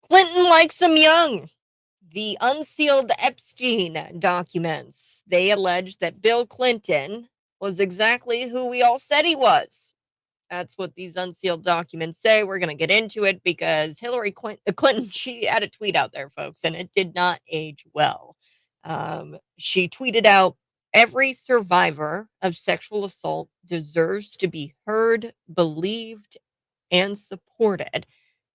Clinton likes him young. The unsealed Epstein documents. They allege that Bill Clinton was exactly who we all said he was. That's what these unsealed documents say. We're going to get into it because Clinton, she had a tweet out there, folks, and it did not age well. She tweeted out, "Every survivor of sexual assault deserves to be heard, believed, and supported."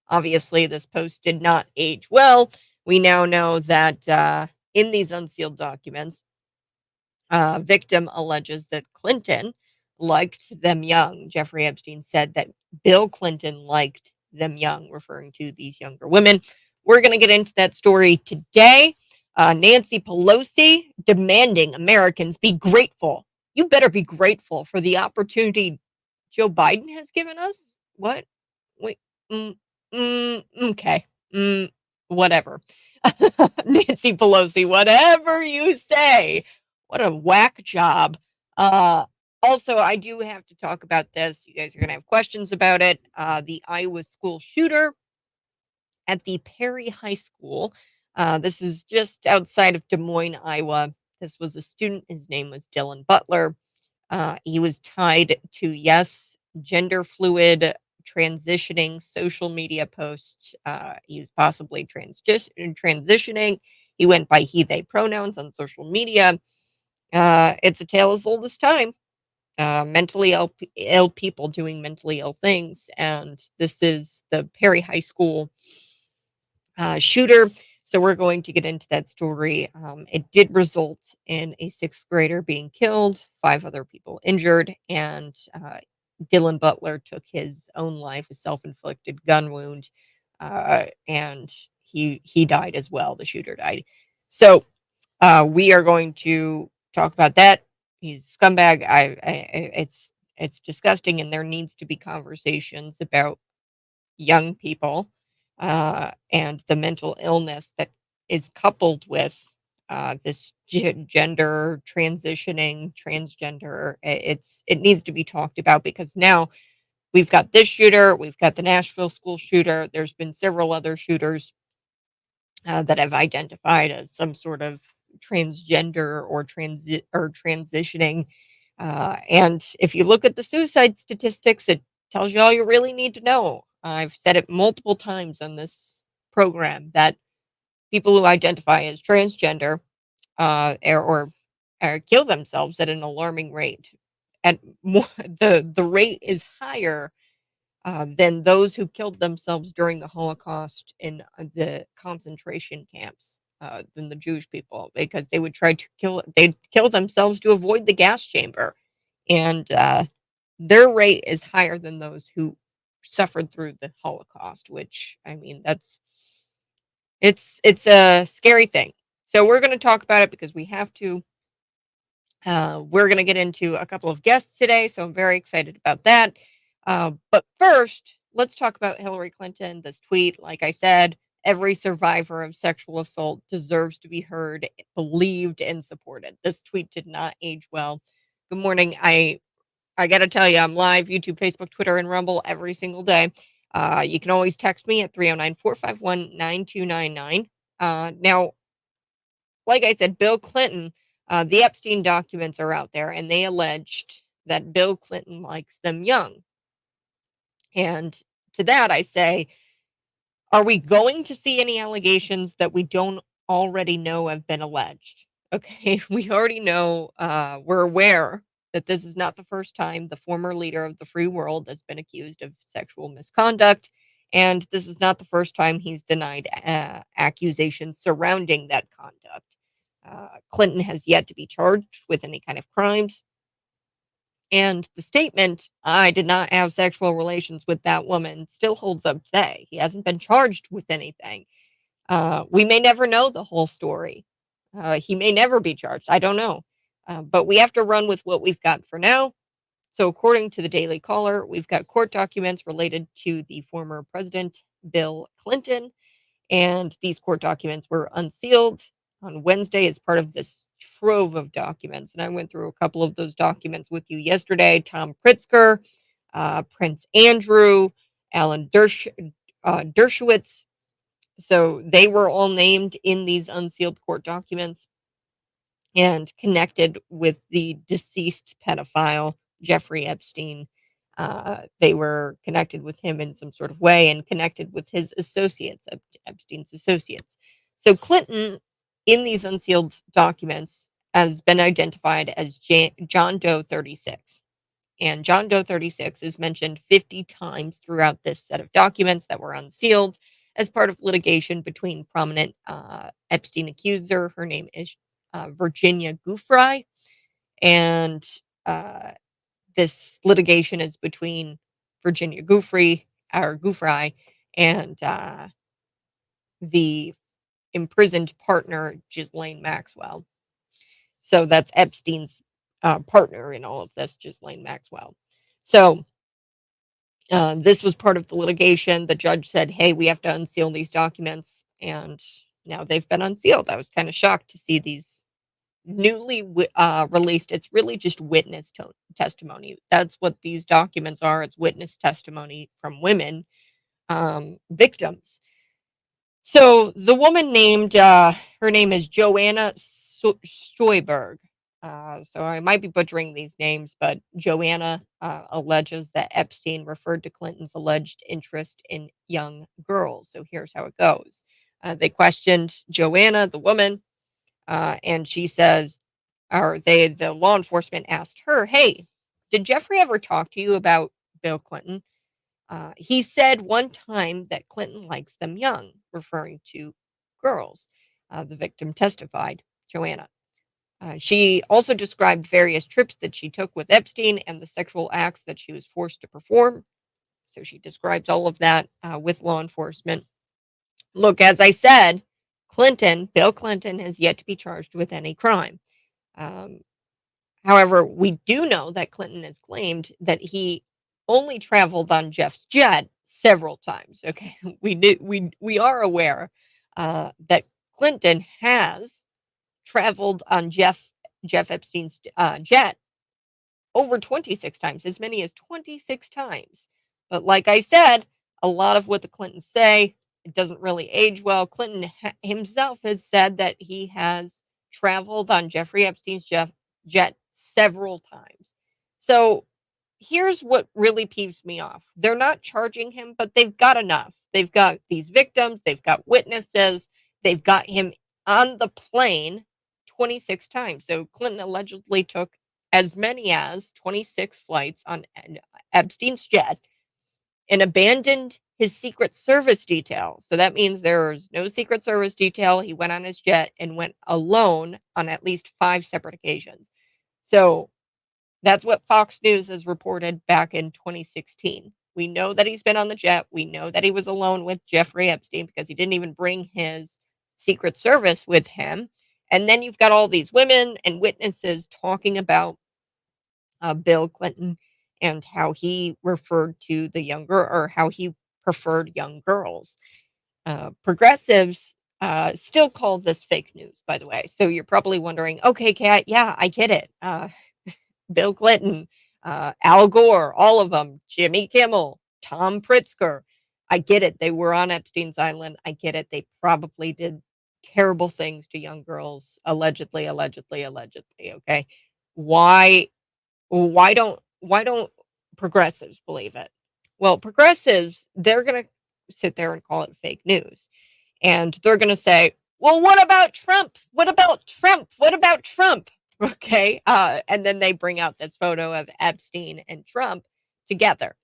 Obviously, this post did not age well. We now know that in these unsealed documents, victim alleges that Clinton liked them young. Jeffrey Epstein said that Bill Clinton liked them young, referring to these younger women. We're going to get into that story today. Nancy Pelosi demanding Americans be grateful. You better be grateful for the opportunity Joe Biden has given us. What? Wait. Mm, okay. Mm, whatever. Nancy Pelosi, whatever you say. What a whack job. Uh, Also, I do have to talk about this. You guys are going to have questions about it. The Iowa school shooter at the Perry High School. This is just outside of Des Moines, Iowa. This was a student. His name was Dylan Butler. He was tied to, yes, gender fluid transitioning social media posts. He was possibly transitioning. He went by he, they pronouns on social media. It's a tale as old as time. Mentally ill people doing mentally ill things. And this is the Perry High School shooter. So we're going to get into that story. It did result in a sixth grader being killed, five other people injured, and Dylan Butler took his own life, a self-inflicted gun wound, and he died as well. The shooter died. So we are going to talk about that. He's a scumbag. It's disgusting, and there needs to be conversations about young people and the mental illness that is coupled with this gender transitioning, transgender. It needs to be talked about because now we've got this shooter, we've got the Nashville school shooter. There's been several other shooters that have identified as some sort of transgender or transitioning. And if you look at the suicide statistics, it tells you all you really need to know. I've said it multiple times on this program that people who identify as transgender or kill themselves at an alarming rate. And more, the rate is higher than those who killed themselves during the Holocaust in the concentration camps than the Jewish people because they would try to they'd kill themselves to avoid the gas chamber. And their rate is higher than those who suffered through the Holocaust, which I mean, it's a scary thing. So we're going to talk about it because we have to. We're going to get into a couple of guests today, so I'm very excited about that. But first, let's talk about Hillary Clinton. This tweet, like I said, every survivor of sexual assault deserves to be heard, believed, and supported. This tweet did not age well. Good morning. I got to tell you, I'm live YouTube, Facebook, Twitter, and Rumble every single day. You can always text me at 309-451-9299. Now, like I said, Bill Clinton, the Epstein documents are out there, and they alleged that Bill Clinton likes them young. And to that, I say, are we going to see any allegations that we don't already know have been alleged? Okay, we already know, we're aware that this is not the first time the former leader of the free world has been accused of sexual misconduct. And this is not the first time he's denied accusations surrounding that conduct. Clinton has yet to be charged with any kind of crimes. And the statement, "I did not have sexual relations with that woman," still holds up today. He hasn't been charged with anything. We may never know the whole story. He may never be charged. I don't know. But we have to run with what we've got for now. So, according to the Daily Caller, we've got court documents related to the former president, Bill Clinton. And these court documents were unsealed on Wednesday as part of this trove of documents. And I went through a couple of those documents with you yesterday. Tom Pritzker, Prince Andrew, Alan Dershowitz, So they were all named in these unsealed court documents and connected with the deceased pedophile, Jeffrey Epstein. They were connected with him in some sort of way and connected with his associates, Epstein's associates. So Clinton, in these unsealed documents, has been identified as John Doe 36. And John Doe 36 is mentioned 50 times throughout this set of documents that were unsealed as part of litigation between prominent Epstein accuser. Her name is Virginia Giuffre. And uh, this litigation is between Virginia Giuffre and the imprisoned partner, Ghislaine Maxwell. So that's Epstein's partner in all of this, Ghislaine Maxwell. So this was part of the litigation. The judge said, "Hey, we have to unseal these documents," and now they've been unsealed. I was kind of shocked to see these newly released. It's really just testimony. That's what these documents are. It's witness testimony from women, victims. So the woman named, her name is Joanna Stoiberg. So I might be butchering these names, but Joanna alleges that Epstein referred to Clinton's alleged interest in young girls. So here's how it goes. They questioned Joanna, the woman, and she says, the law enforcement asked her, "Hey, did Jeffrey ever talk to you about Bill Clinton?" He said one time that Clinton likes them young, referring to girls. The victim testified, Joanna. She also described various trips that she took with Epstein and the sexual acts that she was forced to perform. So she describes all of that with law enforcement. Look, as I said, Bill Clinton, has yet to be charged with any crime. Um, However, we do know that Clinton has claimed that he only traveled on Jeff's jet several times. Okay, we are aware that Clinton has traveled on Jeff Epstein's jet over 26 times, as many as 26 times. But like I said, a lot of what the Clintons say, it doesn't really age well. Clinton himself has said that he has traveled on Jeffrey Epstein's jet several times. So here's what really peeves me off. They're not charging him, but they've got enough. They've got these victims, they've got witnesses, they've got him on the plane 26 times. So Clinton allegedly took as many as 26 flights on Epstein's jet and abandoned his Secret Service detail. So that means there's no Secret Service detail. He went on his jet and went alone on at least 5 separate occasions. So that's what Fox News has reported back in 2016. We know that he's been on the jet. We know that he was alone with Jeffrey Epstein because he didn't even bring his Secret Service with him. And then you've got all these women and witnesses talking about Bill Clinton and how he referred to the younger or how he preferred young girls. Progressives still call this fake news, by the way. So you're probably wondering, okay, Kat, yeah, I get it. Bill Clinton, Al Gore, all of them, Jimmy Kimmel, Tom Pritzker. I get it. They were on Epstein's Island. I get it. They probably did terrible things to young girls, allegedly, allegedly, allegedly. Okay. Why why don't progressives believe it? Well, progressives, they're gonna sit there and call it fake news. And they're gonna say, "Well, what about Trump? What about Trump? What about Trump?" Okay. And then they bring out this photo of Epstein and Trump together.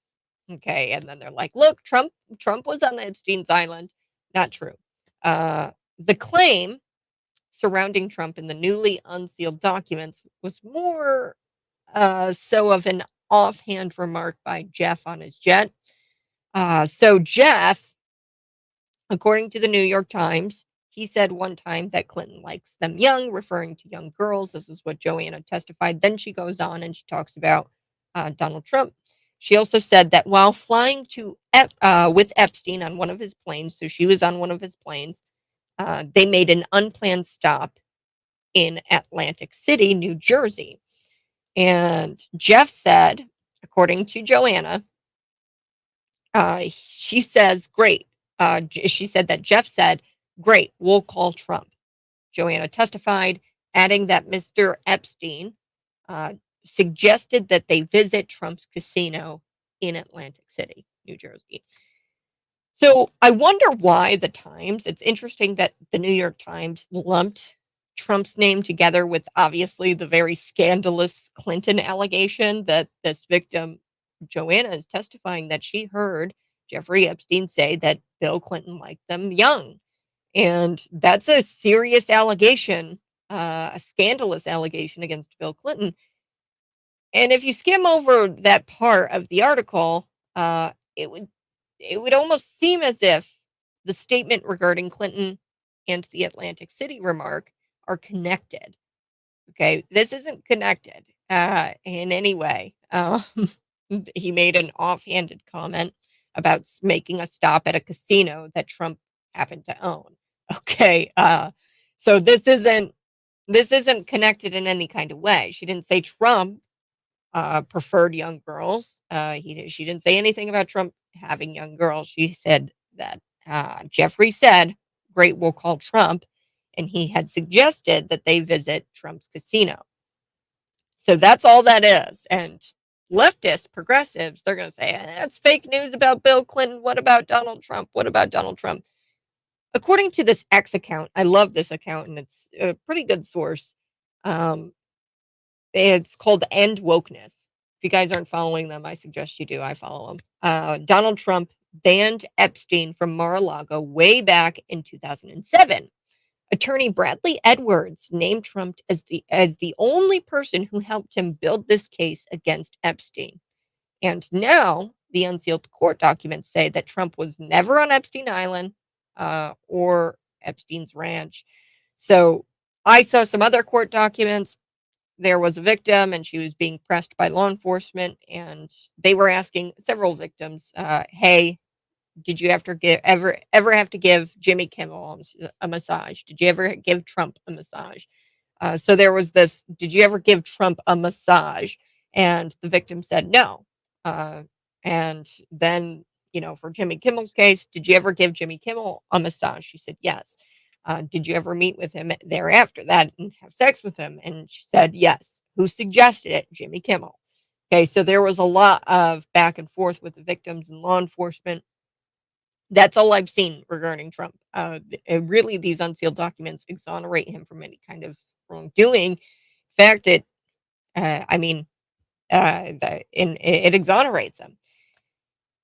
Okay. And then they're like, look, Trump was on Epstein's island. Not true. The claim surrounding Trump in the newly unsealed documents was more so of an offhand remark by Jeff on his jet. So Jeff, according to the New York Times, he said one time that Clinton likes them young, referring to young girls. This is what Joanna testified. Then she goes on and she talks about Donald Trump. She also said that while flying with Epstein on one of his planes, so she was on one of his planes, they made an unplanned stop in Atlantic City, New Jersey. And Jeff said, according to Joanna, she says, "Great. She said that Jeff said, "Great, we'll call Trump." Joanna testified, adding that Mr. Epstein uh, suggested that they visit Trump's casino in Atlantic City, New Jersey. So I wonder why the Times, it's interesting that the New York Times lumped Trump's name together with obviously the very scandalous Clinton allegation that this victim, Joanna, is testifying that she heard Jeffrey Epstein say that Bill Clinton liked them young. And that's a serious allegation, a scandalous allegation against Bill Clinton. And if you skim over that part of the article, it would almost seem as if the statement regarding Clinton and the Atlantic City remark are connected. Okay, this isn't connected in any way. He made an offhanded comment about making a stop at a casino that Trump happened to own. Okay, so this isn't connected in any kind of way. She didn't say Trump preferred young girls. She didn't say anything about Trump having young girls. She said that Jeffrey said, "Great, we'll call Trump," and he had suggested that they visit Trump's casino. So that's all that is. And leftists, progressives, they're going to say, that's fake news about Bill Clinton. What about Donald Trump? What about Donald Trump? According to this X account, I love this account and it's a pretty good source. Um, it's called End Wokeness. If you guys aren't following them, I suggest you do. I follow them. Donald Trump banned Epstein from Mar-a-Lago way back in 2007. Attorney Bradley Edwards named Trump as the only person who helped him build this case against Epstein. And now the unsealed court documents say that Trump was never on Epstein Island or Epstein's ranch. So I saw some other court documents. There was a victim and she was being pressed by law enforcement, and they were asking several victims, hey, did you ever have to give Jimmy Kimmel a massage? Did you ever give Trump a massage? So there was this, did you ever give Trump a massage? And the victim said no. And then, for Jimmy Kimmel's case, did you ever give Jimmy Kimmel a massage? She said yes. Did you ever meet with him there after that and have sex with him? And she said yes. Who suggested it? Jimmy Kimmel. Okay, so there was a lot of back and forth with the victims and law enforcement. That's all I've seen regarding Trump. Really, these unsealed documents exonerate him from any kind of wrongdoing. In fact, I mean, it exonerates him.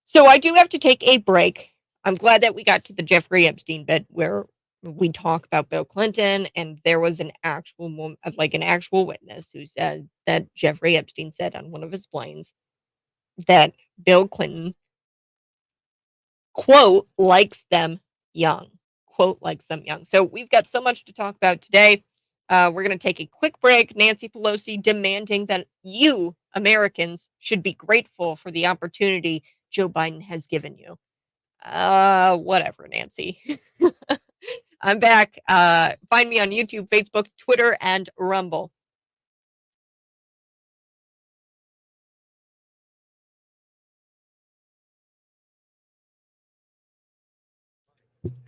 So I do have to take a break. I'm glad that we got to the Jeffrey Epstein bit where we talk about Bill Clinton, and there was an actual witness who said that Jeffrey Epstein said on one of his planes that Bill Clinton, quote, likes them young, quote, likes them young. So we've got so much to talk about today. We're going to take a quick break. Nancy Pelosi demanding that you, Americans, should be grateful for the opportunity Joe Biden has given you. Whatever, Nancy. I'm back. Find me on YouTube, Facebook, Twitter, and Rumble.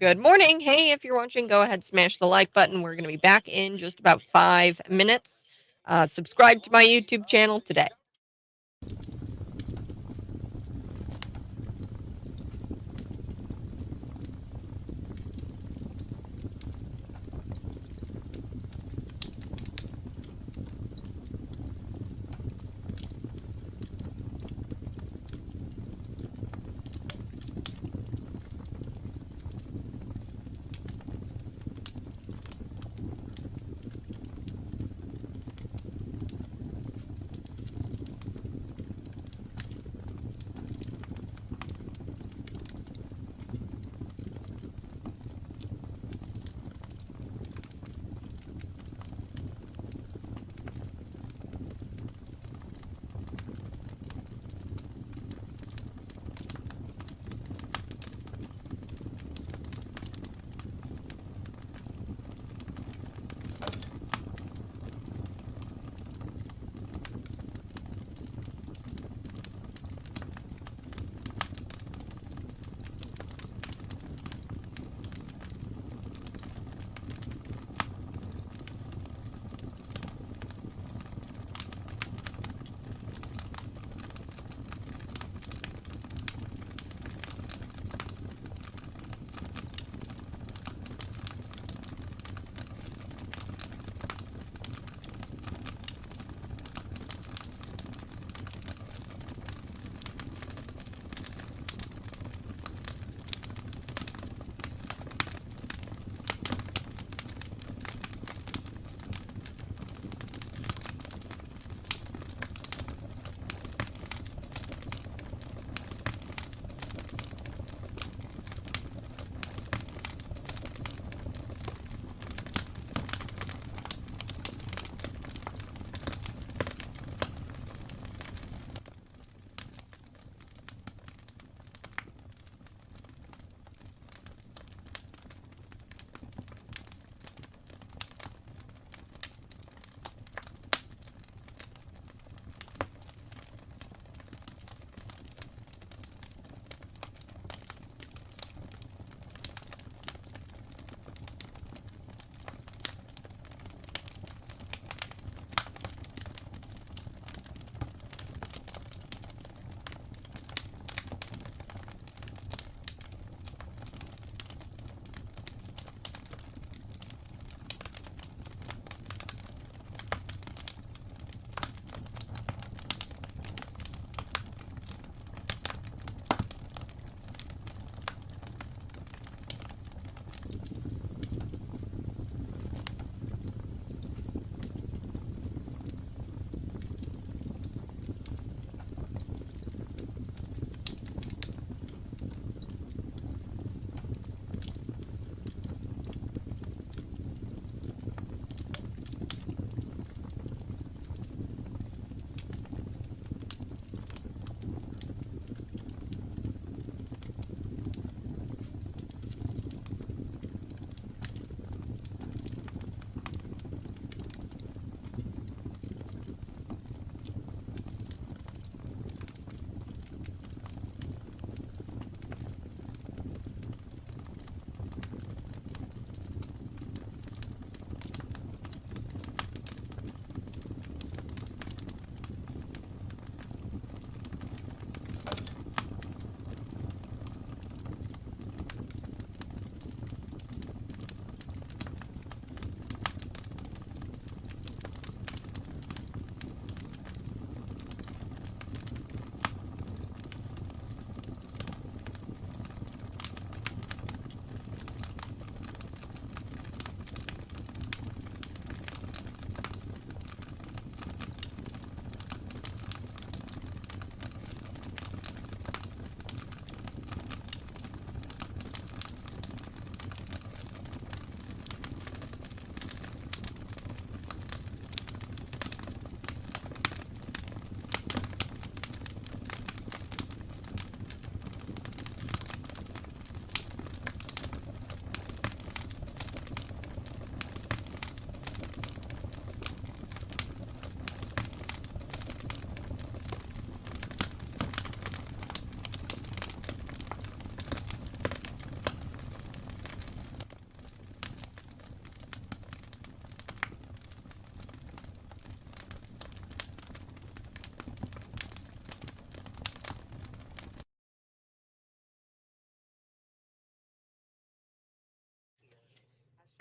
Good morning. Hey, if you're watching, go ahead, smash the like button. We're going to be back in just about 5 minutes. Subscribe to my YouTube channel today.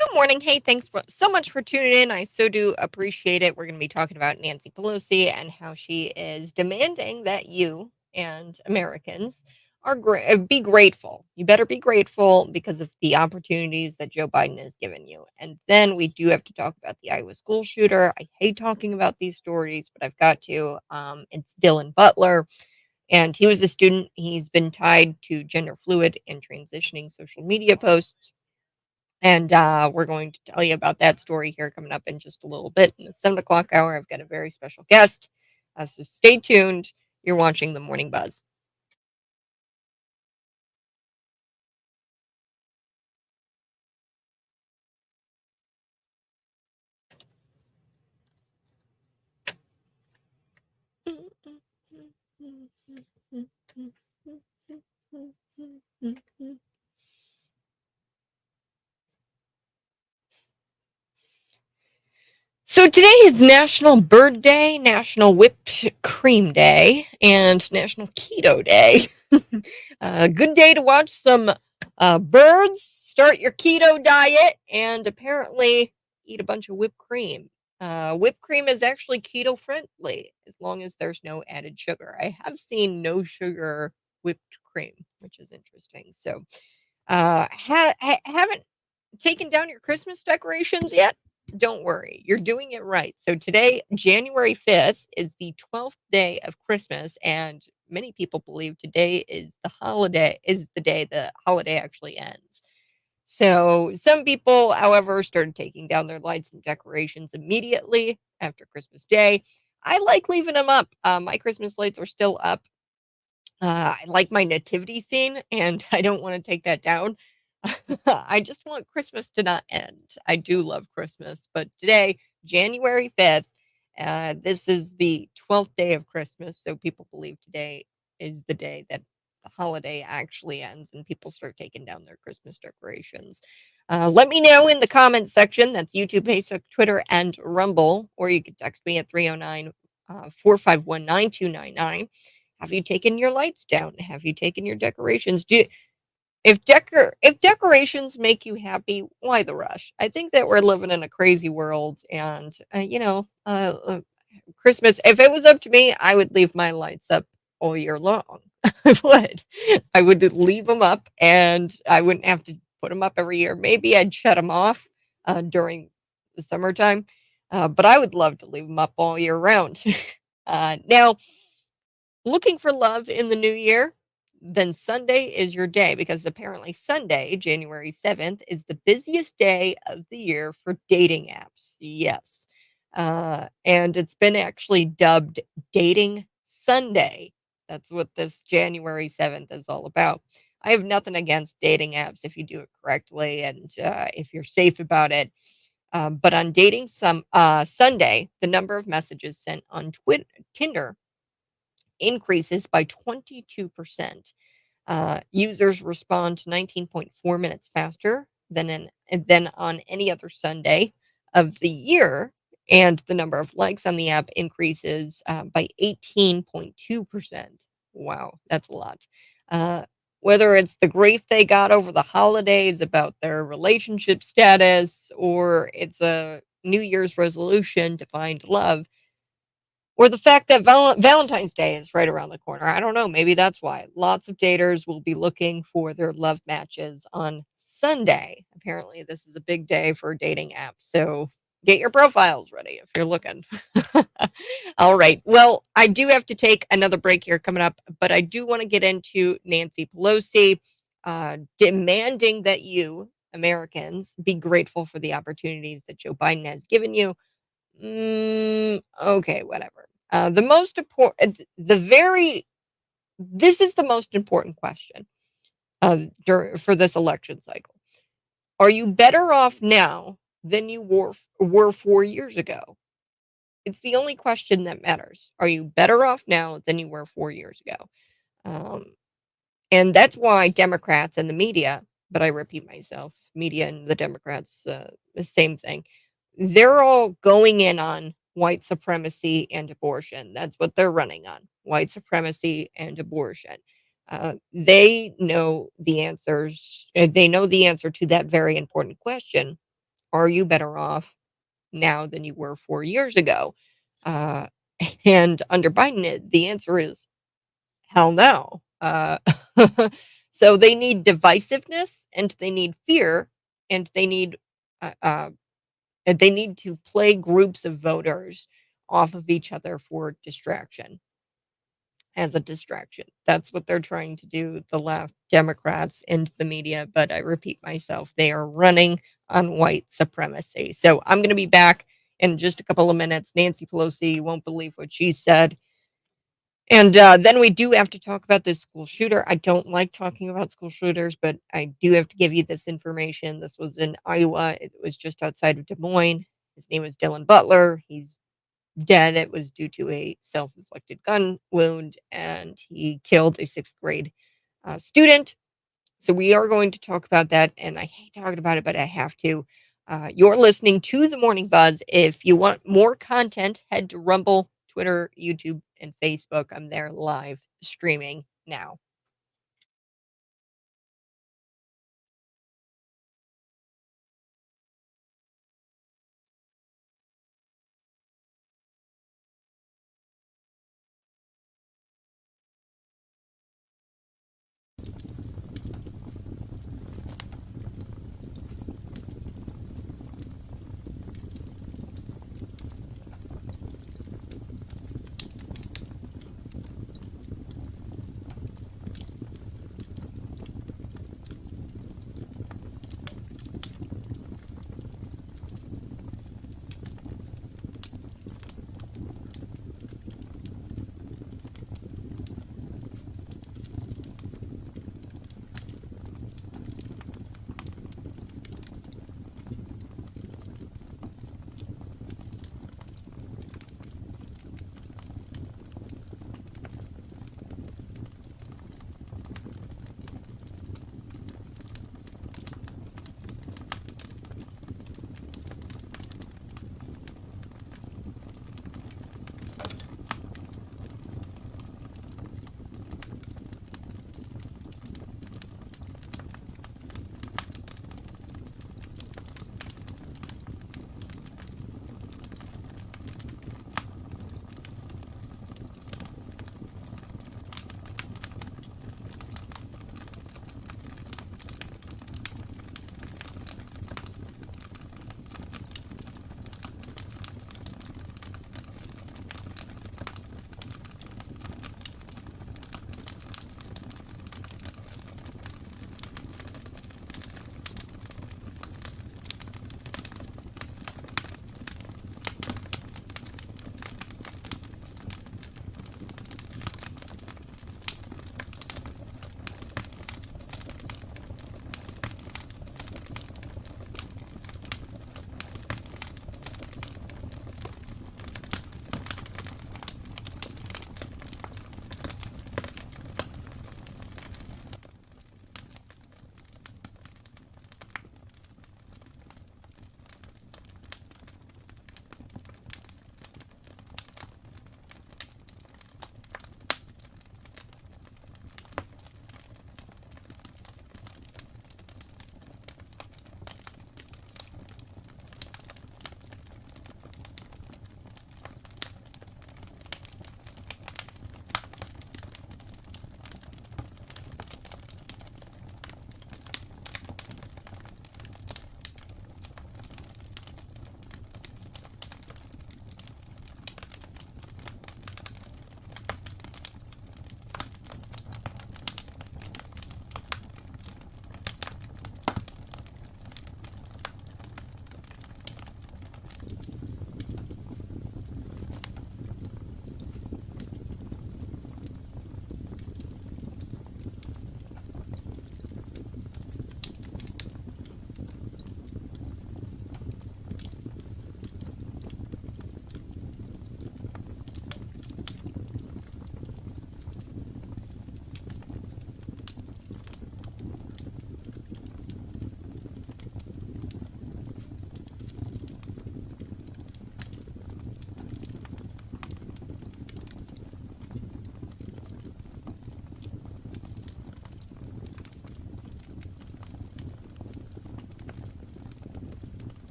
Good morning. Hey, thanks so much for tuning in. I so do appreciate it. We're going to be talking about Nancy Pelosi and how she is demanding that you and Americans be grateful. You better be grateful because of the opportunities that Joe Biden has given you. And then we do have to talk about the Iowa school shooter. I hate talking about these stories, but I've got to. It's Dylan Butler, and he was a student. He's been tied to gender fluid and transitioning social media posts, and we're going to tell you about that story here coming up in just a little bit. In the 7 o'clock hour, I've got a very special guest. So stay tuned. You're watching the Morning Buzz. So today is National Bird Day, National Whipped Cream Day, and National Keto Day. Good day to watch some birds, start your keto diet, and apparently eat a bunch of whipped cream. Whipped cream is actually keto friendly as long as there's no added sugar. I have seen no sugar whipped cream, which is interesting. So, haven't taken down your Christmas decorations yet? Don't worry, you're doing it right. So today, January 5th, is the 12th day of Christmas, and many people believe today is the day the holiday actually ends. So some people, however, started taking down their lights and decorations immediately after Christmas Day. I like leaving them up. My Christmas lights are still up. I like my nativity scene, and I don't wanna take that down. I just want Christmas to not end. I do love Christmas, but today, January 5th, this is the 12th day of Christmas, so people believe today is the day that the holiday actually ends and people start taking down their Christmas decorations. Let me know in the comments section. That's YouTube, Facebook, Twitter, and Rumble, or you can text me at 309 451 9299. Have you taken your lights down? Have you taken your decorations? If decorations make you happy, why the rush? I think that we're living in a crazy world, and Christmas. If it was up to me, I would leave my lights up all year long. I would. I would leave them up, and I wouldn't have to put them up every year. Maybe I'd shut them off during the summertime, but I would love to leave them up all year round. Now, looking for love in the new year? Then Sunday is your day because apparently Sunday, January 7th, is the busiest day of the year for dating apps. Yes. And it's been actually dubbed Dating Sunday. That's what this January 7th is all about. I have nothing against dating apps if you do it correctly and if you're safe about it. But on Sunday, the number of messages sent on Tinder increases by 22%. Users respond 19.4 minutes faster than on any other Sunday of the year, and the number of likes on the app increases by 18.2%. Wow, that's a lot. Uh, whether it's the grief they got over the holidays about their relationship status, or it's a New Year's resolution to find love, or the fact that Valentine's Day is right around the corner. I don't know, maybe that's why. Lots of daters will be looking for their love matches on Sunday. Apparently, this is a big day for dating apps, so get your profiles ready if you're looking. All right. Well, I do have to take another break here coming up, but I do wanna get into Nancy Pelosi, demanding that you, Americans, be grateful for the opportunities that Joe Biden has given you. Okay, whatever. The most important, the very this is the most important question for this election cycle. Are you better off now than you were 4 years ago? It's the only question that matters. Are you better off now than you were 4 years ago? Um, and that's why Democrats and the media, but I repeat myself, media and the Democrats, the same thing. They're all going in on white supremacy and abortion. That's what they're running on, white supremacy and abortion. They know the answers. They know the answer to that very important question. Are you better off now than you were 4 years ago? Uh, and under Biden, the answer is hell no. So they need divisiveness, and they need fear, and uh, uh, they need to play groups of voters off of each other for distraction, as a distraction. That's what they're trying to do, the left, Democrats, and the media. But I repeat myself, they are running on white supremacy. So I'm going to be back in just a couple of minutes. Nancy Pelosi, you won't believe what she said. And then we do have to talk about this school shooter. I don't like talking about school shooters, but I do have to give you this information. This was in Iowa. It was just outside of Des Moines. His name is Dylan Butler. He's dead. It was due to a self-inflicted gun wound, and he killed a sixth grade student. So we are going to talk about that, and I hate talking about it, but I have to. You're listening to the Morning Buzz. If you want more content, head to Rumble, Twitter, YouTube, and Facebook. I'm there live streaming now.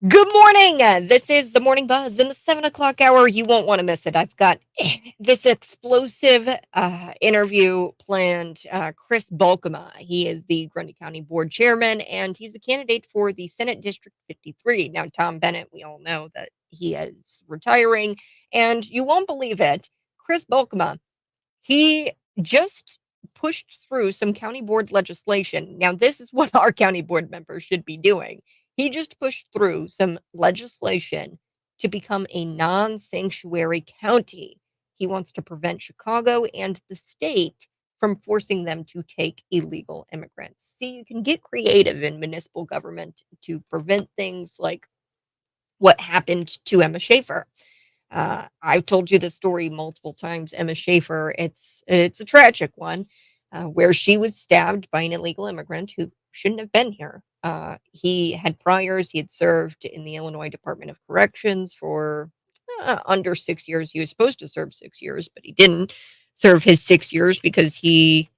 Good morning. This is the Morning Buzz in the 7 o'clock hour. You won't want to miss it. I've got this explosive interview planned. Chris Bulkema. He is the Grundy County Board Chairman, and he's a candidate for the Senate District 53. Now, Tom Bennett, we all know that he is retiring, and you won't believe it. Chris Bulkema, he just pushed through some county board legislation. Now, this is what our county board members should be doing. He just pushed through some legislation to become a non sanctuary county. He wants to prevent Chicago and the state from forcing them to take illegal immigrants. See, you can get creative in municipal government to prevent things like what happened to Emma Schaefer. I've told you this story multiple times. Emma Schaefer, it's a tragic one, where she was stabbed by an illegal immigrant who shouldn't have been here. He had priors. He had served in the Illinois Department of Corrections for under 6 years. He was supposed to serve 6 years, but he didn't serve his 6 years because he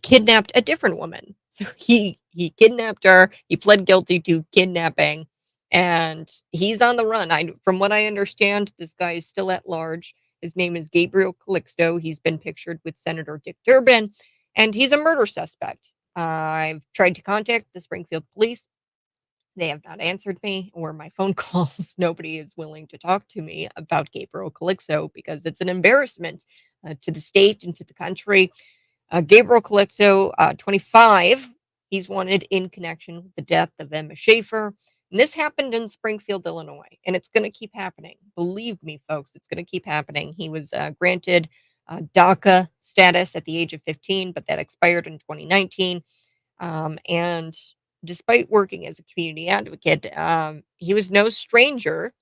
kidnapped a different woman. So he kidnapped her. He pled guilty to kidnapping, and he's on the run. I From what I understand, this guy is still at large. His name is Gabriel Calixto. He's been pictured with Senator Dick Durbin, and he's a murder suspect. I've tried to contact the Springfield police. They have not answered me or my phone calls. Nobody is willing to talk to me about Gabriel Calixto because it's an embarrassment to the state and to the country. Gabriel Calixto, 25, he's wanted in connection with the death of Emma Schaefer. And this happened in Springfield, Illinois, and it's going to keep happening. Believe me, folks, it's going to keep happening. He was granted DACA status at the age of 15, but that expired in 2019. And despite working as a community advocate, he was no stranger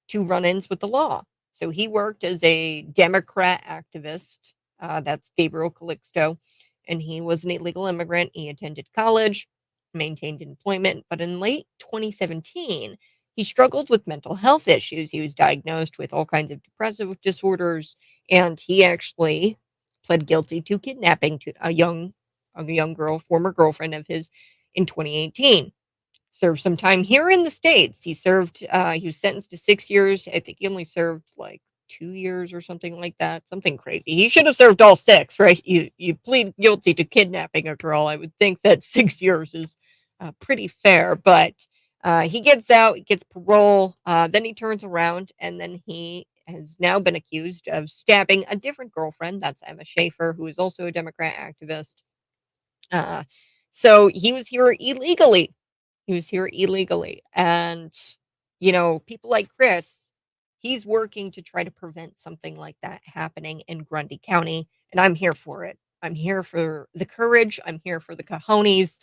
to run-ins with the law. So he worked as a Democrat activist. That's Gabriel Calixto, and he was an illegal immigrant. He attended college, maintained employment, but in late 2017, he struggled with mental health issues. He was diagnosed with all kinds of depressive disorders, and he actually pled guilty to kidnapping to a young girl, former girlfriend of his, in 2018. Served some time here in the States. He was sentenced to 6 years. I think he only served like 2 years or something like that. Something crazy. He should have served all six, right? You plead guilty to kidnapping a girl. I would think that 6 years is pretty fair, but he gets out, he gets parole. Then he turns around and then he has now been accused of stabbing a different girlfriend. That's Emma Schaefer, who is also a Democrat activist. Uh, so he was here illegally. He was here illegally. And, people like Chris, he's working to try to prevent something like that happening in Grundy County. And I'm here for it. I'm here for the courage. I'm here for the cojones.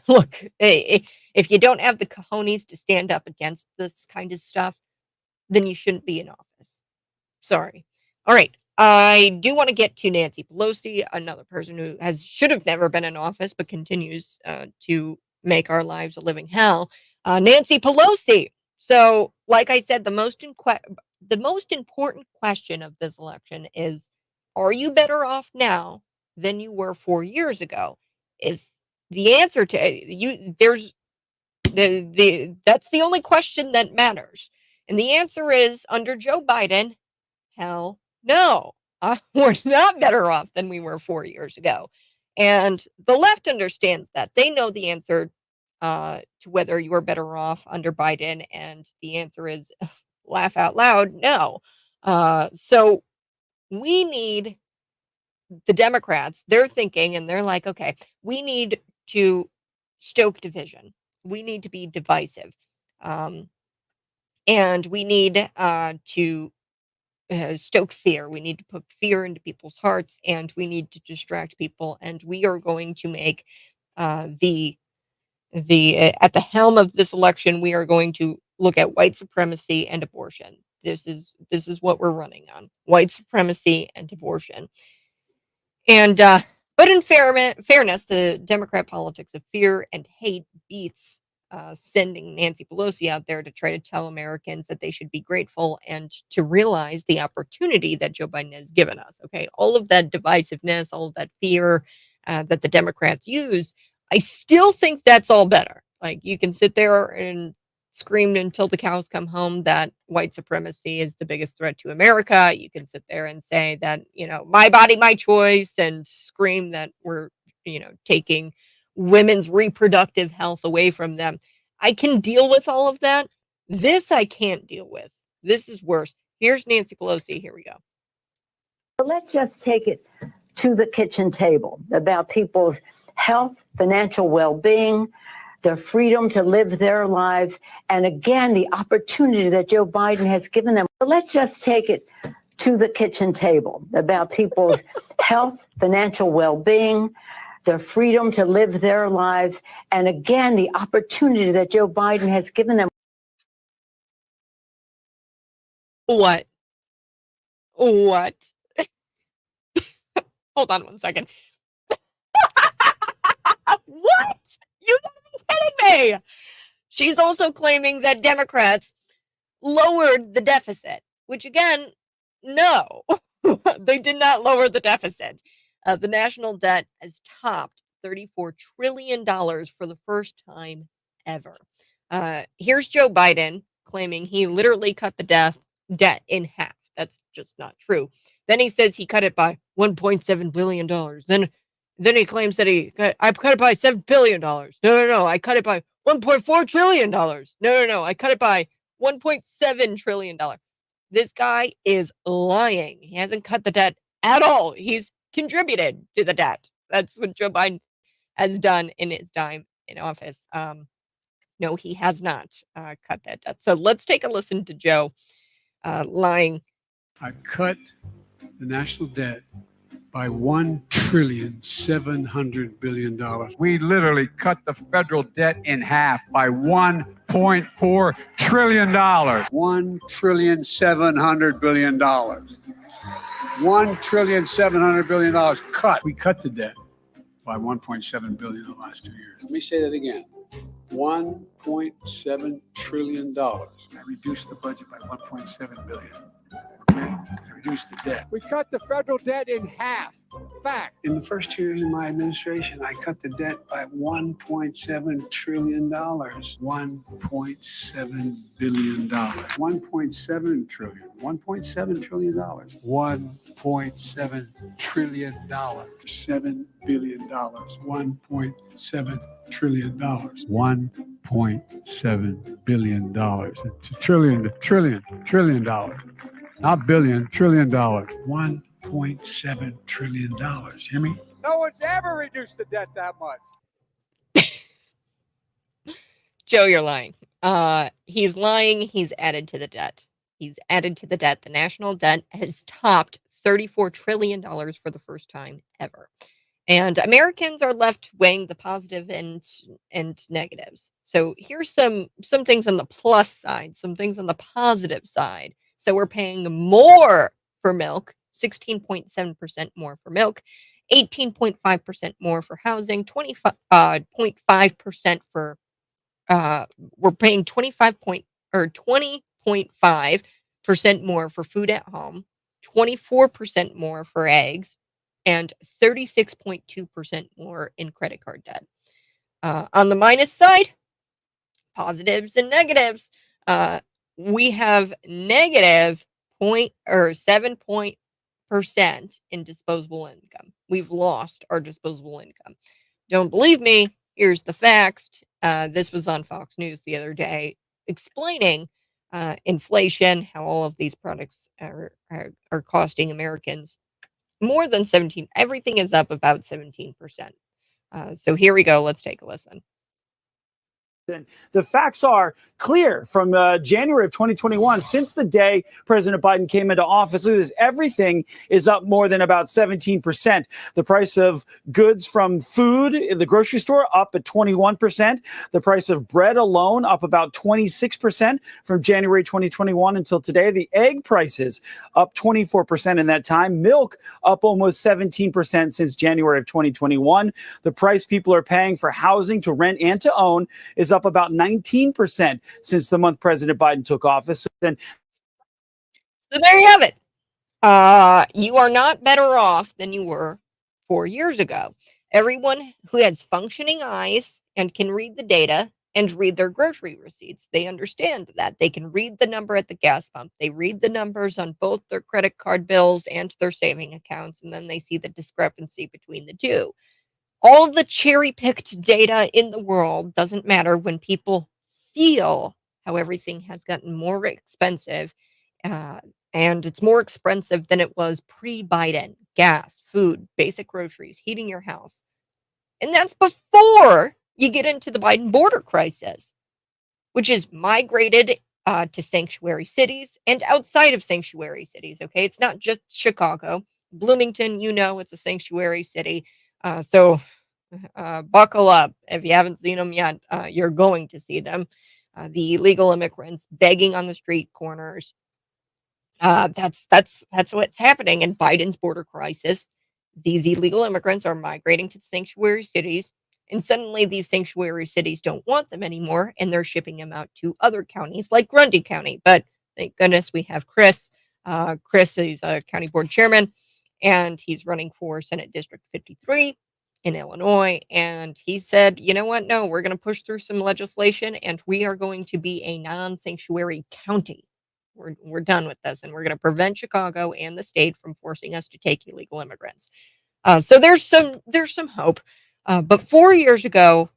Look, if you don't have the cojones to stand up against this kind of stuff, then you shouldn't be in office. Sorry. All right. I do want to get to Nancy Pelosi, another person who should have never been in office, but continues to make our lives a living hell. Nancy Pelosi. So, like I said, the most important question of this election is: are you better off now than you were 4 years ago? If the answer to you, there's the that's the only question that matters, and the answer is under Joe Biden. Hell no. We're not better off than we were 4 years ago. And the left understands that. They know the answer to whether you're better off under Biden. And the answer is laugh out loud, no. So we need the Democrats, they're thinking and they're like, okay, we need to stoke division. We need to be divisive. Um, and we need to stoke fear. We need to put fear into people's hearts, and we need to distract people. And we are going to make the at the helm of this election. We are going to look at white supremacy and abortion. This is what we're running on: white supremacy and abortion. And but in fairness, the Democrat politics of fear and hate beats sending Nancy Pelosi out there to try to tell Americans that they should be grateful and to realize the opportunity that Joe Biden has given us. Okay, all of that divisiveness, all of that fear that the Democrats use, I still think that's all better. Like, you can sit there and screamed until the cows come home that white supremacy is the biggest threat to America. You can sit there and say that, my body, my choice, and scream that we're, taking women's reproductive health away from them. I can deal with all of that. This I can't deal with. This is worse. Here's Nancy Pelosi. Here we go. Let's just take it to the kitchen table about people's health, financial well-being, their freedom to live their lives, and again, the opportunity that Joe Biden has given them. Let's just take it to the kitchen table about people's health, financial well-being, their freedom to live their lives, and again, the opportunity that Joe Biden has given them. What? What? Hold on one second. What? You gotta be kidding me! She's also claiming that Democrats lowered the deficit, which again, no, they did not lower the deficit. The national debt has topped $34 trillion for the first time ever. Here's Joe Biden claiming he literally cut the debt in half. That's just not true. Then he says he cut it by $1.7 billion. Then he claims that I cut it by $7 billion. No, I cut it by $1.4 trillion. No, I cut it by $1.7 trillion. This guy is lying. He hasn't cut the debt at all. He's contributed to the debt. That's what Joe Biden has done in his time in office. No, he has not cut that debt. So let's take a listen to Joe lying. I cut the national debt by $1.7 trillion. We literally cut the federal debt in half by $1.4 trillion. $1.7 trillion. $1.7 trillion cut. We cut the debt by $1.7 billion in the last 2 years. Let me say that again. $1.7 trillion. I reduced the budget by $1.7 billion. Okay? Reduced the debt. We cut the federal debt in half. Fact. In the first 2 years of my administration, I cut the debt by $1.7 trillion. $1.7 billion. $1.7 trillion. $1.7 trillion. $1.7 trillion. $7 billion. $1.7 trillion. $1.7 billion. It's a trillion dollars. Not billion, $trillion. $1.7 trillion. Hear me? No one's ever reduced the debt that much. Joe, you're lying. He's lying. He's added to the debt. He's added to the debt. The national debt has topped $34 trillion for the first time ever. And Americans are left weighing the positive and negatives. So here's some things on the plus side, some things on the positive side. So we're paying more for milk, 16.7% more for milk, 18.5% more for housing, 25.5% for we're paying 20.5% more for food at home, 24% more for eggs, and 36.2% more in credit card debt. On the minus side, positives and negatives. We have negative 7% in disposable income. We've lost our disposable income. Don't believe me? Here's the facts. This was on Fox News the other day, explaining inflation, how all of these products are costing Americans more than 17. Everything is up about 17%. So here we go. Let's take a listen. The facts are clear from January of 2021. Since the day President Biden came into office, look at this, everything is up more than about 17%. The price of goods from food in the grocery store up at 21%. The price of bread alone up about 26% from January 2021 until today. The egg prices up 24% in that time. Milk up almost 17% since January of 2021. The price people are paying for housing, to rent and to own is up about 19% since the month President Biden took office. So there you have it. You are not better off than you were 4 years ago. Everyone who has functioning eyes and can read the data and read their grocery receipts. They understand that. They can read the number at the gas pump. They read the numbers on both their credit card bills and their saving accounts, and then they see the discrepancy between the two. All the cherry-picked data in the world doesn't matter when people feel how everything has gotten more expensive, uh, and it's more expensive than it was pre-Biden. Gas, food, basic groceries, heating your house. And that's before you get into the Biden border crisis, which is migrated to sanctuary cities and outside of sanctuary cities. Okay. It's not just Chicago. Bloomington, it's a sanctuary city. So buckle up. If you haven't seen them yet, you're going to see them. The illegal immigrants begging on the street corners. That's what's happening in Biden's border crisis. These illegal immigrants are migrating to the sanctuary cities, and suddenly these sanctuary cities don't want them anymore, and they're shipping them out to other counties like Grundy County. But thank goodness we have Chris. Chris is a county board chairman, and he's running for Senate District 53 in Illinois. And he said, you know what? No, we're going to push through some legislation, and we are going to be a non-sanctuary county. We're done with this, and we're going to prevent Chicago and the state from forcing us to take illegal immigrants. So there's some hope. But 4 years ago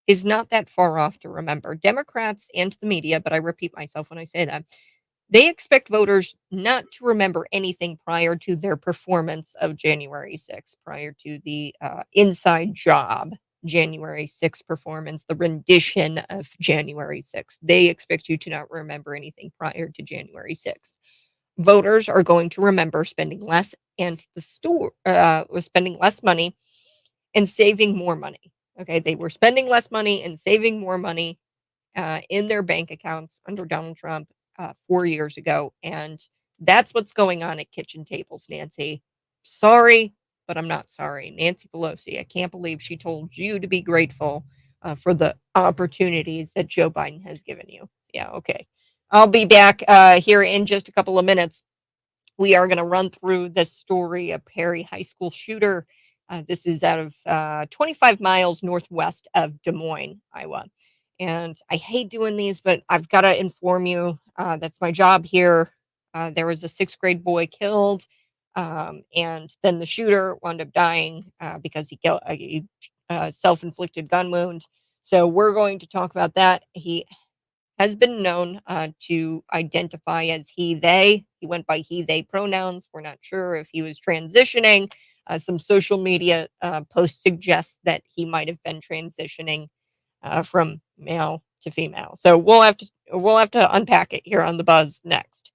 is not that far off to remember. Democrats and the media, but I repeat myself when I say that, they expect voters not to remember anything prior to their performance of January 6th, prior to the inside job January 6th performance, the rendition of January 6th. They expect you to not remember anything prior to January 6th. Voters are going to remember spending less and the store was spending less money and saving more money. Okay, they were spending less money and saving more money in their bank accounts under Donald Trump 4 years ago. And that's what's going on at kitchen tables, Nancy. Sorry, but I'm not sorry. Nancy Pelosi, I can't believe she told you to be grateful for the opportunities that Joe Biden has given you. Yeah, okay. I'll be back here in just a couple of minutes. We are going to run through this story of Perry High School shooter. This is out of 25 miles northwest of Des Moines, Iowa. And I hate doing these, but I've got to inform you. That's my job here. There was a 6th grade boy killed, and then the shooter wound up dying because he killed a self-inflicted gun wound. So we're going to talk about that. He has been known to identify as he, they. He went by he, they pronouns. We're not sure if he was transitioning. Some social media posts suggest that he might have been transitioning from male to female. So we'll have to unpack it here on the Buzz next.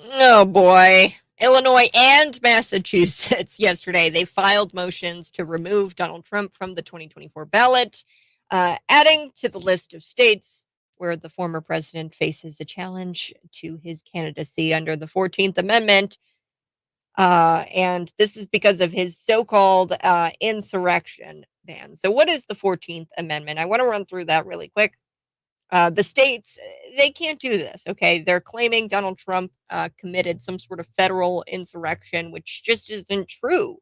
Oh boy. Illinois and Massachusetts yesterday, they filed motions to remove Donald Trump from the 2024 ballot, adding to the list of states where the former president faces a challenge to his candidacy under the 14th Amendment. And this is because of his so-called insurrection ban. So what is the 14th Amendment? I want to run through that really quick. The states, they can't do this. Okay, they're claiming Donald Trump committed some sort of federal insurrection, which just isn't true.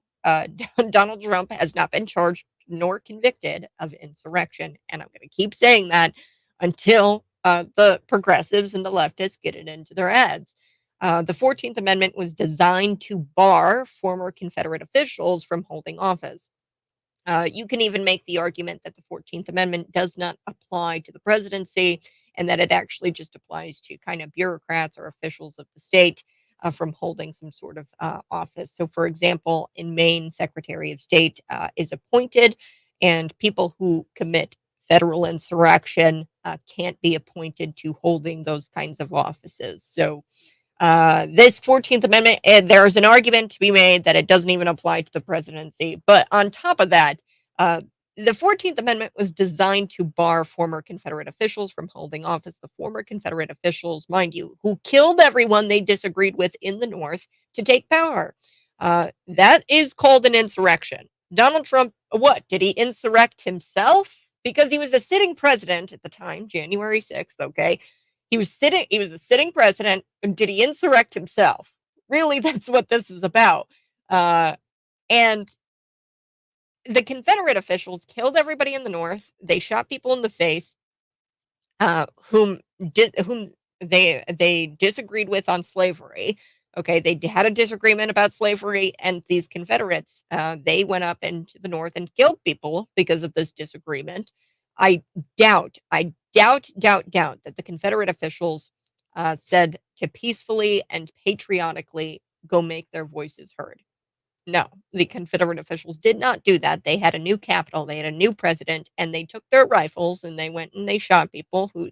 Donald Trump has not been charged nor convicted of insurrection, and I'm going to keep saying that until the progressives and the leftists get it into their heads. The 14th Amendment was designed to bar former Confederate officials from holding office. You can even make the argument that the 14th Amendment does not apply to the presidency and that it actually just applies to kind of bureaucrats or officials of the state from holding some sort of office. So, for example, in Maine, Secretary of State is appointed, and people who commit federal insurrection can't be appointed to holding those kinds of offices. So, this 14th Amendment, there's an argument to be made that it doesn't even apply to the presidency. But on top of that, uh, the 14th Amendment was designed to bar former Confederate officials from holding office. The former Confederate officials, mind you, who killed everyone they disagreed with in the North to take power. That is called an insurrection. Donald Trump, what? Did he insurrect himself? Because he was a sitting president at the time, January 6th, okay? He was a sitting president. And did he insurrect himself? Really, that's what this is about. And the Confederate officials killed everybody in the North. They shot people in the face, whom they disagreed with on slavery. Okay, they had a disagreement about slavery, and these Confederates they went up into the North and killed people because of this disagreement. I doubt that the Confederate officials said to peacefully and patriotically go make their voices heard. No, the Confederate officials did not do that. They had a new capital, they had a new president, and they took their rifles and they went and they shot people who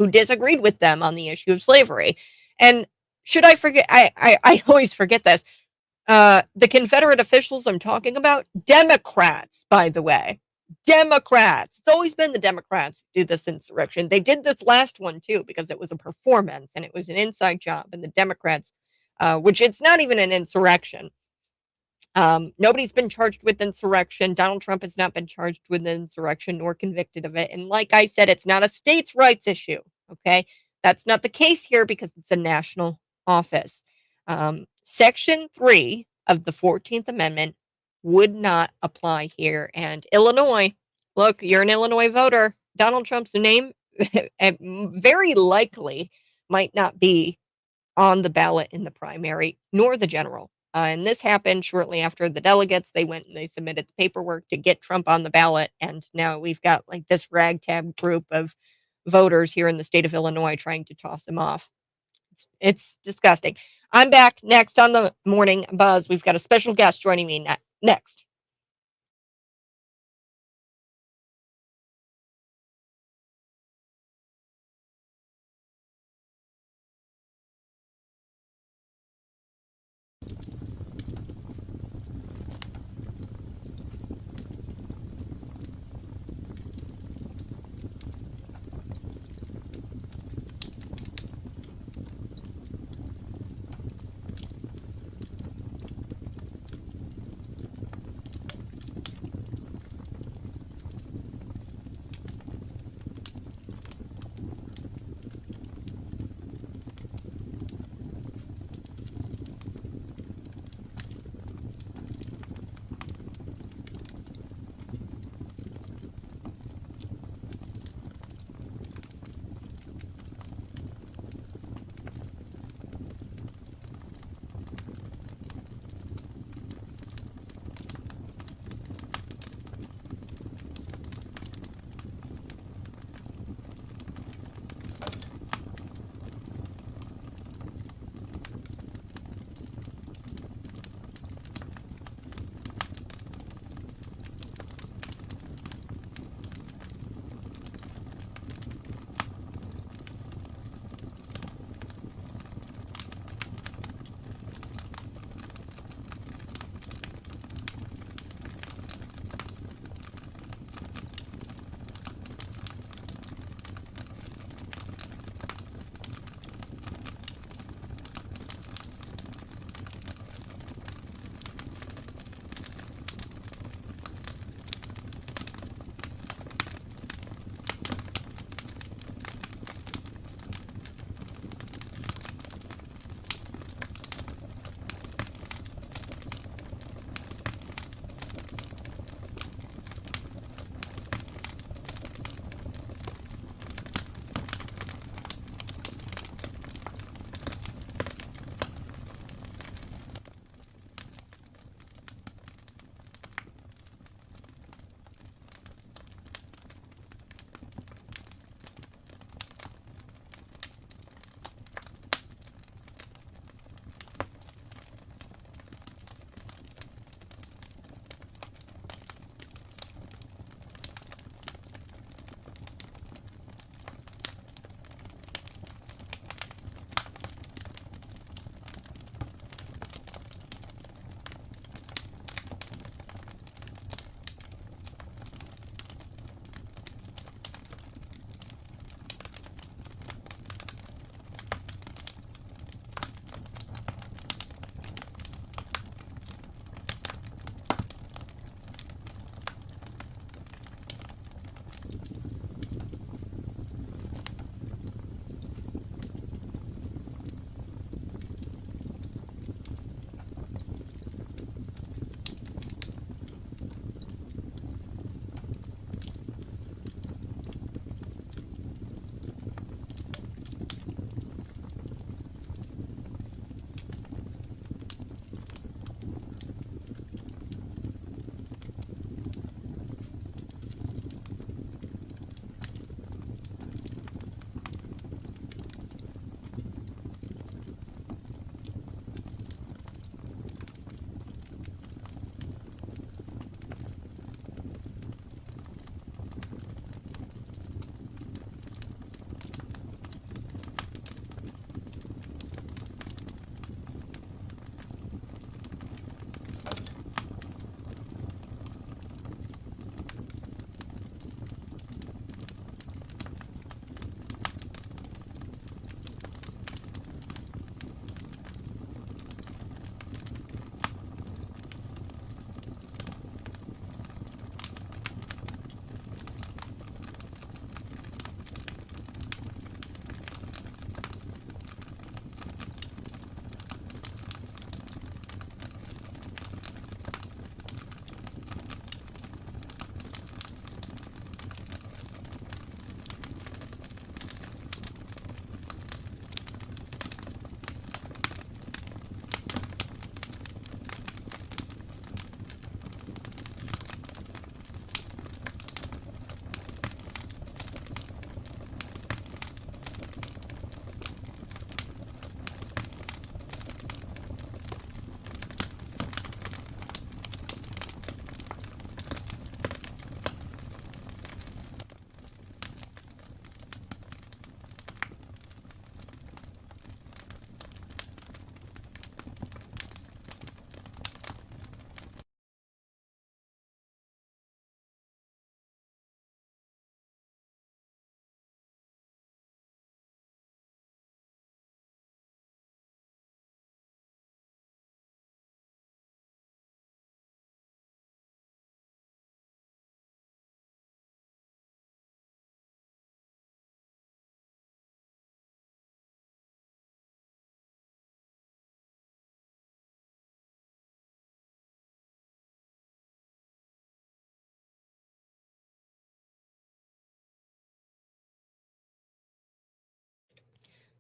disagreed with them on the issue of slavery. And should I forget? I always forget this. The Confederate officials I'm talking about, Democrats, by the way. Democrats. It's always been the Democrats who do this insurrection. They did this last one too because it was a performance and it was an inside job. And the Democrats, which it's not even an insurrection. Nobody's been charged with insurrection. Donald Trump has not been charged with insurrection nor convicted of it. And like I said, it's not a states' rights issue. Okay. That's not the case here because it's a national office. Section 3 of the 14th Amendment would not apply here. And Illinois, look, you're an Illinois voter. Donald Trump's name very likely might not be on the ballot in the primary nor the general. And this happened shortly after the delegates. They went and they submitted the paperwork to get Trump on the ballot. And now we've got like this ragtag group of voters here in the state of Illinois trying to toss him off. It's disgusting. I'm back next on the Morning Buzz. We've got a special guest joining me next.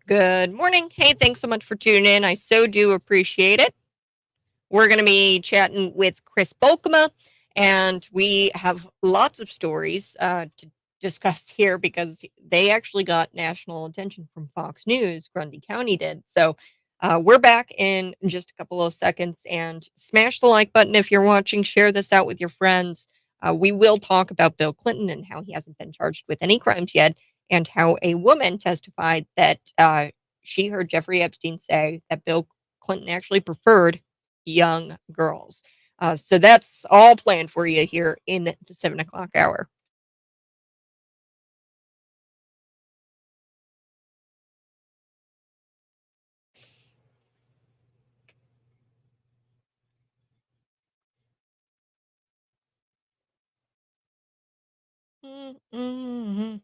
Good morning. Hey, thanks so much for tuning in. I so do appreciate it. We're going to be chatting with Chris Bolkema, and we have lots of stories to discuss here because they actually got national attention from Fox News. Grundy County did. So we're back in just a couple of seconds, and smash the like button if you're watching. Share this out with your friends. We will talk about Bill Clinton and how he hasn't been charged with any crimes yet, and how a woman testified that she heard Jeffrey Epstein say that Bill Clinton actually preferred young girls. So that's all planned for you here in the 7 o'clock hour. Mm-hmm.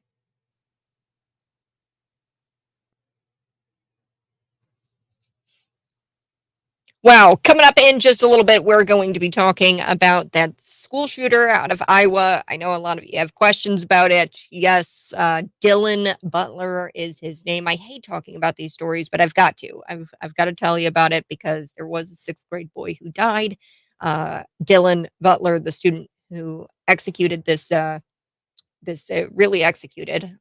Wow. Coming up in just a little bit, we're going to be talking about that school shooter out of Iowa. I know a lot of you have questions about it. Yes, Dylan Butler is his name. I hate talking about these stories, but I've got to. I've got to tell you about it because there was a sixth grade boy who died. Dylan Butler, the student who executed really executed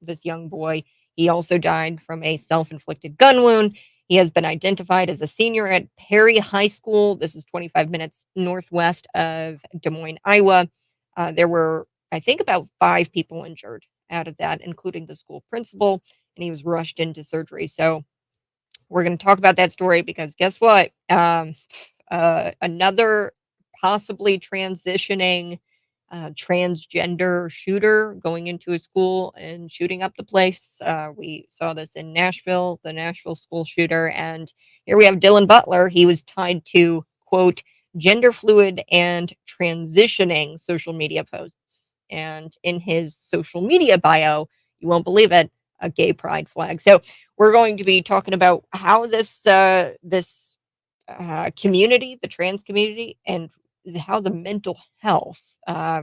this young boy. He also died from a self-inflicted gun wound. He has been identified as a senior at Perry High School. This is 25 minutes northwest of Des Moines, Iowa. There were, I think, about 5 people injured out of that, including the school principal, and he was rushed into surgery. So we're going to talk about that story because guess what? Another possibly transitioning transgender shooter going into a school and shooting up the place. We saw this in Nashville, the Nashville school shooter. And here we have Dylan Butler. He was tied to, quote, gender fluid and transitioning social media posts. And in his social media bio, you won't believe it, a gay pride flag. So we're going to be talking about how this community, the trans community, and how the mental health uh,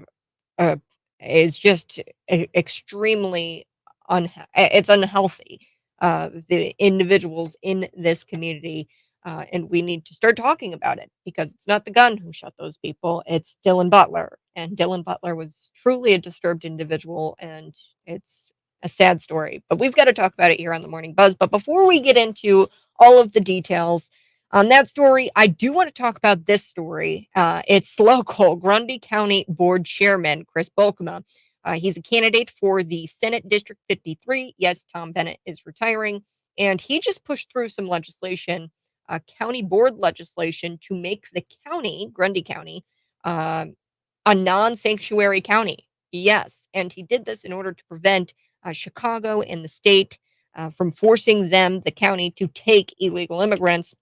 is just extremely it's unhealthy. The individuals in this community, and we need to start talking about it because it's not the gun who shot those people. It's Dylan Butler, and Dylan Butler was truly a disturbed individual, and it's a sad story. But we've got to talk about it here on the Morning Buzz. But before we get into all of the details on that story, I do want to talk about this story. It's local. Grundy County Board Chairman Chris Bolkema. He's a candidate for the Senate District 53. Yes, Tom Bennett is retiring. And he just pushed through some legislation, county board legislation, to make the county, Grundy County, a non sanctuary county. Yes. And he did this in order to prevent Chicago and the state from forcing the county, to take illegal immigrants.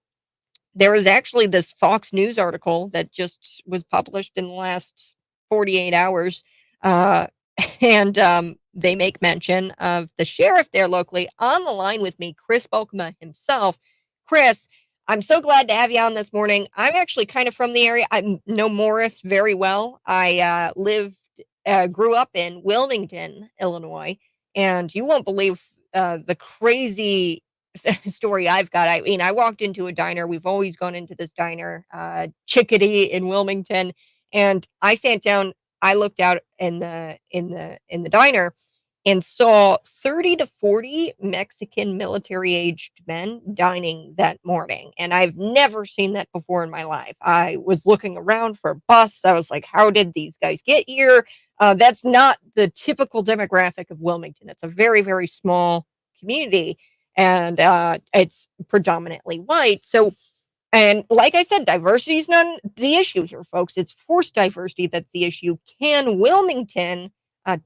There was actually this Fox News article that just was published in the last 48 hours. Uh, and they make mention of the sheriff there locally. On the line with me, Chris Bolkema himself. Chris, I'm so glad to have you on this morning. I'm actually kind of from the area. I know Morris very well. I grew up in Wilmington, Illinois, and you won't believe the crazy story I've got. I mean, I walked into a diner. We've always gone into this diner, Chickadee in Wilmington, and I sat down. I looked out in the diner and saw 30 to 40 Mexican military-aged men dining that morning, and I've never seen that before in my life. I was looking around for a bus. I was like, "How did these guys get here?" That's not the typical demographic of Wilmington. It's a very, very small community, and it's predominantly white. So, and like I said, diversity is not the issue here, folks. It's forced diversity that's the issue. Can Wilmington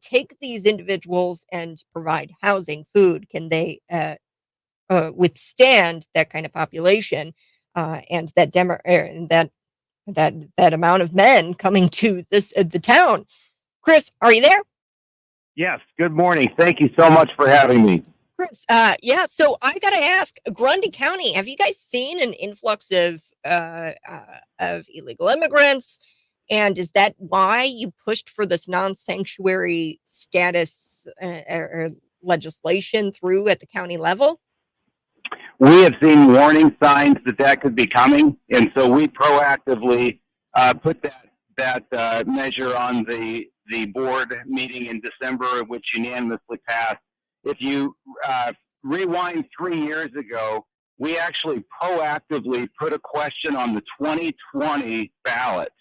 take these individuals and provide housing, food? Can they withstand that kind of population and that amount of men coming to the town? Chris, are you there? Yes. Good morning. Thank you so much for having me. Chris, yeah. So I got to ask, Grundy County, have you guys seen an influx of illegal immigrants? And is that why you pushed for this non-sanctuary status or legislation through at the county level? we have seen warning signs that could be coming, and so we proactively put that measure on the board meeting in December, which unanimously passed. If you rewind 3 years ago, we actually proactively put a question on the 2020 ballot.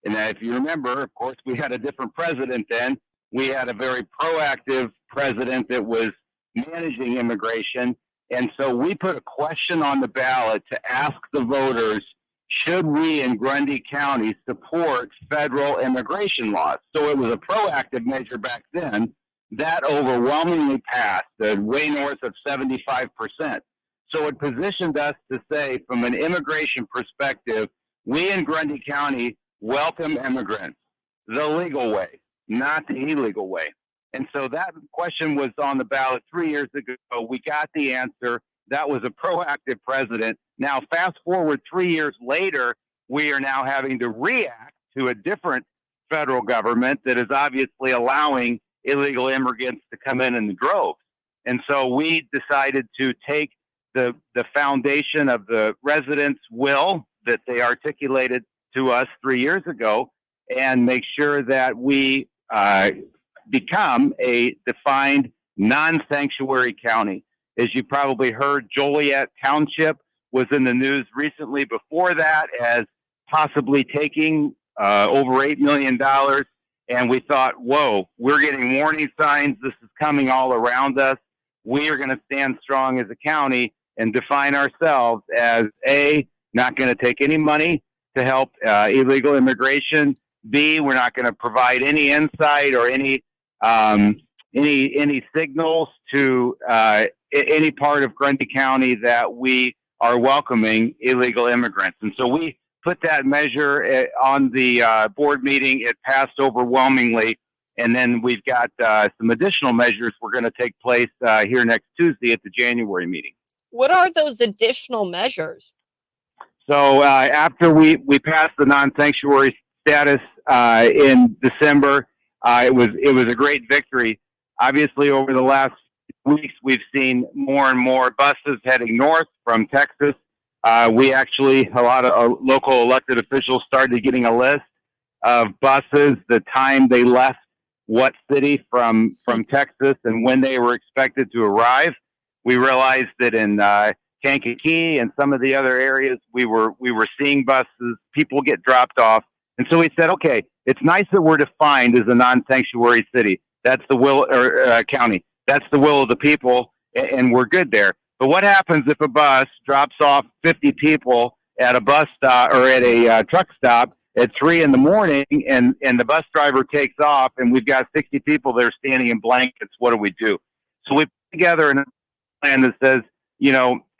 And if you remember, of course, we had a different president then. We had a very proactive president that was managing immigration. And so we put a question on the ballot to ask the voters, should we in Grundy County support federal immigration laws? So it was a proactive measure back then that overwhelmingly passed, way north of 75%. So it positioned us to say, from an immigration perspective, we in Grundy County welcome immigrants the legal way, not the illegal way. And so that question was on the ballot 3 years ago. We got the answer. That was a proactive president. Now, fast forward 3 years later, we are now having to react to a different federal government that is obviously allowing illegal immigrants to come in the droves. And so we decided to take the foundation of the residents' will that they articulated to us 3 years ago and make sure that we become a defined non-sanctuary county. As you probably heard, Joliet Township was in the news recently before that as possibly taking over $8 million. And we thought, whoa, we're getting warning signs. This is coming all around us. We are going to stand strong as a county and define ourselves as A, not going to take any money to help illegal immigration. B, we're not going to provide any insight or any signals to any part of Grundy County that we are welcoming illegal immigrants. And so we put that measure on the board meeting. It passed overwhelmingly. And then we've got some additional measures we're going to take place here next Tuesday at the January meeting. What are those additional measures? So after we passed the non-sanctuary status in December, it was a great victory. Obviously, over the last weeks, we've seen more and more buses heading north from Texas. We actually, a lot of local elected officials started getting a list of buses, the time they left what city from Texas, and when they were expected to arrive. We realized that in Kankakee and some of the other areas, we were seeing buses, people get dropped off. And so we said, okay, it's nice that we're defined as a non-sanctuary city. That's the will, or county. That's the will of the people, and we're good there. But what happens if a bus drops off 50 people at a bus stop or at a truck stop at 3 a.m. and the bus driver takes off and we've got 60 people that are standing in blankets? What do? So we put together a plan that says,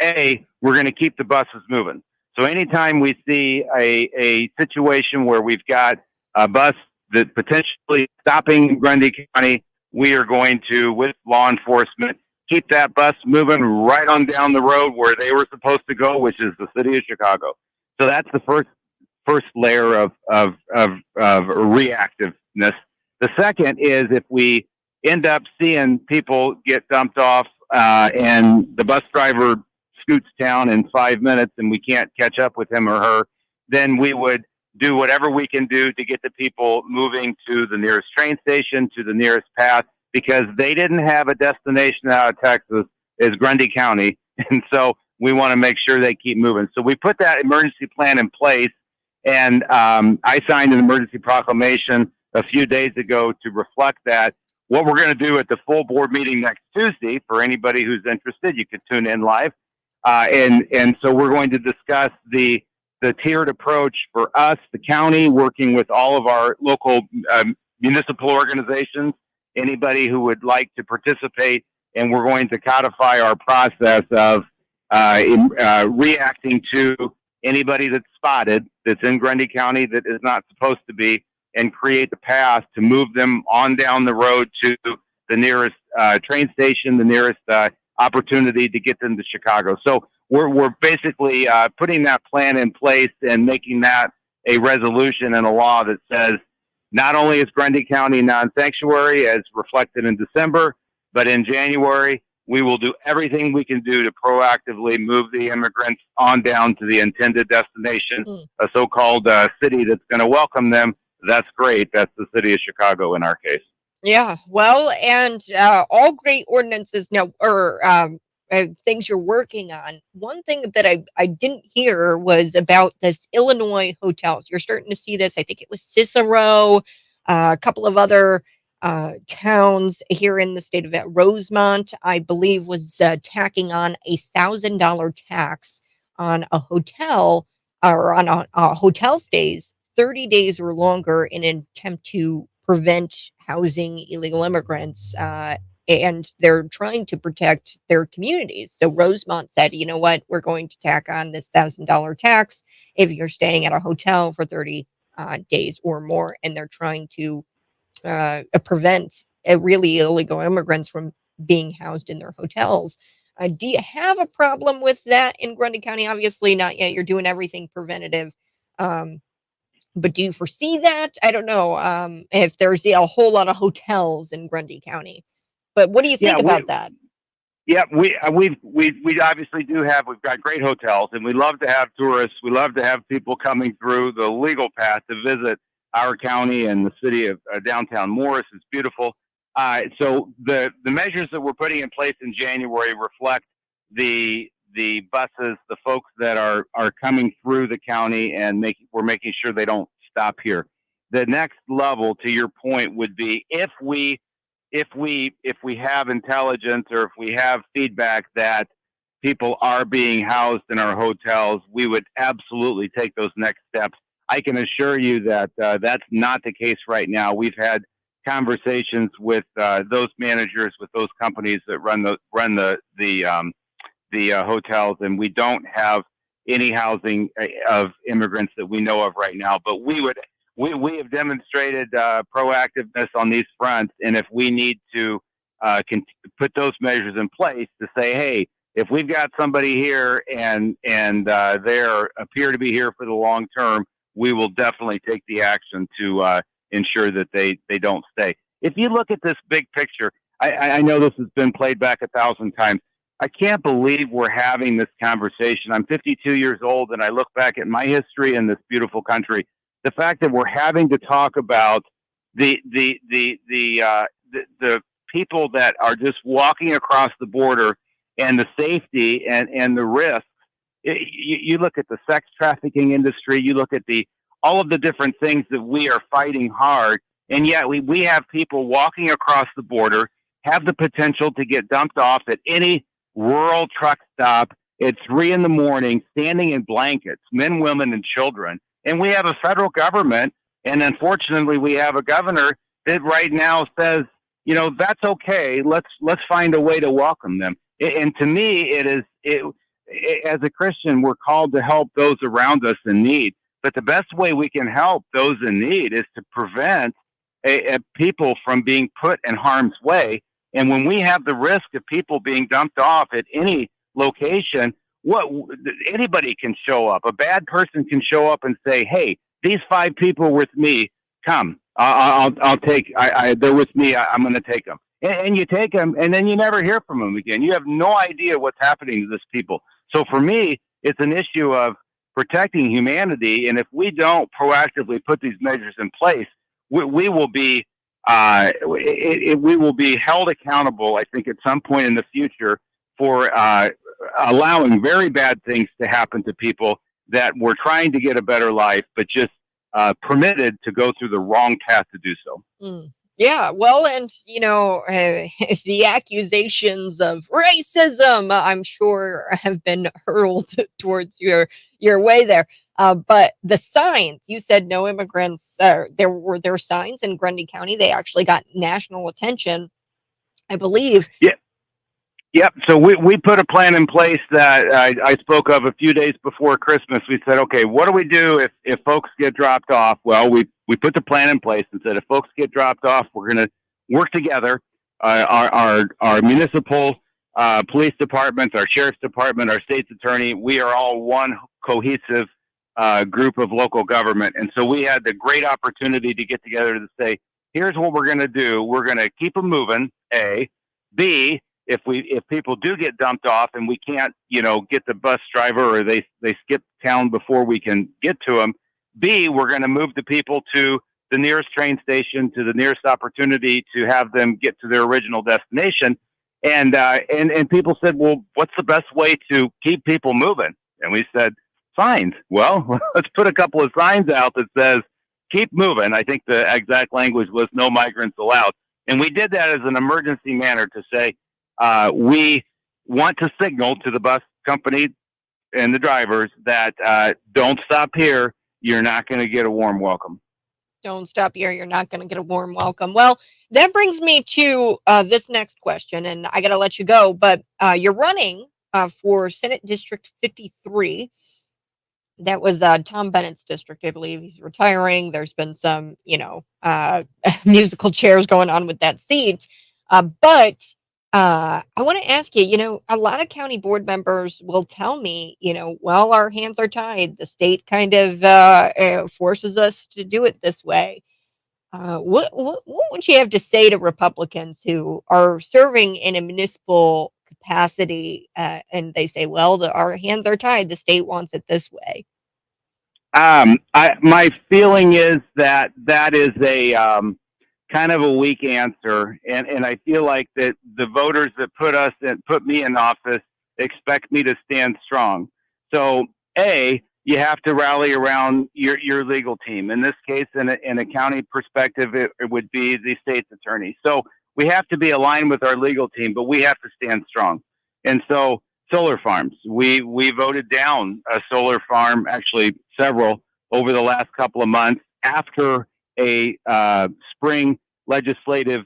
A, we're going to keep the buses moving. So anytime we see a situation where we've got a bus that potentially stopping Grundy County, we are going to, with law enforcement, keep that bus moving right on down the road where they were supposed to go, which is the city of Chicago. So that's the first layer of reactiveness. The second is if we end up seeing people get dumped off and the bus driver scoots down in 5 minutes and we can't catch up with him or her, then we would do whatever we can do to get the people moving to the nearest train station, to the nearest path, because they didn't have a destination out of Texas as Grundy County. And so we want to make sure they keep moving. So we put that emergency plan in place, and I signed an emergency proclamation a few days ago to reflect that. What we're going to do at the full board meeting next Tuesday, for anybody who's interested, you can tune in live. And so we're going to discuss the tiered approach for us, the county, working with all of our local municipal organizations, anybody who would like to participate, and we're going to codify our process of reacting to anybody that's spotted that's in Grundy County that is not supposed to be, and create the path to move them on down the road to the nearest train station, the nearest opportunity to get them to Chicago. So we're basically putting that plan in place and making that a resolution and a law that says not only is Grundy County non-sanctuary as reflected in December, but in January, We will do everything we can do to proactively move the immigrants on down to the intended destination, a so-called city that's going to welcome them. That's great. That's the city of Chicago in our case. Yeah, well, and all great ordinances now, or things you're working on. One thing that I didn't hear was about this Illinois hotels. You're starting to see this. I think it was Cicero, a couple of other towns here in the state of Rosemont, I believe, was tacking on $1,000 tax on a hotel or on a hotel stays 30 days or longer in an attempt to prevent housing illegal immigrants. And they're trying to protect their communities. So Rosemont said, you know what, we're going to tack on this $1,000 tax if you're staying at a hotel for 30 days or more. And they're trying to prevent really illegal immigrants from being housed in their hotels. Do you have a problem with that in Grundy County? Obviously not yet. You're doing everything preventative. But do you foresee that? I don't know if there's a whole lot of hotels in Grundy County. But what do you think about that? Yeah, we obviously do have. We've got great hotels, and we love to have tourists. We love to have people coming through the legal path to visit our county and the city of downtown Morris. Is beautiful. So the measures that we're putting in place in January reflect the buses, the folks that are coming through the county, and we're making sure they don't stop here. The next level, to your point, would be if we have intelligence or if we have feedback that people are being housed in our hotels, we would absolutely take those next steps. I can assure you that that's not the case right now. We've had conversations with those managers, with those companies that run the hotels, and we don't have any housing of immigrants that we know of right now. But we have demonstrated proactiveness on these fronts, and if we need to put those measures in place to say, hey, if we've got somebody here and they appear to be here for the long term, we will definitely take the action to ensure that they don't stay. If you look at this big picture, I know this has been played back 1,000 times. I can't believe we're having this conversation. I'm 52 years old, and I look back at my history in this beautiful country. The fact that we're having to talk about the people that are just walking across the border and the safety and the risks. You look at the sex trafficking industry. You look at all of the different things that we are fighting hard, and yet we have people walking across the border, have the potential to get dumped off at any rural truck stop at 3 a.m, standing in blankets, men, women, and children. And we have a federal government, and unfortunately, we have a governor that right now says, you know, that's okay. Let's find a way to welcome them. And to me, as a Christian, we're called to help those around us in need. But the best way we can help those in need is to prevent people from being put in harm's way. And when we have the risk of people being dumped off at any location, anybody can show up. A bad person can show up and say, "Hey, these 5 people with me, come. I'll take. They're with me. I'm going to take them." And you take them, and then you never hear from them again. You have no idea what's happening to these people. So for me, it's an issue of protecting humanity. And if we don't proactively put these measures in place, we will be we will be held accountable, I think, at some point in the future for allowing very bad things to happen to people that were trying to get a better life, but just permitted to go through the wrong path to do so. Yeah, well, and the accusations of racism, I'm sure, have been hurled towards your way there. But the signs, you said no immigrants. There were signs in Grundy County. They actually got national attention, I believe. Yeah. Yep. So we put a plan in place that I spoke of a few days before Christmas. We said, okay, what do we do if folks get dropped off? Well, we put the plan in place and said, if folks get dropped off, we're going to work together. Our municipal police departments, our sheriff's department, our state's attorney, we are all one cohesive group of local government. And so we had the great opportunity to get together to say, here's what we're going to do. We're going to keep them moving, A. B, if people do get dumped off and we can't, get the bus driver, or they skip town before we can get to them. B, we're going to move the people to the nearest train station, to the nearest opportunity to have them get to their original destination. And people said, well, what's the best way to keep people moving? And we said, signs. Well, let's put a couple of signs out that says, keep moving. I think the exact language was no migrants allowed. And we did that as an emergency manner to say, we want to signal to the bus company and the drivers that don't stop here. You're not going to get a warm welcome. Don't stop here. You're not going to get a warm welcome. Well, that brings me to this next question, and I got to let you go. But you're running for Senate District 53. That was Tom Bennett's district, I believe. He's retiring. There's been some, musical chairs going on with that seat. But I want to ask you, a lot of county board members will tell me, well, our hands are tied. The state kind of forces us to do it this way. What would you have to say to Republicans who are serving in a municipal capacity and they say, well, our hands are tied. The state wants it this way. My feeling is that is a kind of a weak answer, and I feel like that the voters that put me in office expect me to stand strong. So, you have to rally around your legal team. In this case, in a county perspective, it would be the state's attorney. So we have to be aligned with our legal team, but we have to stand strong. And so, solar farms, we voted down a solar farm, actually several, over the last couple of months after a spring legislative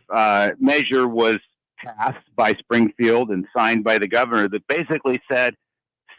measure was passed by Springfield and signed by the governor that basically said,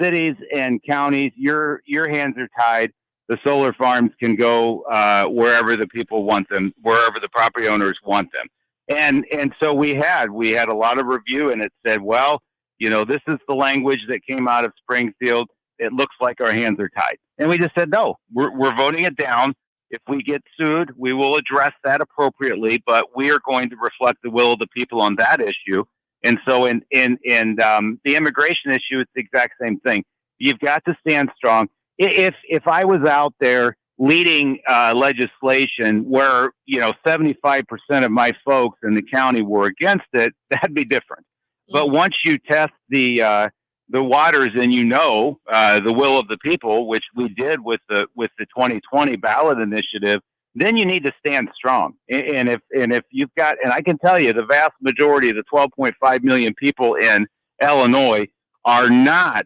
cities and counties, your hands are tied. The solar farms can go wherever the people want them, wherever the property owners want them. And so we had a lot of review, and it said, well, this is the language that came out of Springfield. It looks like our hands are tied. And we just said, no, we're voting it down. If we get sued, we will address that appropriately, but we are going to reflect the will of the people on that issue. And so in the immigration issue, it's the exact same thing. You've got to stand strong. If I was out there leading legislation where, 75% of my folks in the county were against it, that'd be different. But once you test the waters and the will of the people, which we did with the 2020 ballot initiative, then you need to stand strong. And if you've got, and I can tell you, the vast majority of the 12.5 million people in Illinois are not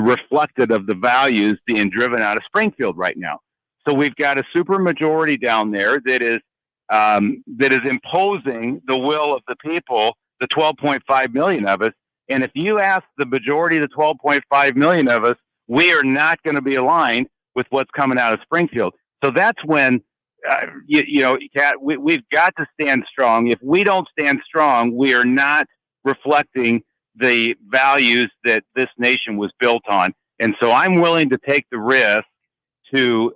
reflective of the values being driven out of Springfield right now. So we've got a super majority down there that is imposing the will of the people, the 12.5 million of us. And if you ask the majority of the 12.5 million of us, we are not going to be aligned with what's coming out of Springfield. So that's when, Kat, we've got to stand strong. If we don't stand strong, we are not reflecting the values that this nation was built on. And so I'm willing to take the risk to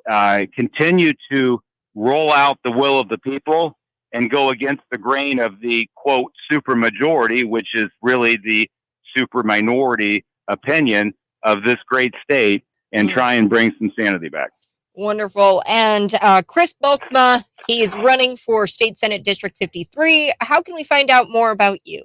continue to roll out the will of the people and go against the grain of the, quote, super majority, which is really the super minority opinion of this great state, and try and bring some sanity back. Wonderful. And Chris Balkma, he's running for State Senate District 53. How can we find out more about you?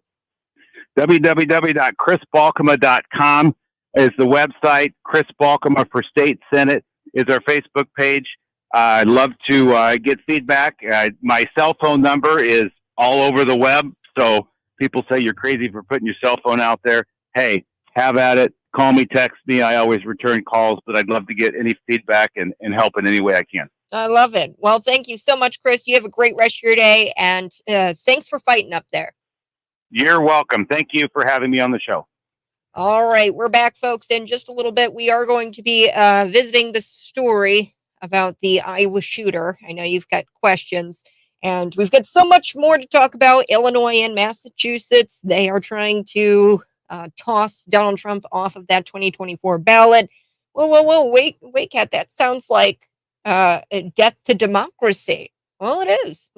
www.chrisbalkma.com is the website. Chris Balkma for State Senate is our Facebook page. I'd love to get feedback. My cell phone number is all over the web, so people say you're crazy for putting your cell phone out there. Hey, have at it. Call me, text me. I always return calls, but I'd love to get any feedback and help in any way I can. I love it. Well, thank you so much, Chris. You have a great rest of your day, and thanks for fighting up there. You're welcome. Thank you for having me on the show. All right, we're back, folks. In just a little bit, we are going to be visiting the story about the Iowa shooter. I know you've got questions, and we've got so much more to talk about. Illinois and Massachusetts, they are trying to toss Donald Trump off of that 2024 ballot. Whoa, wait, Kat, that sounds like a death to democracy. Well, it is.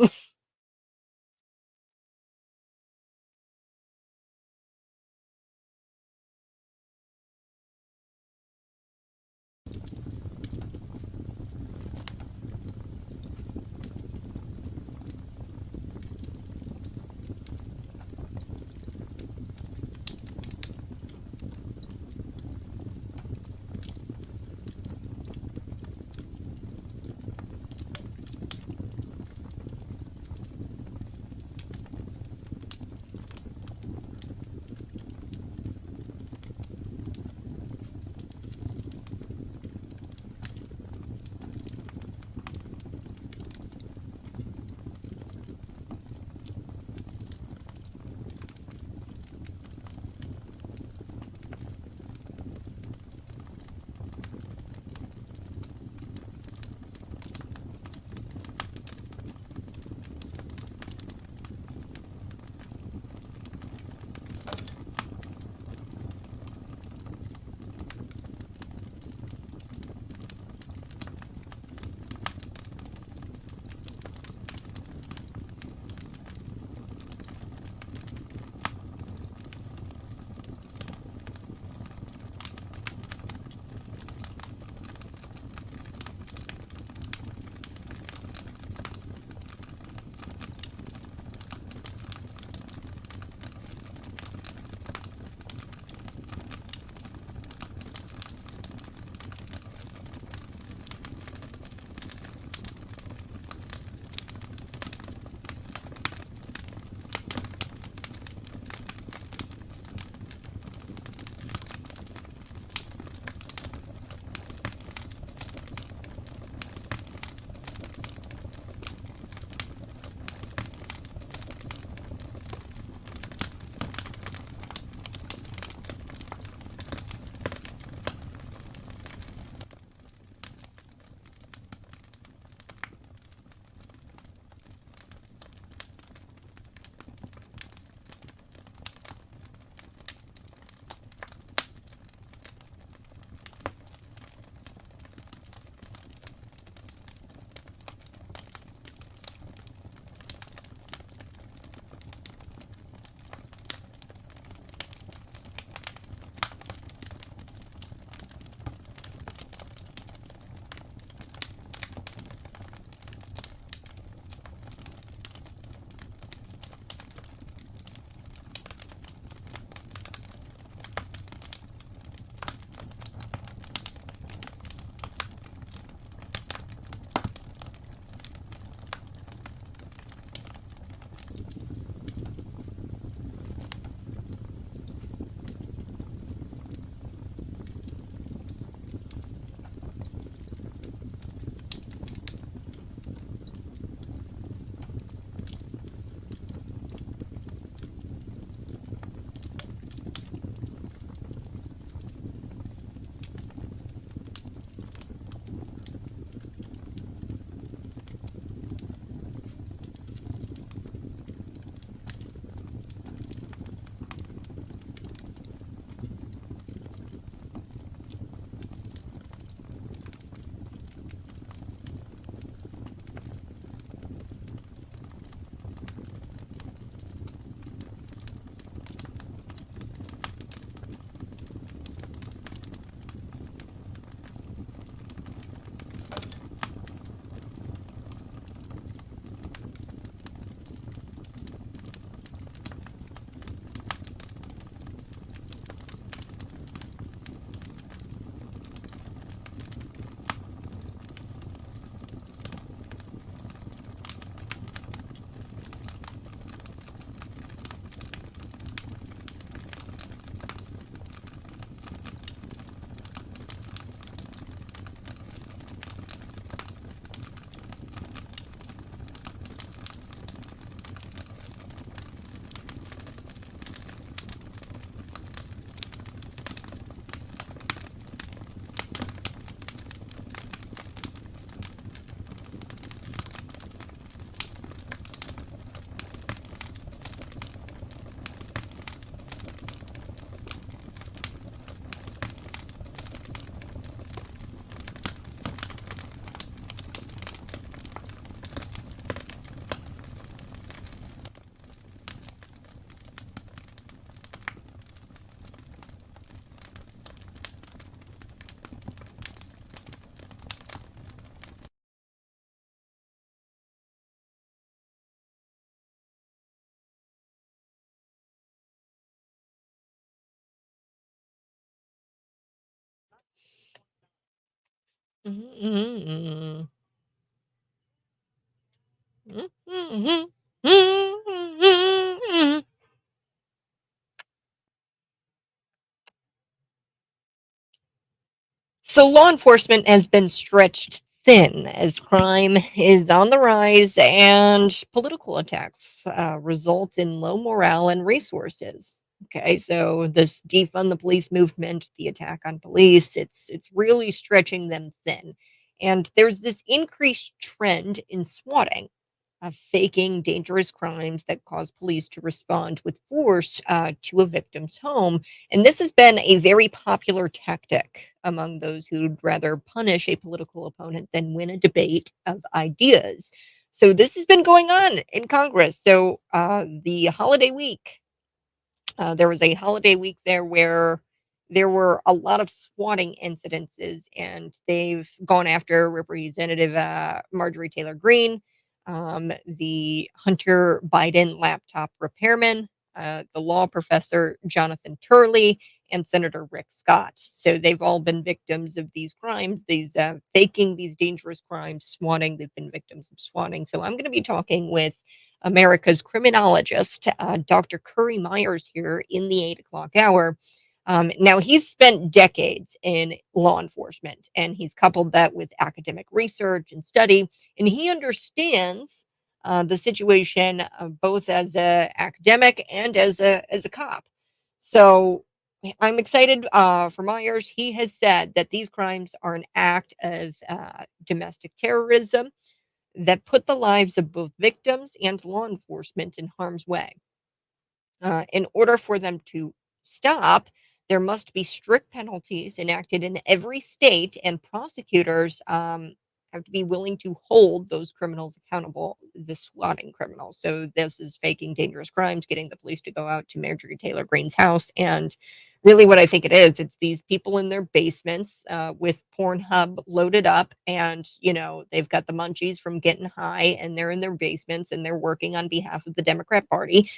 Mhm. Mhm. Mhm. So law enforcement has been stretched thin as crime is on the rise and political attacks result in low morale and resources. Okay, so this defund the police movement, the attack on police, it's really stretching them thin. And there's this increased trend in swatting, faking dangerous crimes that cause police to respond with force to a victim's home. And this has been a very popular tactic among those who'd rather punish a political opponent than win a debate of ideas. So this has been going on in Congress. So the holiday week, there was a holiday week there where there were a lot of swatting incidences, and they've gone after Representative Marjorie Taylor Greene, the Hunter Biden laptop repairman, the law professor Jonathan Turley, and Senator Rick Scott. So they've all been victims of these crimes, these faking these dangerous crimes, swatting. They've been victims of swatting. So I'm going to be talking with America's criminologist, Dr. Curry Myers, here in the 8 o'clock hour. Now, he's spent decades in law enforcement, and he's coupled that with academic research and study, and he understands the situation both as a academic and as a cop. So I'm excited for Myers. He has said that these crimes are an act of domestic terrorism that put the lives of both victims and law enforcement in harm's way. In order for them to stop, there must be strict penalties enacted in every state, and prosecutors have to be willing to hold those criminals accountable, the swatting criminals. So, this is faking dangerous crimes, getting the police to go out to Marjorie Taylor Greene's house. And really, what I think it is, it's these people in their basements with Pornhub loaded up, and, they've got the munchies from getting high, and they're in their basements and they're working on behalf of the Democrat Party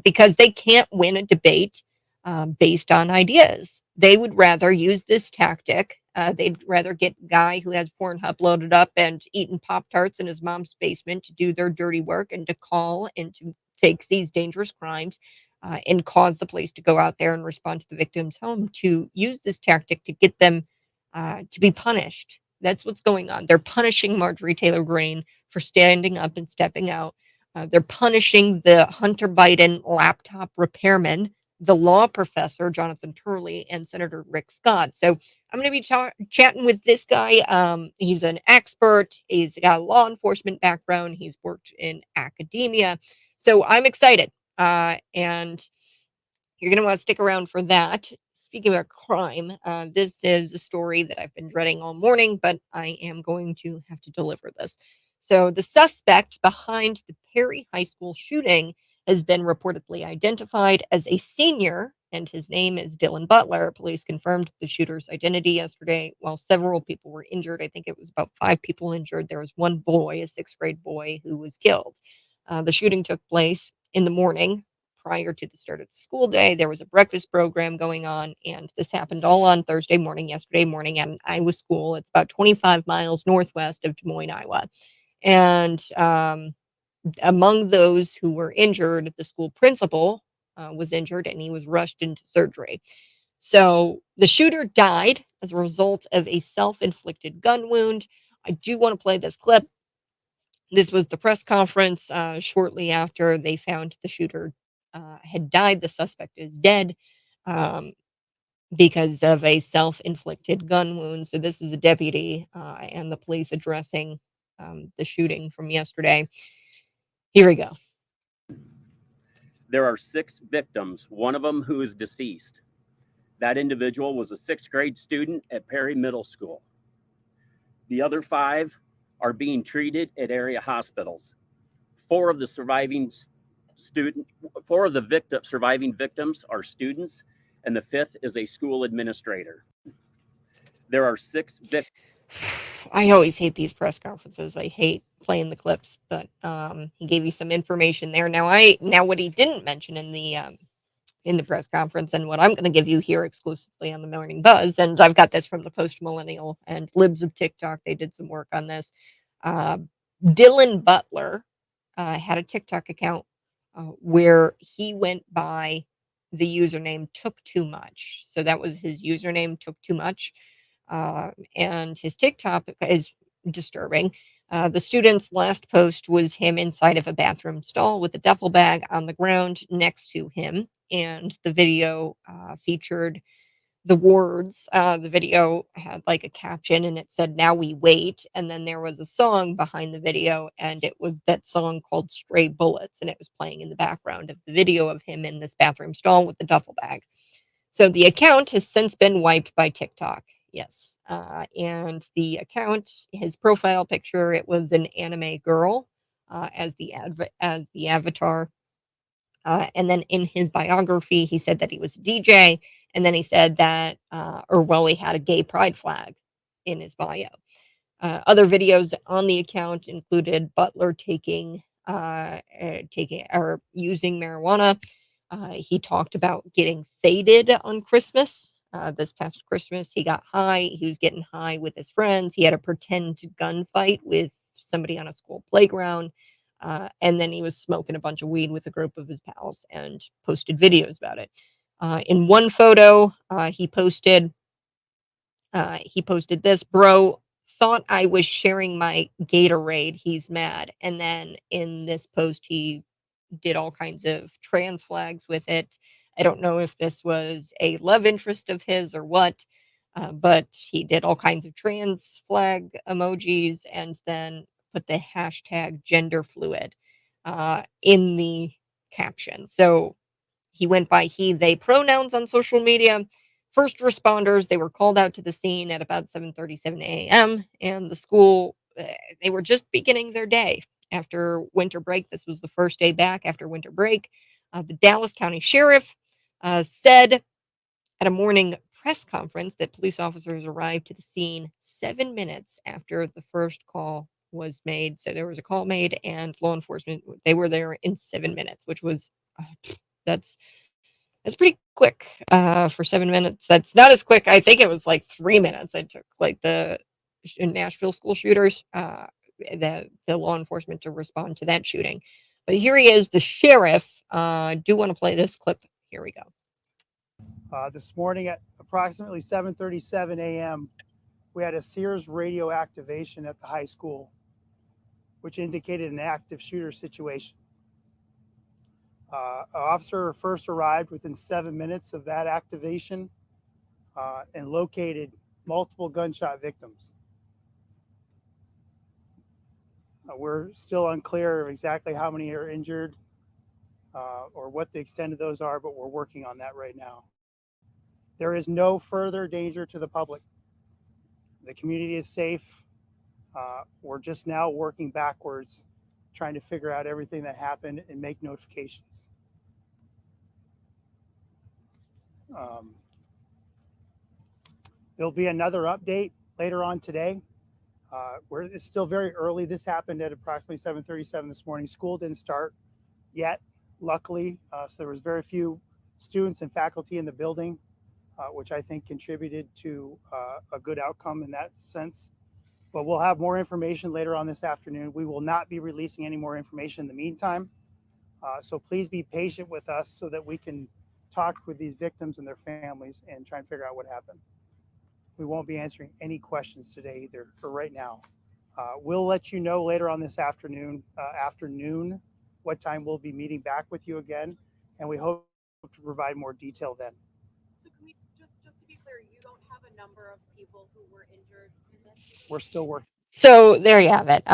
because they can't win a debate based on ideas. They would rather use this tactic. They'd rather get a guy who has Pornhub loaded up and eating Pop Tarts in his mom's basement to do their dirty work and to call and to fake these dangerous crimes and cause the police to go out there and respond to the victim's home, to use this tactic to get them to be punished. That's what's going on. They're punishing Marjorie Taylor Greene for standing up and stepping out. They're punishing the Hunter Biden laptop repairman, the law professor, Jonathan Turley, and Senator Rick Scott. So I'm going to be chatting with this guy. He's an expert. He's got a law enforcement background. He's worked in academia. So I'm excited. And you're going to want to stick around for that. Speaking about crime, this is a story that I've been dreading all morning, but I am going to have to deliver this. So, the suspect behind the Perry High School shooting has been reportedly identified as a senior, and his name is Dylan Butler. Police confirmed the shooter's identity yesterday. While several people were injured, I think it was about 5 people injured. There was one boy, a sixth-grade boy, who was killed. The shooting took place in the morning prior to the start of the school day. There was a breakfast program going on, and this happened all on Thursday morning, yesterday morning at an Iowa school. It's about 25 miles northwest of Des Moines, Iowa. And among those who were injured, the school principal was injured, and he was rushed into surgery. So the shooter died as a result of a self-inflicted gun wound. I do want to play this clip. This was the press conference shortly after they found the shooter had died. The suspect is dead um, because of a self-inflicted gun wound. So this is a deputy and the police addressing the shooting from yesterday. Here we go. There are 6 victims, one of them who is deceased. That individual was a 6th grade student at Perry Middle School. The other 5 are being treated at area hospitals. 4 of the surviving surviving victims are students, and the 5th is a school administrator. There are 6 victims. I always hate these press conferences. I hate playing the clips, but he gave you some information there. Now what he didn't mention in the in the press conference, and what I'm going to give you here exclusively on the Morning Buzz. And I've got this from the Post Millennial and Libs of TikTok. They did some work on this. Dylan Butler had a TikTok account where he went by the username Took Too Much. So that was his username, Took Too Much. And his TikTok is disturbing. The student's last post was him inside of a bathroom stall with a duffel bag on the ground next to him. And the video featured the words. The video had like a caption and it said, "Now we wait." And then there was a song behind the video, and it was that song called Stray Bullets. And it was playing in the background of the video of him in this bathroom stall with the duffel bag. So the account has since been wiped by TikTok. Yes. And the account, his profile picture, it was an anime girl as the avatar. And then in his biography, he said that he was a DJ. And then he said that, he had a gay pride flag in his bio. Other videos on the account included Butler taking or using marijuana. He talked about getting faded on Christmas. This past Christmas, he got high. He was getting high with his friends. He had a pretend gunfight with somebody on a school playground. And then he was smoking a bunch of weed with a group of his pals and posted videos about it. In one photo, he posted this: "Bro thought I was sharing my Gatorade. He's mad." And then in this post, he did all kinds of trans flags with it. I don't know if this was a love interest of his or what, but he did all kinds of trans flag emojis and then put the hashtag gender fluid in the caption. So he went by he, they pronouns on social media. First responders, they were called out to the scene at about 7:37 a.m. And the school, they were just beginning their day after winter break. This was the first day back after winter break. The Dallas County Sheriff said at a morning press conference that police officers arrived to the scene 7 minutes after the first call was made. So there was a call made, and law enforcement, they were there in 7 minutes, which was that's pretty quick for 7 minutes. That's not as quick. I think it was like 3 minutes. It took like the Nashville school shooters, the law enforcement to respond to that shooting. But here he is, the sheriff. Do want to play this clip. Here we go. This morning at approximately 7:37 a.m., we had a Sears radio activation at the high school, which indicated an active shooter situation. An officer first arrived within 7 minutes of that activation and located multiple gunshot victims. We're still unclear of exactly how many are injured or what the extent of those are, but we're working on that right now. There is no further danger to the public. The community is safe. We're just now working backwards, trying to figure out everything that happened and make notifications. There'll be another update later on today. It's still very early. This happened at approximately 7:37 this morning. School didn't start yet, luckily. So there was very few students and faculty in the building, which I think contributed to a good outcome in that sense. But we'll have more information later on this afternoon. We will not be releasing any more information in the meantime. So please be patient with us so that we can talk with these victims and their families and try and figure out what happened. We won't be answering any questions today either, for right now. We'll let you know later on this afternoon what time we'll be meeting back with you again, and we hope to provide more detail then. So can we just to be clear, you don't have a number of people who were injured in this? We're still working. So there you have it.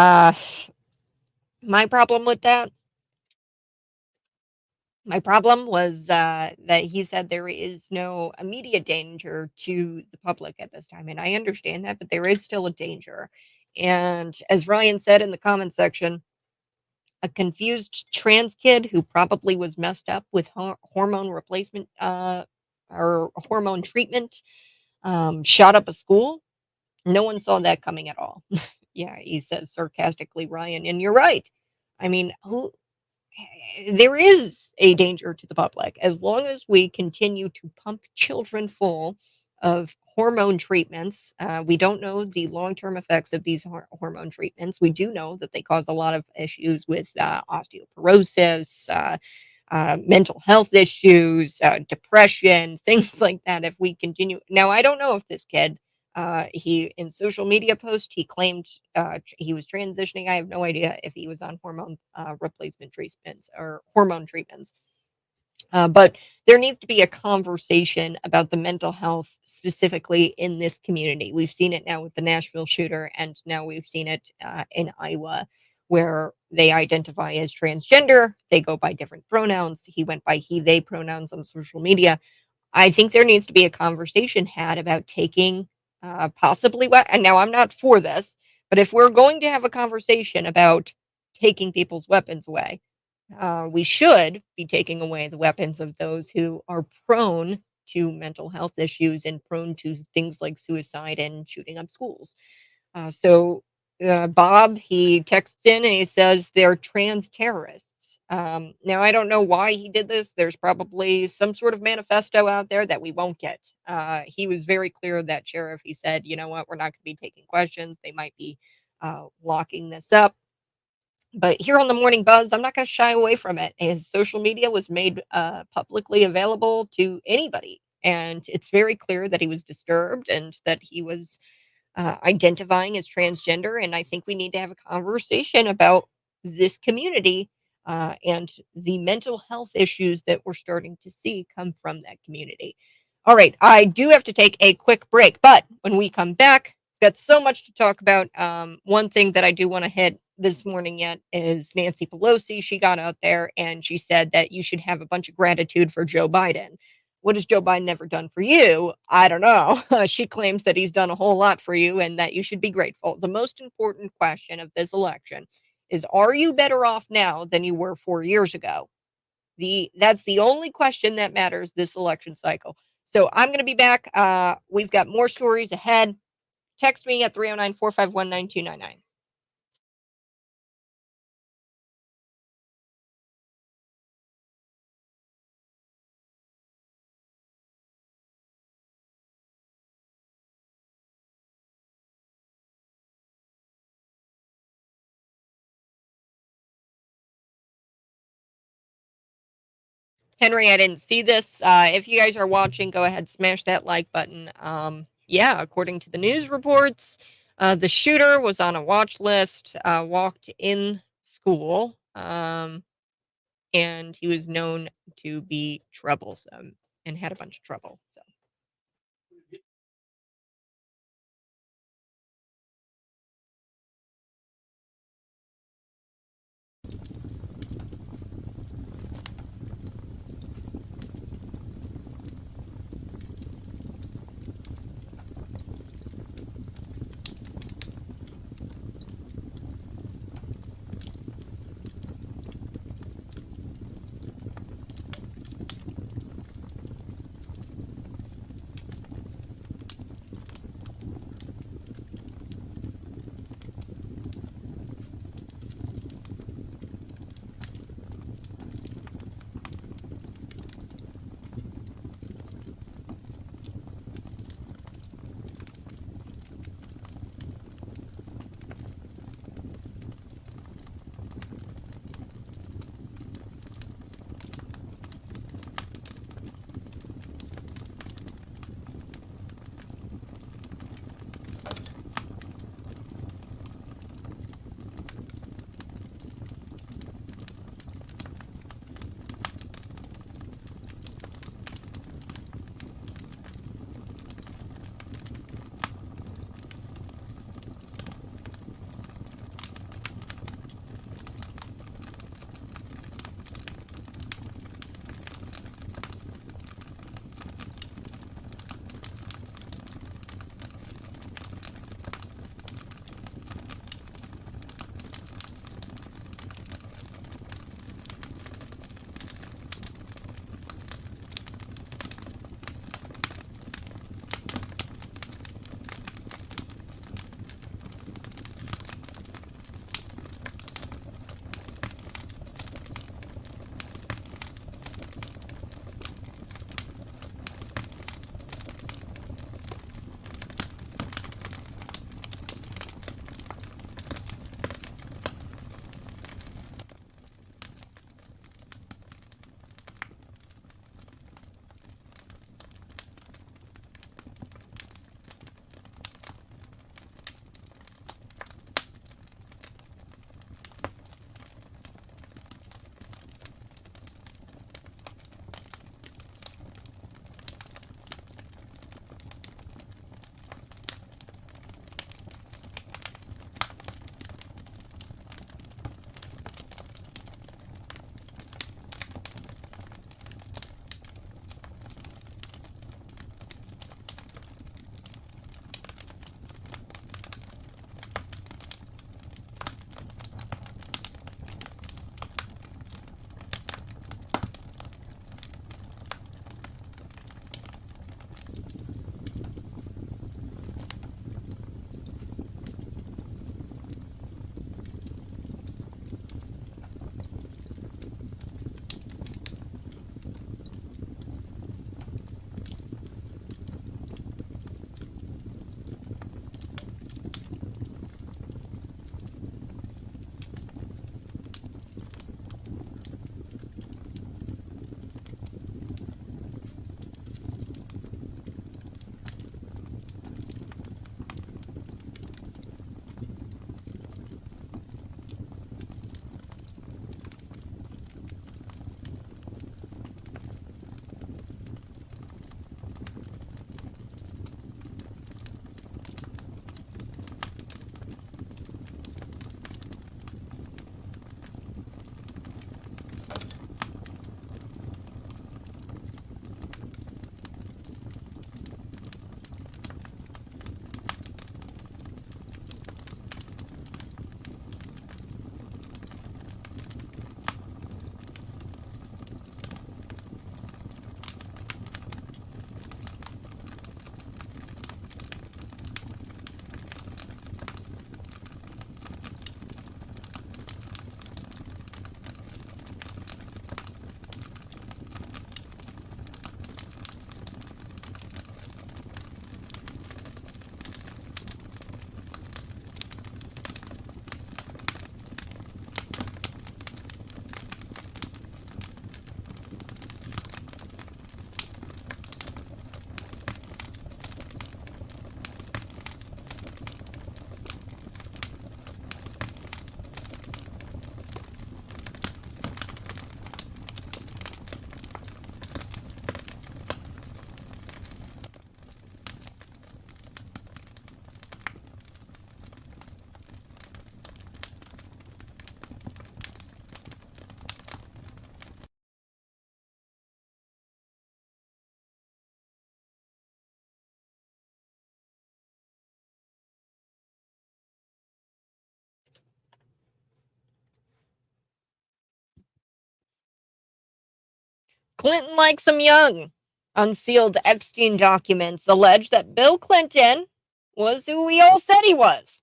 My problem with that, was that he said there is no immediate danger to the public at this time. And I understand that, but there is still a danger. And as Ryan said in the comment section, a confused trans kid who probably was messed up with hormone replacement or hormone treatment shot up a school. No one saw that coming at all. Yeah, he says sarcastically, Ryan, and you're right. I mean, there is a danger to the public as long as we continue to pump children full of hormone treatments. We don't know the long-term effects of these hormone treatments. We do know that they cause a lot of issues with osteoporosis, mental health issues, depression, things like that. If we continue, now I don't know if this kid, he in social media post he claimed he was transitioning. I have no idea if he was on hormone replacement treatments or hormone treatments. But there needs to be a conversation about the mental health specifically in this community. We've seen it now with the Nashville shooter, and now we've seen it in Iowa, where they identify as transgender. They go by different pronouns. He went by he, they pronouns on social media. I think there needs to be a conversation had about taking possibly what, and now I'm not for this, but if we're going to have a conversation about taking people's weapons away, we should be taking away the weapons of those who are prone to mental health issues and prone to things like suicide and shooting up schools. Bob, he texts in and he says they're trans terrorists. Now, I don't know why he did this. There's probably some sort of manifesto out there that we won't get. He was very clear, that sheriff. He said, you know what, we're not going to be taking questions. They might be locking this up. But here on the Morning Buzz, I'm not going to shy away from it. His social media was made publicly available to anybody. And it's very clear that he was disturbed and that he was identifying as transgender. And I think we need to have a conversation about this community and the mental health issues that we're starting to see come from that community. All right, I do have to take a quick break, but when we come back, got so much to talk about. One thing that I do want to hit this morning yet is Nancy Pelosi. She got out there and she said that you should have a bunch of gratitude for Joe Biden. What has Joe Biden ever done for you? I don't know. She claims that he's done a whole lot for you and that you should be grateful. The most important question of this election is, are you better off now than you were 4 years ago? That's the only question that matters this election cycle. So I'm going to be back. We've got more stories ahead. Text me at 309-451-9299. Henry, I didn't see this. If you guys are watching, go ahead, smash that like button. Yeah, according to the news reports, the shooter was on a watch list, walked in school, and he was known to be troublesome and had a bunch of trouble. So. Clinton likes him young. Unsealed Epstein documents allege that Bill Clinton was who we all said he was.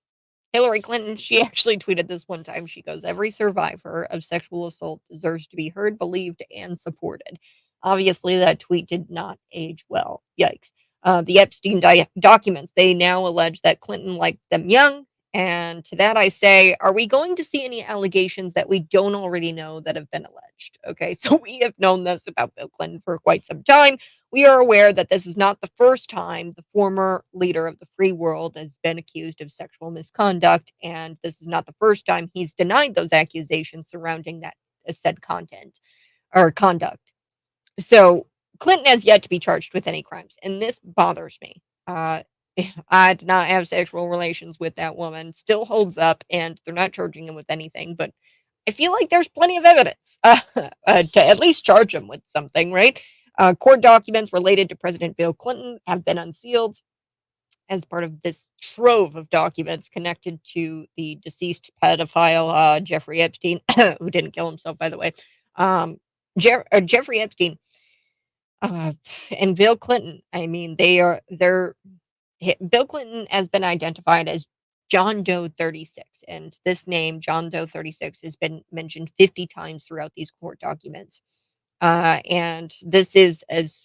Hillary Clinton, she actually tweeted this one time. She goes, "Every survivor of sexual assault deserves to be heard, believed, and supported." Obviously, that tweet did not age well. Yikes. The Epstein documents, they now allege that Clinton liked them young. And to that I say, are we going to see any allegations that we don't already know that have been alleged? Okay, so we have known this about Bill Clinton for quite some time. We are aware that this is not the first time the former leader of the free world has been accused of sexual misconduct, and this is not the first time he's denied those accusations surrounding that said content or conduct. So Clinton has yet to be charged with any crimes, and this bothers me. I did not have sexual relations with that woman. Still holds up, and they're not charging him with anything. But I feel like there's plenty of evidence to at least charge him with something, right? Court documents related to President Bill Clinton have been unsealed as part of this trove of documents connected to the deceased pedophile Jeffrey Epstein, who didn't kill himself, by the way. Jeffrey Epstein uh, and Bill Clinton. I mean, they're Bill Clinton has been identified as John Doe 36, and this name, John Doe 36, has been mentioned 50 times throughout these court documents. And this is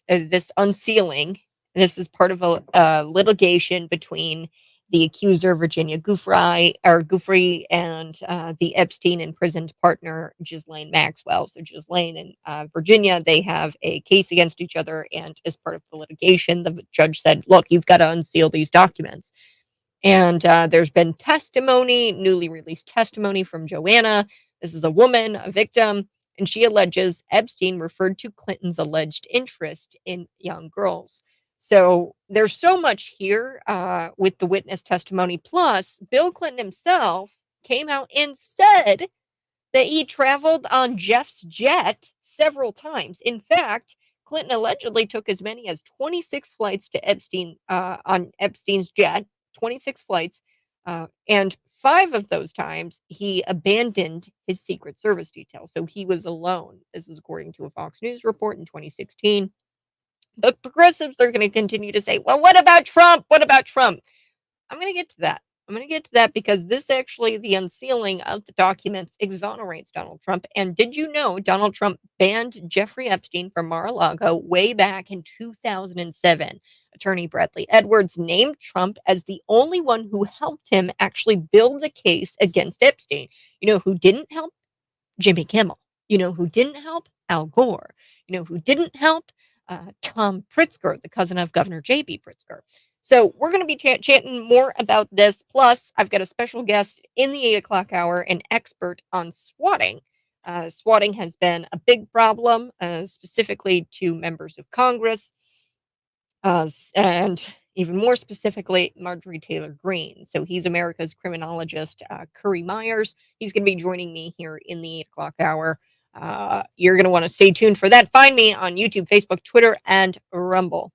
this unsealing. This is part of a litigation between the accuser Virginia Giuffre and the Epstein imprisoned partner Ghislaine Maxwell. So Ghislaine and Virginia, they have a case against each other, and as part of the litigation, the judge said, "Look, you've got to unseal these documents." And there's been testimony, newly released testimony from Joanna. This is a woman, a victim, and she alleges Epstein referred to Clinton's alleged interest in young girls. So there's so much here with the witness testimony. Plus, Bill Clinton himself came out and said that he traveled on Jeff's jet several times. In fact, Clinton allegedly took as many as 26 flights to Epstein on Epstein's jet, 26 flights, and 5 of those times he abandoned his Secret Service detail. So he was alone. This is according to a Fox News report in 2016. The progressives, they're going to continue to say, well, what about Trump? What about Trump? I'm going to get to that. I'm going to get to that because this actually, the unsealing of the documents exonerates Donald Trump. And did you know Donald Trump banned Jeffrey Epstein from Mar-a-Lago way back in 2007? Attorney Bradley Edwards named Trump as the only one who helped him actually build a case against Epstein. You know who didn't help? Jimmy Kimmel. You know who didn't help? Al Gore. You know who didn't help? Tom Pritzker, the cousin of Governor J.B. Pritzker. So we're going to be chatting more about this. Plus, I've got a special guest in the 8 o'clock hour, an expert on swatting. Swatting has been a big problem, specifically to members of Congress, and even more specifically, Marjorie Taylor Greene. So he's America's criminologist, Curry Myers. He's going to be joining me here in the 8 o'clock hour. You're going to want to stay tuned for that. Find me on YouTube, Facebook, Twitter, and Rumble.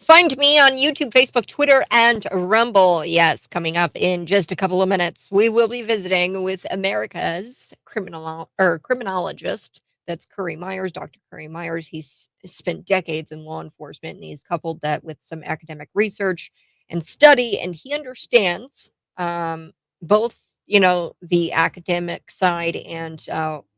Find me on YouTube, Facebook, Twitter, and Rumble. Yes, coming up in just a couple of minutes, we will be visiting with America's criminologist. That's Curry Myers, Dr. Curry Myers. He's spent decades in law enforcement, and he's coupled that with some academic research and study, and he understands both, the academic side and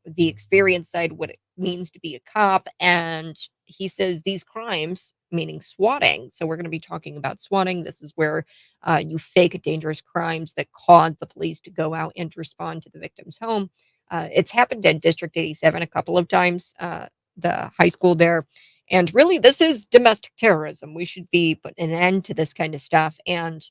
the experience side, what it means to be a cop. And he says these crimes, meaning swatting. So we're going to be talking about swatting. This is where you fake dangerous crimes that cause the police to go out and respond to the victim's home. It's happened at District 87 a couple of times, the high school there. And really, this is domestic terrorism. We should be putting an end to this kind of stuff. And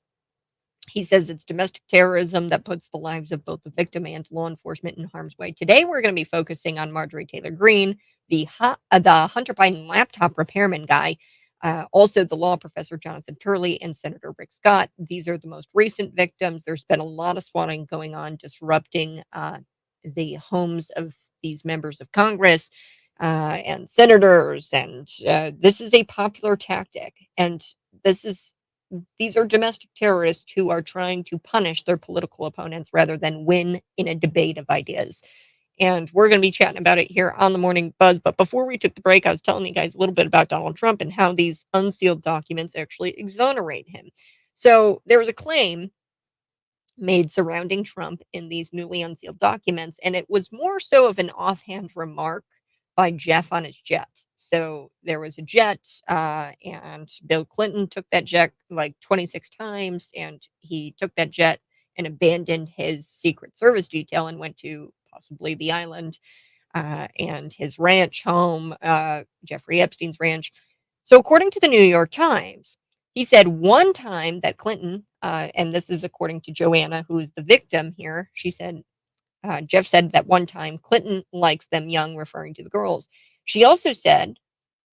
he says it's domestic terrorism that puts the lives of both the victim and law enforcement in harm's way. Today, we're going to be focusing on Marjorie Taylor Greene, the Hunter Biden laptop repairman guy, also the law professor Jonathan Turley, and Senator Rick Scott. These are the most recent victims. There's been a lot of swatting going on, disrupting the homes of these members of Congress and senators. And this is a popular tactic. And these are domestic terrorists who are trying to punish their political opponents rather than win in a debate of ideas. And we're going to be chatting about it here on the Morning Buzz. But before we took the break, I was telling you guys a little bit about Donald Trump and how these unsealed documents actually exonerate him. So there was a claim made surrounding Trump in these newly unsealed documents, and it was more so of an offhand remark by Jeff on his jet. So there was a jet, and Bill Clinton took that jet like 26 times, and he took that jet and abandoned his Secret Service detail and went to possibly the island and his ranch home, Jeffrey Epstein's ranch. So, according to the New York Times, he said one time that Clinton, and this is according to Joanna, who is the victim here, she said, Jeff said that one time Clinton likes them young, referring to the girls. She also said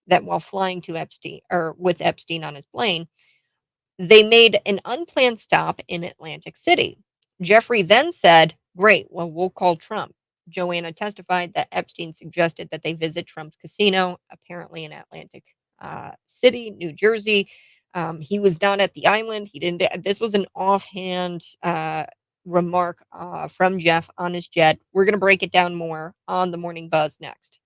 that while flying to Epstein or with Epstein on his plane, they made an unplanned stop in Atlantic City. Jeffrey then said, "Great, well, we'll call Trump." Joanna testified that Epstein suggested that they visit Trump's casino, apparently in Atlantic City, New Jersey. He was not at the island. He didn't. This was an offhand remark from Jeff on his jet. We're going to break it down more on the Morning Buzz next.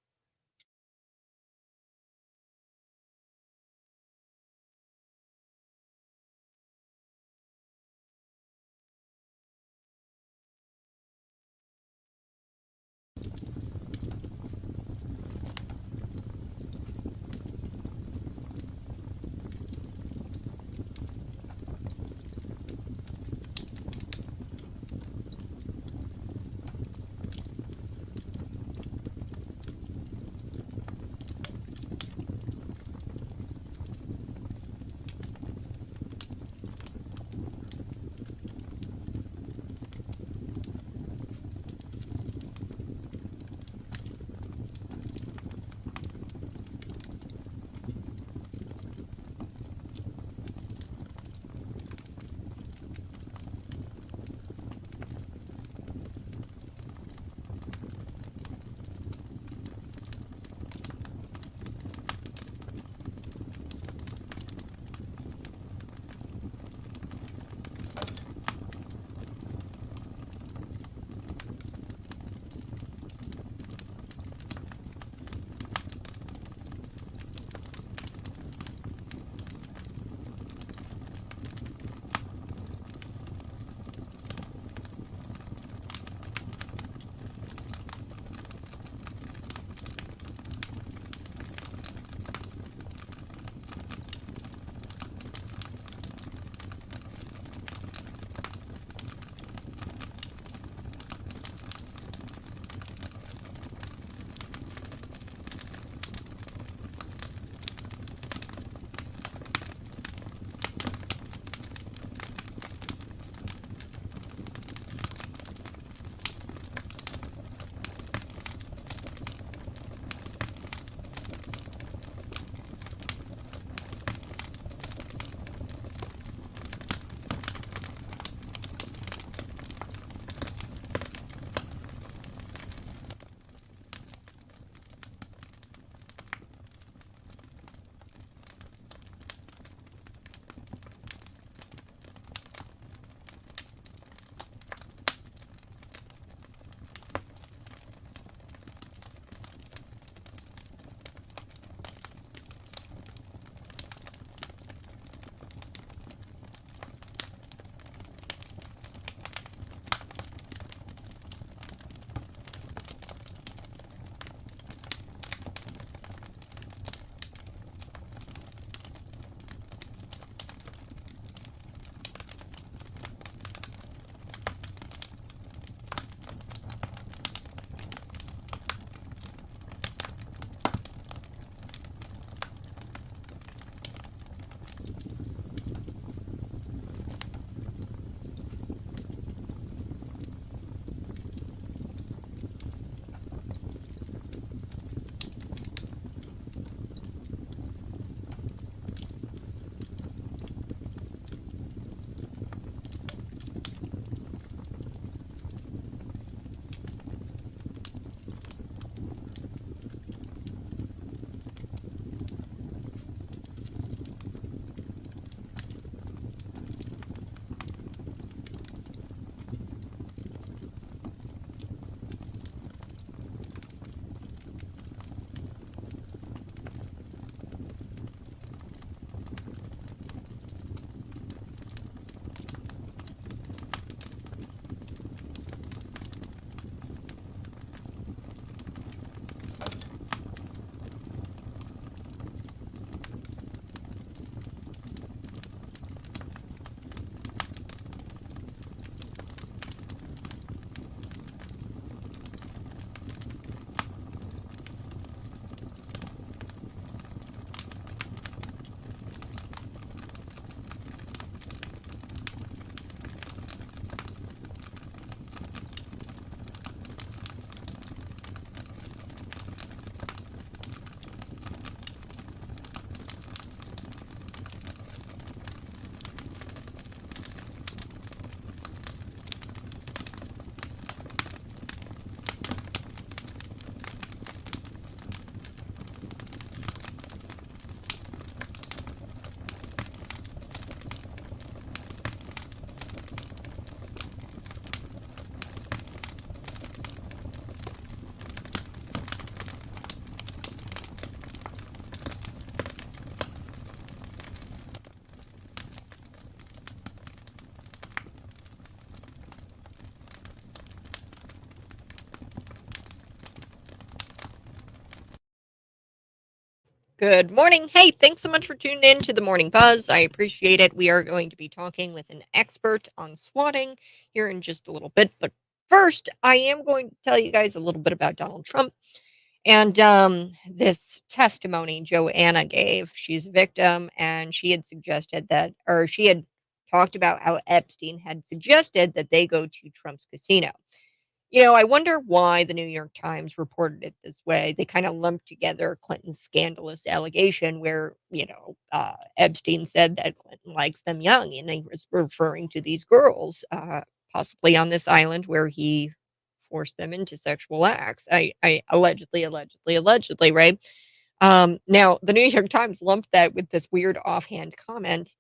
Good morning. Hey, thanks so much for tuning in to the Morning Buzz. I appreciate it. We are going to be talking with an expert on swatting here in just a little bit. But first, I am going to tell you guys a little bit about Donald Trump and this testimony Joanna gave. She's a victim, and she had suggested that, or she had talked about how Epstein had suggested that they go to Trump's casino. I wonder why the New York Times reported it this way. They kind of lumped together Clinton's scandalous allegation where, Epstein said that Clinton likes them young, and he was referring to these girls, possibly on this island where he forced them into sexual acts. I allegedly, right? Now, the New York Times lumped that with this weird offhand comment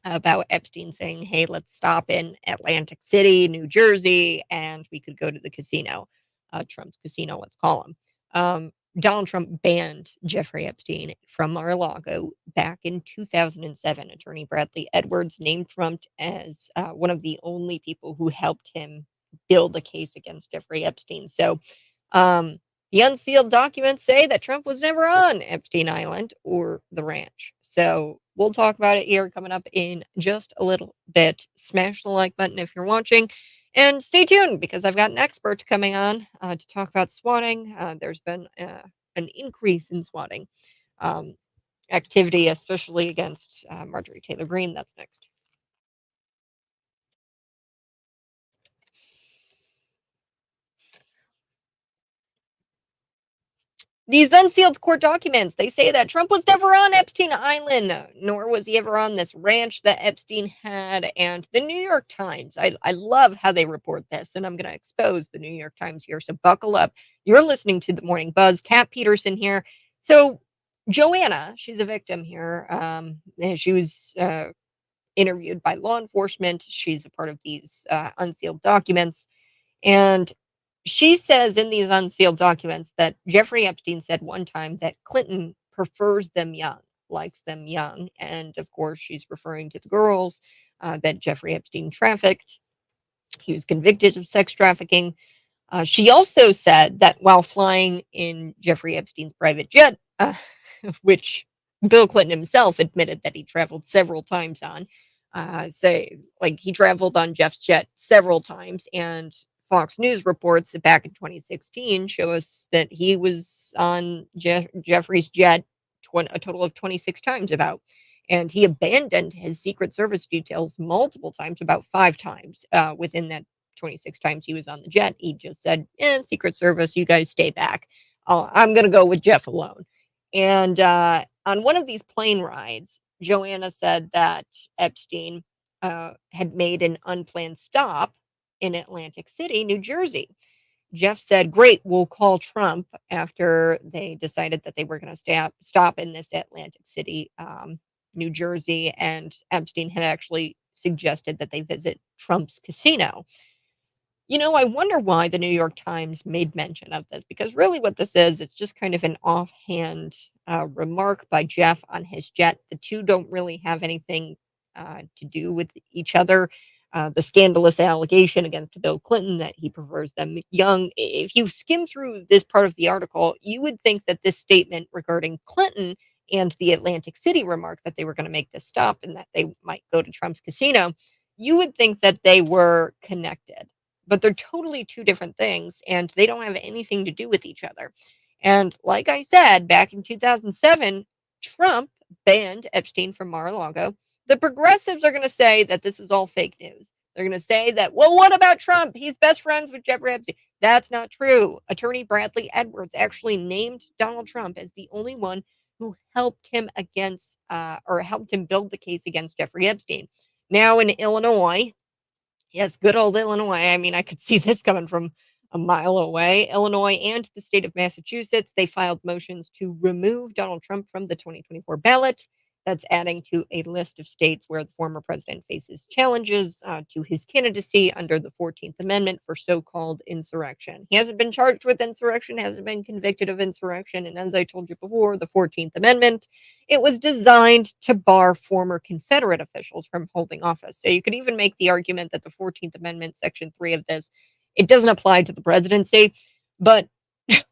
about Epstein saying, "Hey, let's stop in Atlantic City, New Jersey, and we could go to the casino, Trump's casino, let's call him." Donald Trump banned Jeffrey Epstein from Mar-a-Lago back in 2007. Attorney Bradley Edwards named Trump as one of the only people who helped him build a case against Jeffrey Epstein. So, the unsealed documents say that Trump was never on Epstein Island or the ranch. So we'll talk about it here coming up in just a little bit. Smash the like button if you're watching. And stay tuned because I've got an expert coming on to talk about swatting. There's been an increase in swatting activity, especially against Marjorie Taylor Greene. That's next. These unsealed court documents, they say that Trump was never on Epstein Island, nor was he ever on this ranch that Epstein had. And the New York Times, I love how they report this, and I'm going to expose the New York Times here. So buckle up. You're listening to the Morning Buzz. Kat Peterson here. So Joanna, she's a victim here. And she was interviewed by law enforcement. She's a part of these unsealed documents. And she says in these unsealed documents that Jeffrey Epstein said one time that Clinton prefers them young, likes them young. And of course, she's referring to the girls that Jeffrey Epstein trafficked. He was convicted of sex trafficking. She also said that while flying in Jeffrey Epstein's private jet, which Bill Clinton himself admitted that he traveled several times on, he traveled on Jeff's jet several times, and Fox News reports that back in 2016 show us that he was on Jeffrey's jet a total of 26 times about. And he abandoned his Secret Service details multiple times, about 5 times within that 26 times he was on the jet. He just said, Secret Service, you guys stay back. I'm going to go with Jeff alone. And on one of these plane rides, Joanna said that Epstein had made an unplanned stop in Atlantic City, New Jersey. Jeff said, "Great, we'll call Trump," after they decided that they were going to stop in this Atlantic City, New Jersey. And Epstein had actually suggested that they visit Trump's casino. I wonder why the New York Times made mention of this, because really what this is, it's just kind of an offhand remark by Jeff on his jet. The two don't really have anything to do with each other. The scandalous allegation against Bill Clinton that he prefers them young. If you skim through this part of the article, you would think that this statement regarding Clinton and the Atlantic City remark that they were going to make this stop and that they might go to Trump's casino, you would think that they were connected. But they're totally two different things, and they don't have anything to do with each other. And like I said, back in 2007, Trump banned Epstein from Mar-a-Lago. The progressives are going to say that this is all fake news. They're going to say that, well, what about Trump? He's best friends with Jeffrey Epstein. That's not true. Attorney Bradley Edwards actually named Donald Trump as the only one who helped him helped him build the case against Jeffrey Epstein. Now in Illinois, yes, good old Illinois. I mean, I could see this coming from a mile away. Illinois and the state of Massachusetts, they filed motions to remove Donald Trump from the 2024 ballot. That's adding to a list of states where the former president faces challenges to his candidacy under the 14th Amendment for so-called insurrection. He hasn't been charged with insurrection, hasn't been convicted of insurrection. And as I told you before, the 14th Amendment, it was designed to bar former Confederate officials from holding office. So you could even make the argument that the 14th Amendment, Section 3 of this, it doesn't apply to the presidency. But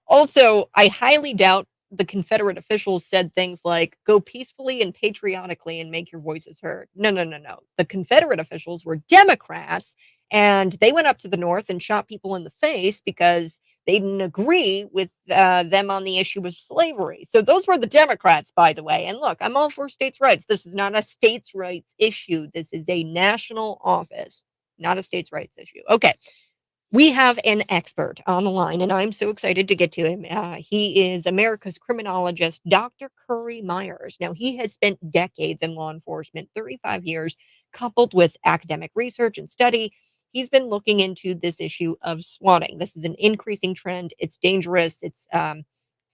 also, I highly doubt the Confederate officials said things like, "Go peacefully and patriotically and make your voices heard." No, no, no, no. The Confederate officials were Democrats, and they went up to the North and shot people in the face because they didn't agree with them on the issue of slavery. So those were the Democrats, by the way. And look, I'm all for states' rights. This is not a states' rights issue. This is a national office, not a states' rights issue. Okay. We have an expert on the line, and I'm so excited to get to him. He is America's criminologist, Dr. Curry Myers. Now, he has spent decades in law enforcement, 35 years, coupled with academic research and study. He's been looking into this issue of swatting. This is an increasing trend. It's dangerous. It's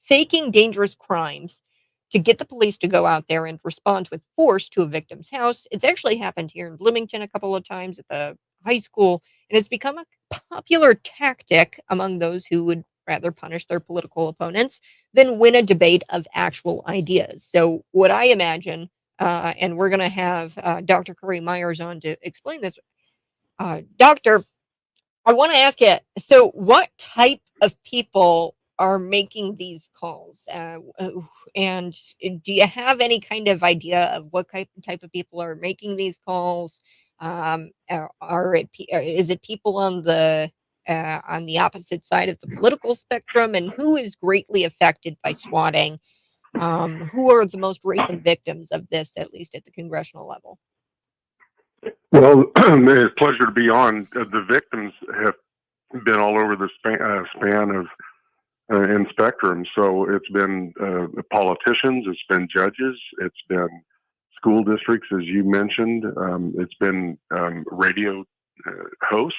faking dangerous crimes to get the police to go out there and respond with force to a victim's house. It's actually happened here in Bloomington a couple of times at the high school, and it's become a popular tactic among those who would rather punish their political opponents than win a debate of actual ideas. So, what I imagine, and we're going to have Dr. Curry Myers on to explain this. Doctor, I want to ask you, so what type of people are making these calls? And do you have any kind of idea of what type of people are making these calls? Is it people on the opposite side of the political spectrum, and who is greatly affected by swatting? Who are the most recent victims of this, at least at the congressional level? Well, it's a pleasure to be on. The victims have been all over the span of and spectrum. So it's been politicians, it's been judges, it's been school districts, as you mentioned. It's been radio hosts.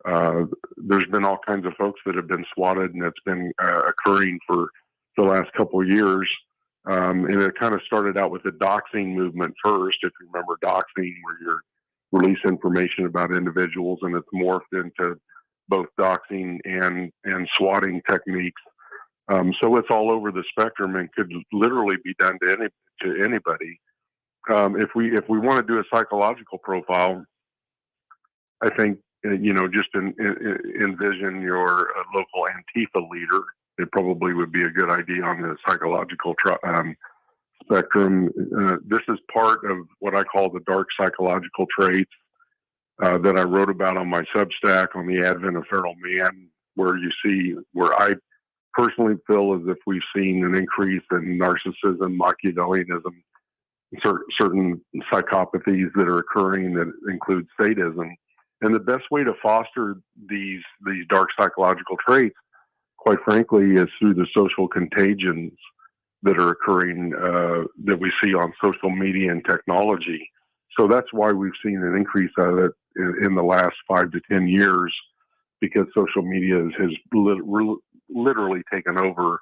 There's been all kinds of folks that have been swatted, and it's been occurring for the last couple of years. And it kind of started out with the doxing movement first, if you remember doxing, where you release information about individuals, and it's morphed into both doxing and swatting techniques. So it's all over the spectrum and could literally be done to anybody. If we want to do a psychological profile, I think just envision your local Antifa leader. It probably would be a good idea on the psychological spectrum. This is part of what I call the dark psychological traits that I wrote about on my Substack on the Advent of Feral Man, where I personally feel as if we've seen an increase in narcissism, Machiavellianism, certain psychopathies that are occurring that include sadism. And the best way to foster these dark psychological traits, quite frankly, is through the social contagions that are occurring that we see on social media and technology. So that's why we've seen an increase of it in the last 5 to 10 years, because social media has literally taken over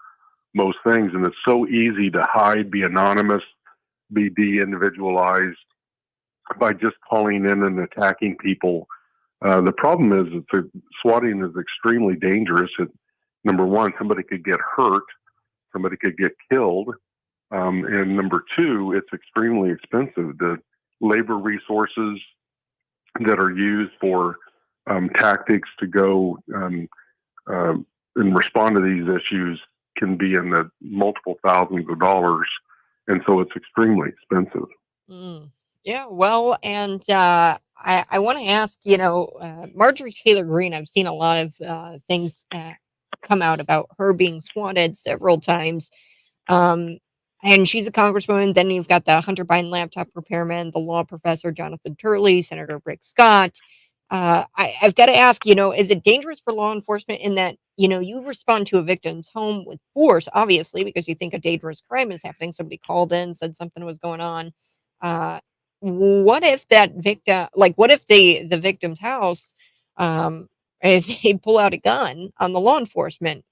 most things. And it's so easy to hide, be anonymous, be de-individualized by just calling in and attacking people. The problem is that swatting is extremely dangerous. Number one, somebody could get hurt, somebody could get killed. And number two, it's extremely expensive. The labor resources that are used for tactics to go and respond to these issues can be in the multiple thousands of dollars. And so it's extremely expensive. Yeah, well, and I want to ask, Marjorie Taylor Greene, I've seen a lot of things come out about her being swatted several times. And she's a congresswoman. Then you've got the Hunter Biden laptop repairman, the law professor, Jonathan Turley, Senator Rick Scott. I've got to ask, is it dangerous for law enforcement in that, you respond to a victim's home with force, obviously, because you think a dangerous crime is happening. Somebody called in, said something was going on. What if that victim, what if the victim's house, if they pull out a gun on the law enforcement,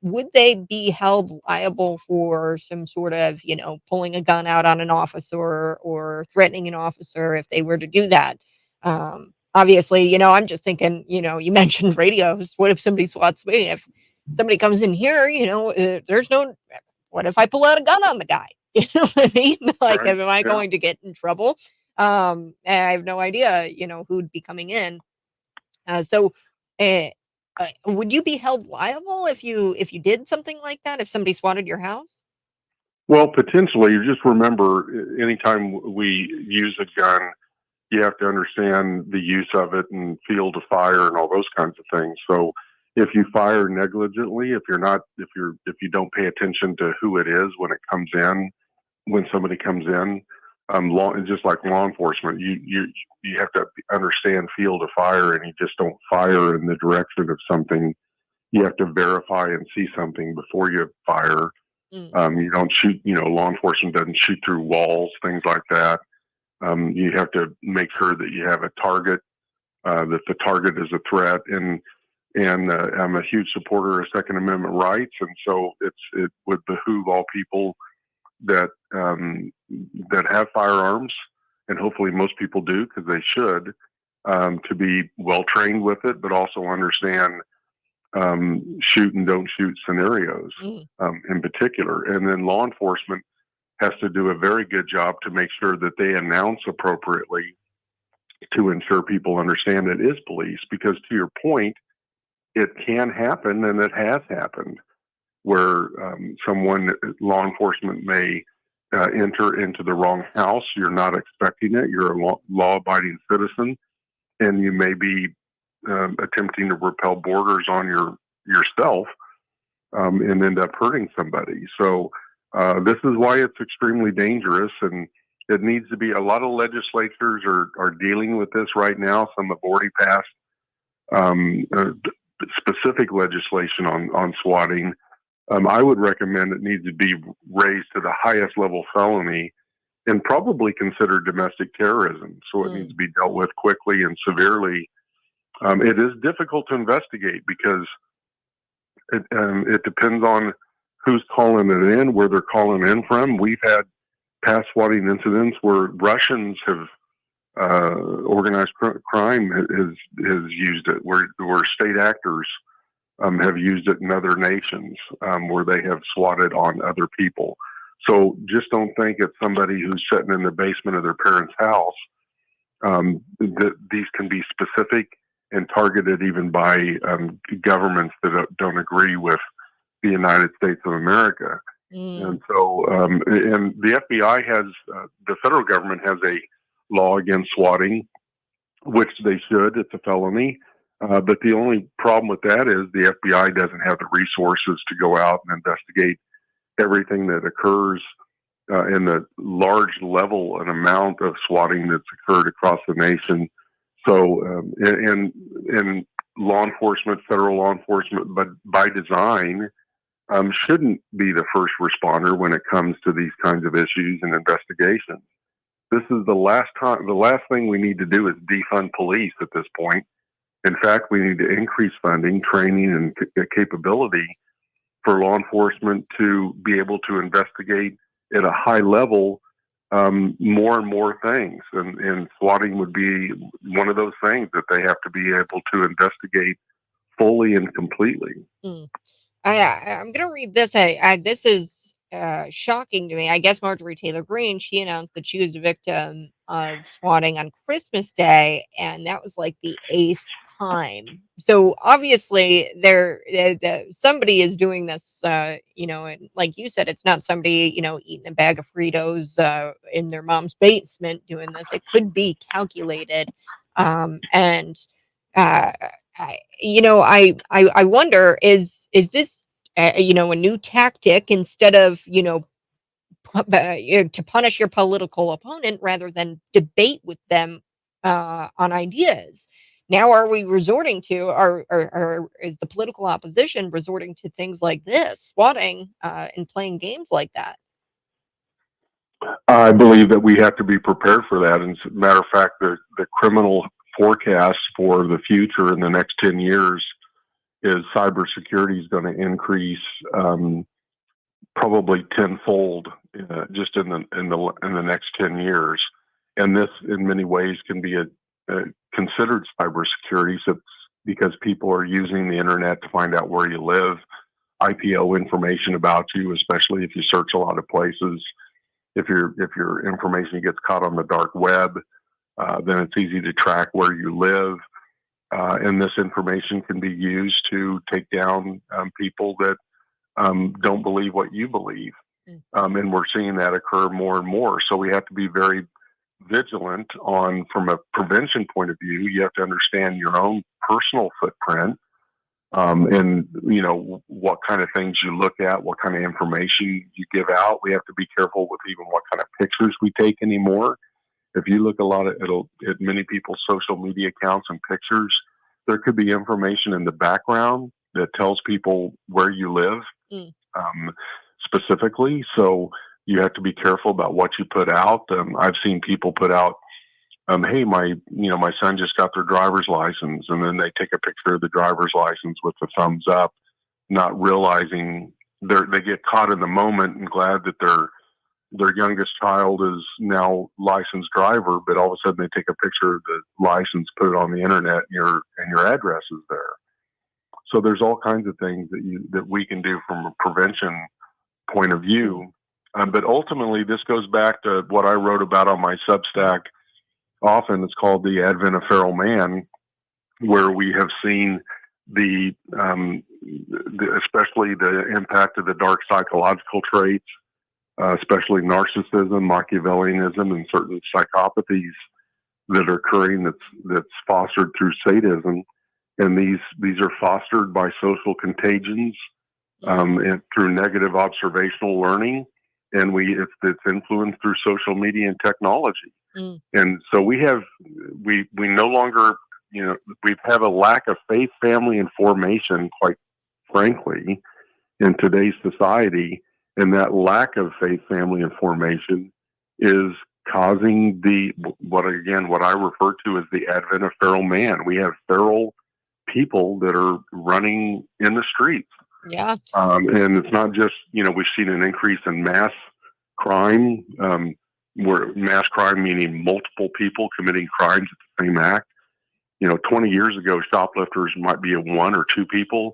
would they be held liable for some sort of, pulling a gun out on an officer or threatening an officer if they were to do that? Obviously, I'm just thinking, you mentioned radios. What if somebody swats me? If somebody comes in here, what if I pull out a gun on the guy? You know what I mean? Right. Am I going to get in trouble? I have no idea, who'd be coming in. So Would you be held liable if you did something like that? If somebody swatted your house? Well, potentially. You just remember, anytime we use a gun, you have to understand the use of it and field of fire and all those kinds of things. So if you fire negligently, if you don't pay attention to who it is when somebody comes in, just like law enforcement, you have to understand field of fire, and you just don't fire in the direction of something. You have to verify and see something before you fire. You don't shoot, law enforcement doesn't shoot through walls, things like that. You have to make sure that you have a target, that the target is a threat. And I'm a huge supporter of Second Amendment rights. And so it would behoove all people that have firearms, and hopefully most people do, because they should, to be well trained with it, but also understand shoot and don't shoot scenarios in particular. And then law enforcement has to do a very good job to make sure that they announce appropriately to ensure people understand it is police, because to your point, it can happen, and it has happened, where law enforcement may enter into the wrong house. You're not expecting it. You're a law-abiding citizen, and you may be attempting to repel borders on yourself and end up hurting somebody. So this is why it's extremely dangerous, and it needs to be. A lot of legislatures are dealing with this right now. Some have already passed specific legislation on swatting. I would recommend it needs to be raised to the highest level felony and probably considered domestic terrorism. So it needs to be dealt with quickly and severely. It is difficult to investigate because it depends on who's calling it in, where they're calling in from. We've had past swatting incidents where Russians have organized crime has used it, where state actors have used it in other nations, where they have swatted on other people. So just don't think it's somebody who's sitting in the basement of their parents' house. These can be specific and targeted even by governments that don't agree with the United States of America. And so, and the FBI has, the federal government has a law against swatting, which they should. It's a felony. But the only problem with that is the FBI doesn't have the resources to go out and investigate everything that occurs in the large level and amount of swatting that's occurred across the nation. So, and law enforcement, federal law enforcement, but by design, shouldn't be the first responder when it comes to these kinds of issues and investigations. This is the last thing we need to do is defund police at this point. In fact, we need to increase funding, training, and capability for law enforcement to be able to investigate at a high level more and more things. And swatting would be one of those things that they have to be able to investigate fully and completely. I'm going to read this. This is shocking to me. I guess Marjorie Taylor Greene, she announced that she was a victim of swatting on Christmas Day, and that was like the 8th time. So obviously somebody is doing this, and like you said, it's not somebody, eating a bag of Fritos in their mom's basement doing this. It could be calculated. I wonder, is this, a new tactic instead of, to punish your political opponent rather than debate with them on ideas? Now, are we resorting to, or is the political opposition resorting to things like this, swatting, and playing games like that? I believe that we have to be prepared for that. And as a matter of fact, the criminal forecast for the future in the next 10 years is cybersecurity is going to increase probably tenfold just in the next 10 years. And this, in many ways, can be considered cybersecurity, so because people are using the internet to find out where you live, IPO information about you, especially if you search a lot of places. If your information gets caught on the dark web, then it's easy to track where you live. and this information can be used to take down people that don't believe what you believe. And we're seeing that occur more and more. So we have to be very vigilant on, from a prevention point of view, you have to understand your own personal footprint, and what kind of things you look at, what kind of information you give out. We have to be careful with even what kind of pictures we take anymore. If you look at many people's social media accounts and pictures, there could be information in the background that tells people where you live, specifically. So you have to be careful about what you put out. I've seen people put out, hey, my son just got their driver's license, and then they take a picture of the driver's license with the thumbs up, not realizing they get caught in the moment and glad that their youngest child is now licensed driver, but all of a sudden they take a picture of the license, put it on the internet, and your address is there. So there's all kinds of things that we can do from a prevention point of view. But ultimately, this goes back to what I wrote about on my Substack. Often it's called The Advent of Feral Man, where we have seen especially the impact of the dark psychological traits, especially narcissism, Machiavellianism, and certain psychopathies that are occurring that's fostered through sadism. And these are fostered by social contagions, and through negative observational learning. And it's influenced through social media and technology. And so we no longer, we have a lack of faith, family, and formation, quite frankly, in today's society. And that lack of faith, family, and formation is causing what I refer to as the advent of feral man. We have feral people that are running in the streets. Yeah. And it's not just, we've seen an increase in mass crime, where mass crime meaning multiple people committing crimes at the same act. 20 years ago, shoplifters might be 1 or 2 people.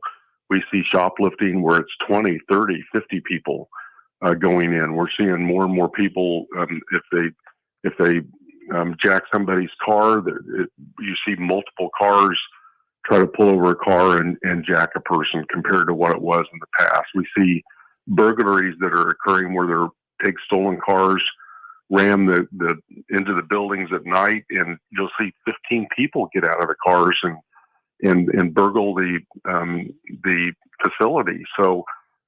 We see shoplifting where it's 20, 30, 50 people going in. We're seeing more and more people, if they jack somebody's car, you see multiple cars try to pull over a car and jack a person compared to what it was in the past. We see burglaries that are occurring where they take stolen cars, ram into the buildings at night, and you'll see 15 people get out of the cars and burgle the facility. So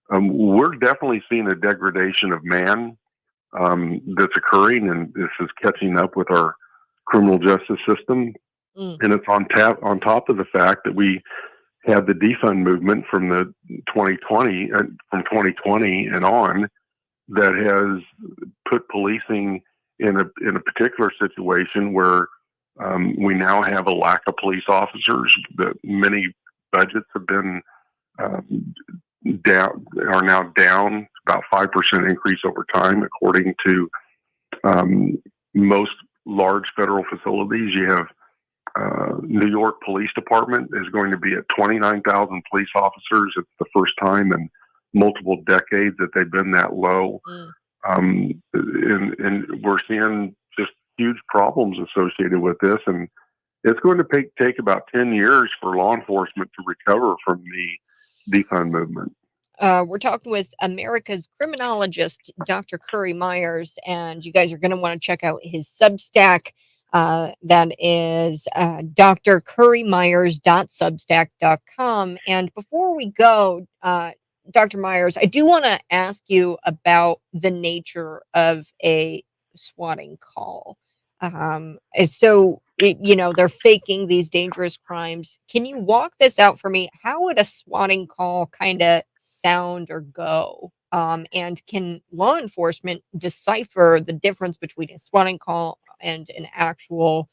we're definitely seeing a degradation of man that's occurring, and this is catching up with our criminal justice system. And it's on top of the fact that we had the defund movement from 2020 and on, that has put policing in a particular situation where we now have a lack of police officers. That many budgets have been are now down about 5% increase over time, according to most large federal facilities. You have New York Police Department is going to be at 29,000 police officers. It's the first time in multiple decades that they've been that low. And we're seeing just huge problems associated with this. And it's going to take about 10 years for law enforcement to recover from the defund movement. We're talking with America's criminologist, Dr. Curry Myers, and you guys are going to want to check out his Substack. That is drcurrymyers.substack.com. And before we go, Dr. Myers, I do want to ask you about the nature of a swatting call. So, they're faking these dangerous crimes. Can you walk this out for me? How would a swatting call kind of sound or go? And can law enforcement decipher the difference between a swatting call and an actual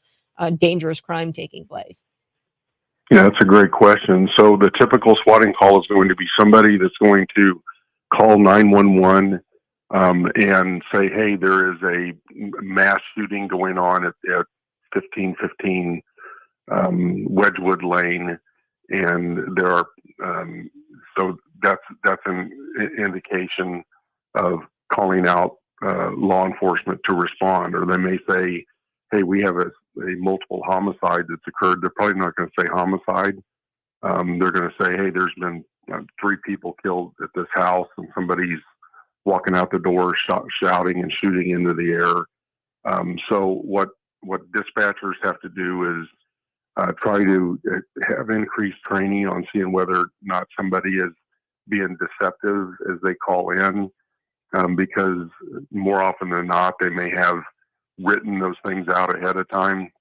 dangerous crime taking place? Yeah, that's a great question. So the typical swatting call is going to be somebody that's going to call 911 and say, hey, there is a mass shooting going on at 1515 Wedgwood Lane, and there are so that's an indication of calling out law enforcement to respond. Or they may say, hey, we have a a multiple homicide that's occurred, they're probably not going to say homicide. They're going to say, hey, there's been 3 people killed at this house, and somebody's walking out the door, shouting and shooting into the air. So what dispatchers have to do is try to have increased training on seeing whether or not somebody is being deceptive as they call in, because more often than not, they may have written those things out ahead of time,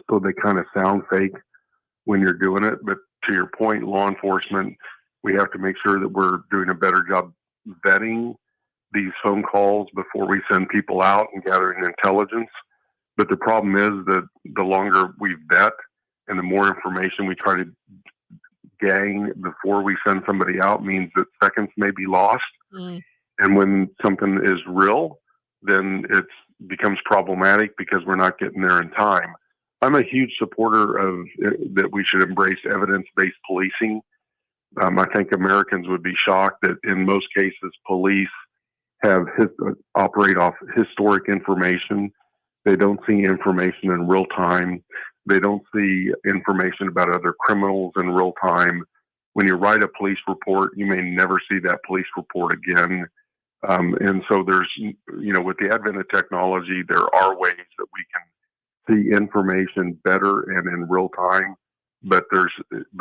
so they kind of sound fake when you're doing it. But to your point, law enforcement, we have to make sure that we're doing a better job vetting these phone calls before we send people out and gathering intelligence. But the problem is that the longer we vet and the more information we try to gain before we send somebody out means that seconds may be lost. And when something is real, then it becomes problematic because we're not getting there in time. I'm a huge supporter of that we should embrace evidence-based policing. I think Americans would be shocked that in most cases police operate off historic information. They don't see information in real time. They don't see information about other criminals in real time. When you write a police report, you may never see that police report again. And so there's, with the advent of technology, there are ways that we can see information better and in real time. But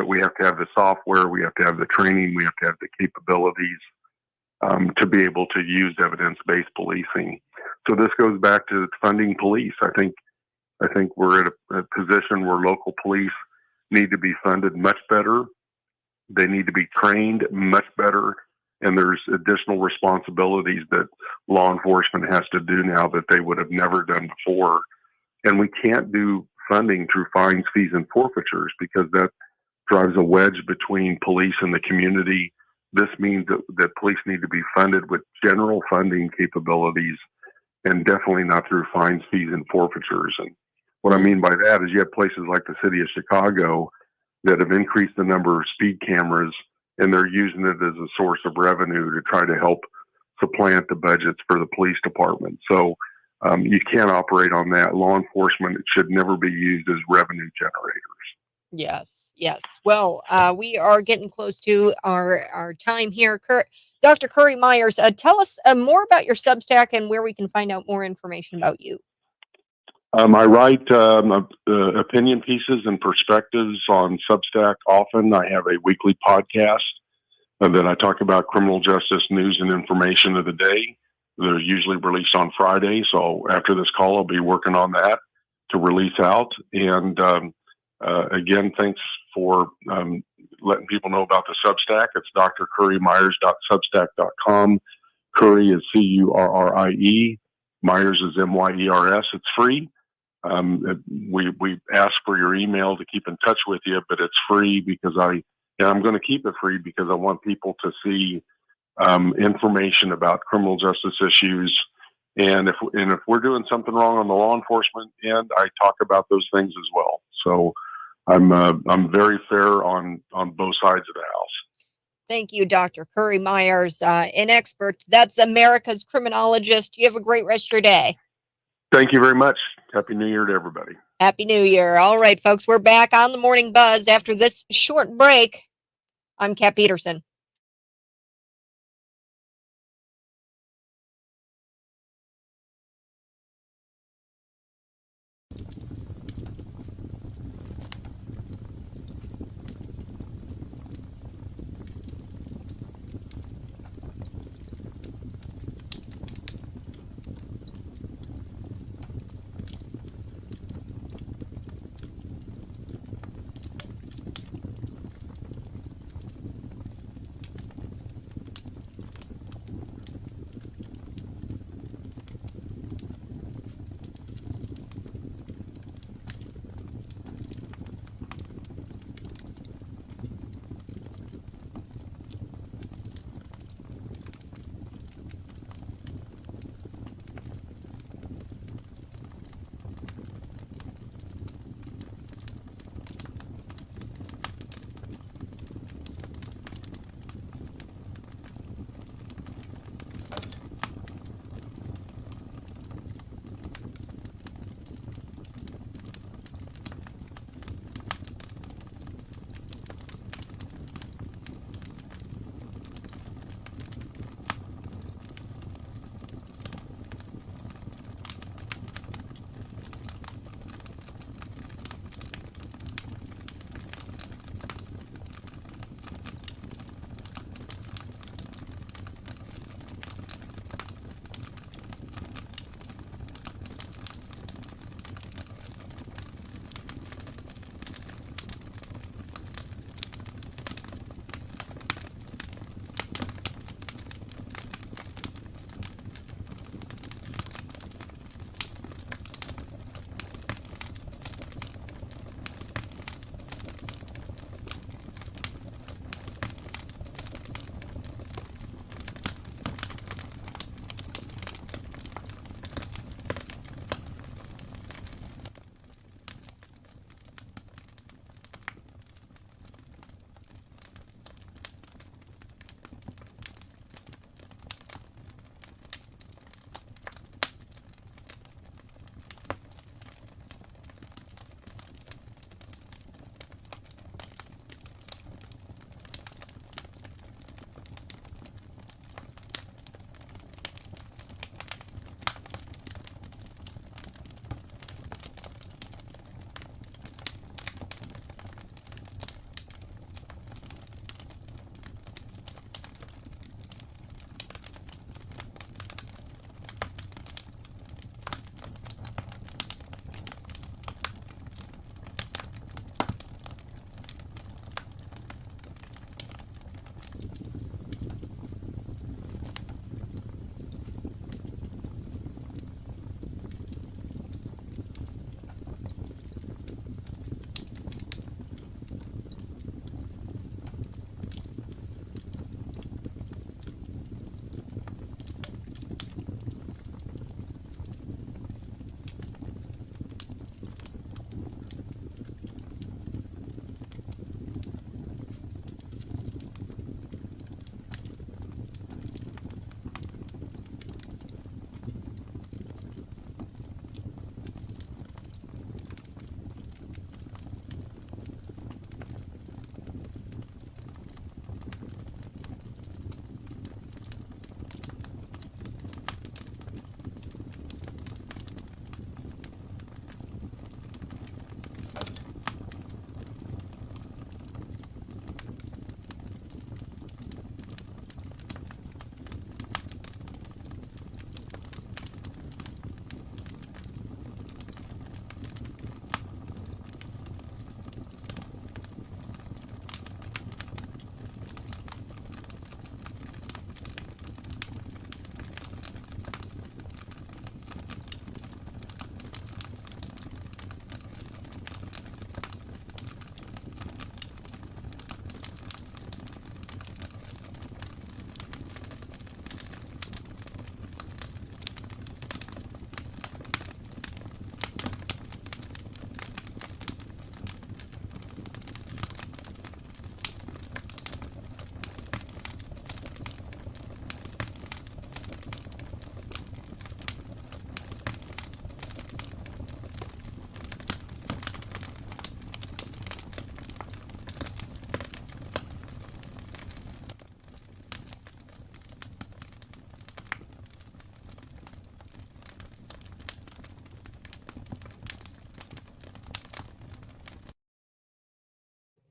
we have to have the software, we have to have the training, we have to have the capabilities to be able to use evidence-based policing. So this goes back to funding police. I think we're at a position where local police need to be funded much better. They need to be trained much better. And there's additional responsibilities that law enforcement has to do now that they would have never done before. And we can't do funding through fines, fees, and forfeitures because that drives a wedge between police and the community. This means that police need to be funded with general funding capabilities and definitely not through fines, fees, and forfeitures. And what I mean by that is you have places like the city of Chicago that have increased the number of speed cameras, and they're using it as a source of revenue to try to help supplant the budgets for the police department. So you can't operate on that. Law enforcement should never be used as revenue generators. Yes, yes. Well, we are getting close to our time here. Dr. Curry Myers, tell us more about your Substack and where we can find out more information about you. I write opinion pieces and perspectives on Substack often. I have a weekly podcast that I talk about criminal justice news and information of the day. They're usually released on Friday. So after this call, I'll be working on that to release out. And again, thanks for letting people know about the Substack. It's drcurrymyers.substack.com. Curry is Currie. Myers is Myers. It's free. We ask for your email to keep in touch with you, but it's free because I'm going to keep it free because I want people to see information about criminal justice issues. And if we're doing something wrong on the law enforcement end, I talk about those things as well. So I'm very fair on both sides of the house. Thank you, Dr. Curry Myers, an expert. That's America's criminologist. You have a great rest of your day. Thank you very much. Happy New Year to everybody. Happy New Year. All right, folks, we're back on the Morning Buzz after this short break. I'm Kat Peterson.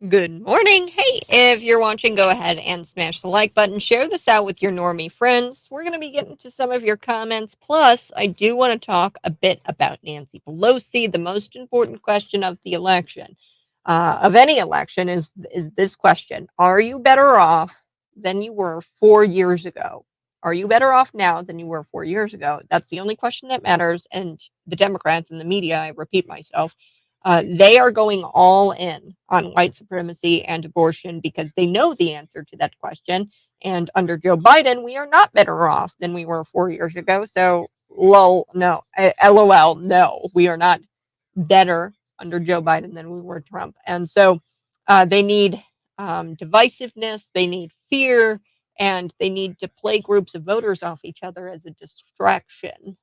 Good morning. Hey, if you're watching, go ahead and smash the like button. Share this out with your normie friends. We're going to be getting to some of your comments. Plus, I do want to talk a bit about Nancy Pelosi. The most important question of the election, of any election, is this question: Are you better off than you were 4 years ago? Are you better off now than you were 4 years ago? That's the only question that matters. And the Democrats and the media, I repeat myself, they are going all in on white supremacy and abortion because they know the answer to that question. And under Joe Biden, we are not better off than we were 4 years ago. So, lol, no, lol, no, we are not better under Joe Biden than we were Trump. And so they need divisiveness, they need fear, and they need to play groups of voters off each other as a distraction.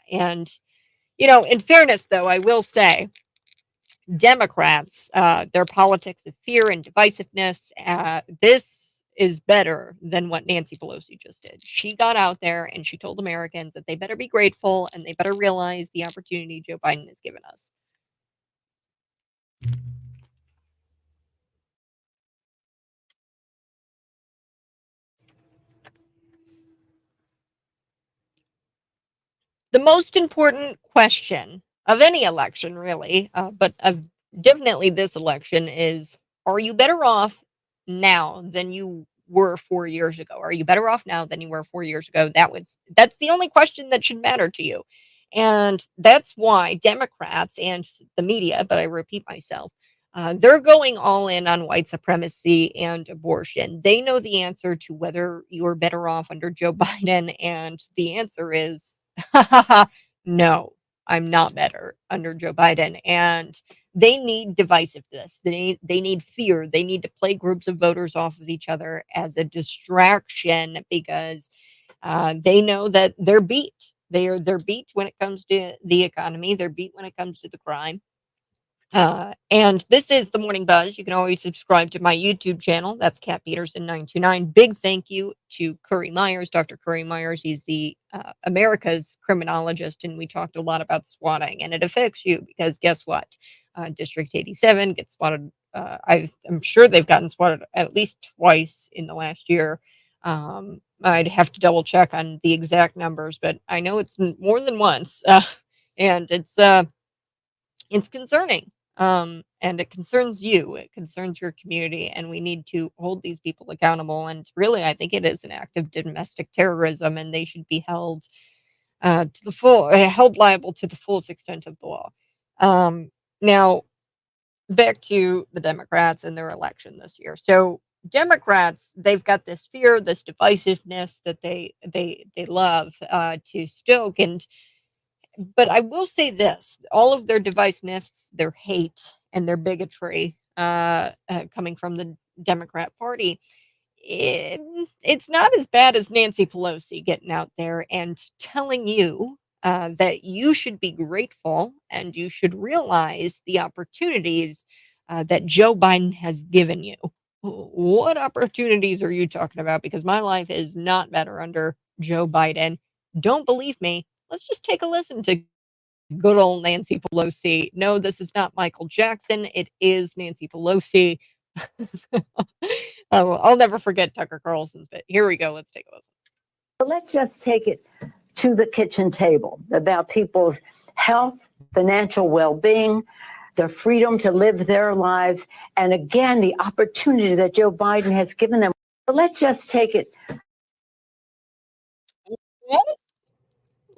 In fairness, though, I will say, Democrats, their politics of fear and divisiveness, this is better than what Nancy Pelosi just did. She got out there and she told Americans that they better be grateful and they better realize the opportunity Joe Biden has given us. The most important question of any election, really, but of definitely this election, is: Are you better off now than you were 4 years ago? Are you better off now than you were 4 years ago? That's the only question that should matter to you. And that's why Democrats and the media, but I repeat myself, they're going all in on white supremacy and abortion. They know the answer to whether you are better off under Joe Biden, and the answer is no, I'm not better under Joe Biden. And they need divisiveness. They need fear. They need to play groups of voters off of each other as a distraction because they know that they're beat. They're beat when it comes to the economy. They're beat when it comes to the crime. And this is the Morning Buzz. You can always subscribe to my YouTube channel. That's Cat Peterson 929. Big thank you to Curry Myers, Dr. Curry Myers. He's the America's criminologist, and we talked a lot about swatting, and it affects you because guess what? District 87 gets swatted. I'm sure they've gotten swatted at least twice in the last year. I'd have to double check on the exact numbers, but I know it's more than once, and it's concerning. And it concerns you, it concerns your community, and we need to hold these people accountable. And really, I think it is an act of domestic terrorism, and they should be held held liable to the fullest extent of the law. Now, back to the Democrats and their election this year. So Democrats, they've got this fear, this divisiveness that they love to stoke, but I will say this: all of their divisiveness, their hate, and their bigotry coming from the Democrat Party, it's not as bad as Nancy Pelosi getting out there and telling you that you should be grateful and you should realize the opportunities that Joe Biden has given you. What opportunities are you talking about? Because my life is not better under Joe Biden. Don't believe me? Let's just take a listen to good old Nancy Pelosi. No, this is not Michael Jackson. It is Nancy Pelosi. I'll never forget Tucker Carlson's bit. Here we go. Let's take a listen. Let's just take it to the kitchen table about people's health, financial well-being, their freedom to live their lives, and again, the opportunity that Joe Biden has given them. But let's just take it. What?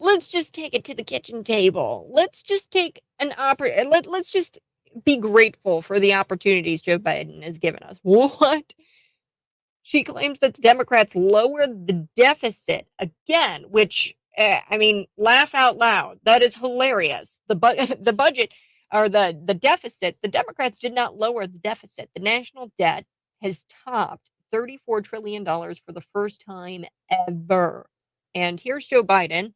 Let's just take it to the kitchen table. Let's just take let's just be grateful for the opportunities Joe Biden has given us. What? She claims that the Democrats lowered the deficit again, which I mean, laugh out loud. That is hilarious. The budget or the deficit. The Democrats did not lower the deficit. The national debt has topped $34 trillion for the first time ever. And here's Joe Biden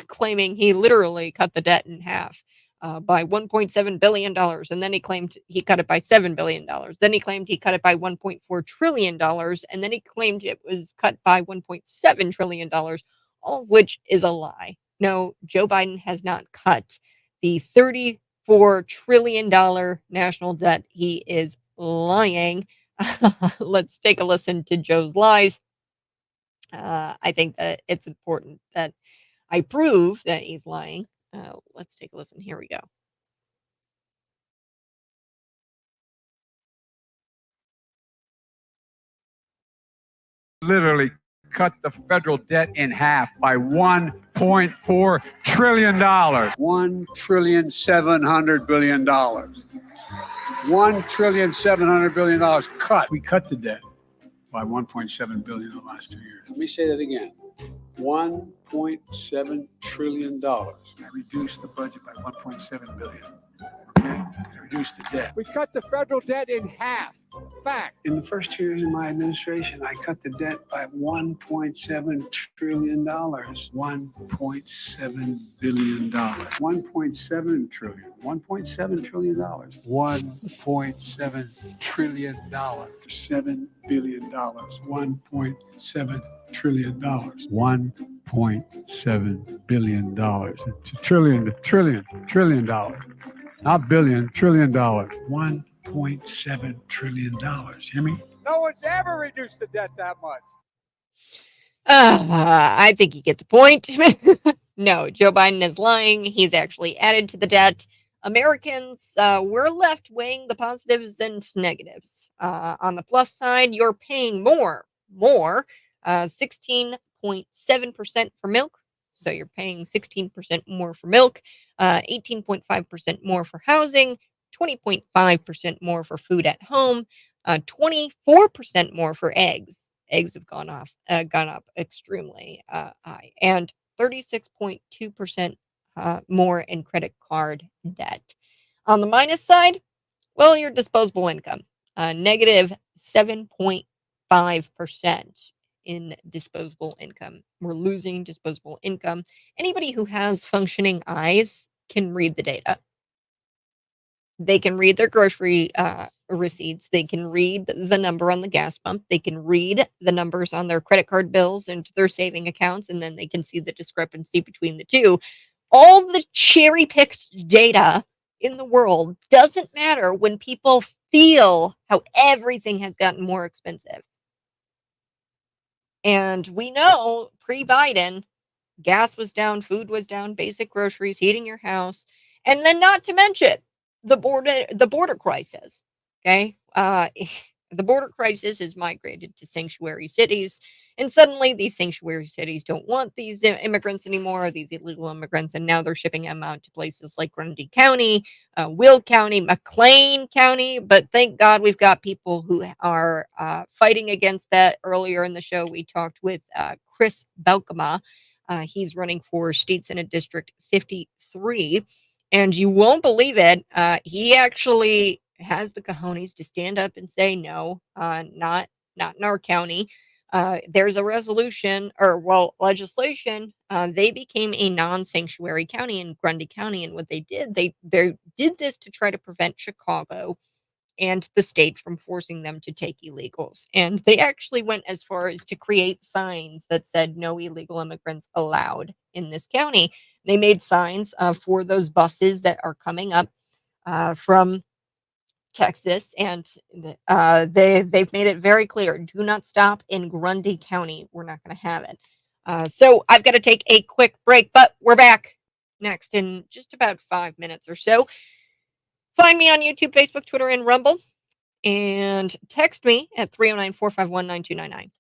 claiming he literally cut the debt in half by $1.7 billion. And then he claimed he cut it by $7 billion. Then he claimed he cut it by $1.4 trillion. And then he claimed it was cut by $1.7 trillion, all of which is a lie. No, Joe Biden has not cut the $34 trillion national debt. He is lying. Let's take a listen to Joe's lies. I think that it's important that I prove that he's lying. Let's take a listen. Here we go. Literally cut the federal debt in half by $1.4 trillion. $1.7 trillion. $1.7 trillion cut. We cut the debt by 1.7 billion in the last 2 years. Let me say that again. $1.7 trillion. I reduced the budget by 1.7 billion. Okay? I reduced the debt. We cut the federal debt in half. Fact. In the first 2 years of my administration, I cut the debt by $1.7 trillion. $1.7 billion. $1.7 trillion. $1.7 trillion. $1.7 trillion. $7 billion. $1.7 trillion. $1.7 billion. It's a trillion dollars. Not billion, trillion dollars. $1.7 trillion. Hear me? No one's ever reduced the debt that much. I think you get the point. No, Joe Biden is lying. He's actually added to the debt. Americans, we're left weighing the positives and negatives. On the plus side, you're paying more, 16.7% for milk. So you're paying 16% more for milk, 18.5% more for housing, 20.5% more for food at home, 24% more for eggs. Eggs have gone up extremely high, and 36.2% more in credit card debt. On the minus side, well, your disposable income, negative 7.5% in disposable income. We're losing disposable income. Anybody who has functioning eyes can read the data. They can read their grocery receipts. They can read the number on the gas pump. They can read the numbers on their credit card bills and their saving accounts, and then they can see the discrepancy between the two. All the cherry-picked data in the world doesn't matter when people feel how everything has gotten more expensive. And we know pre-Biden, gas was down, food was down, basic groceries, heating your house, and then not to mention the border crisis. Okay, the border crisis has migrated to sanctuary cities, and suddenly these sanctuary cities don't want these immigrants anymore, these illegal immigrants, and now they're shipping them out to places like Grundy County, Will County, McLean County. But thank God we've got people who are fighting against that. Earlier in the show, we talked with Chris Belkema. He's running for State Senate District 53. And you won't believe it. He actually has the cojones to stand up and say, no, not in our county. There's a resolution legislation. They became a non-sanctuary county in Grundy County. And what they did, they did this to try to prevent Chicago and the state from forcing them to take illegals. And they actually went as far as to create signs that said no illegal immigrants allowed in this county. They made signs for those buses that are coming up from Texas, and they've made it very clear: do not stop in Grundy County. We're not going to have it. So I've got to take a quick break, but we're back next in just about 5 minutes or so. Find me on YouTube, Facebook, Twitter, and Rumble, and text me at 309-451-9299.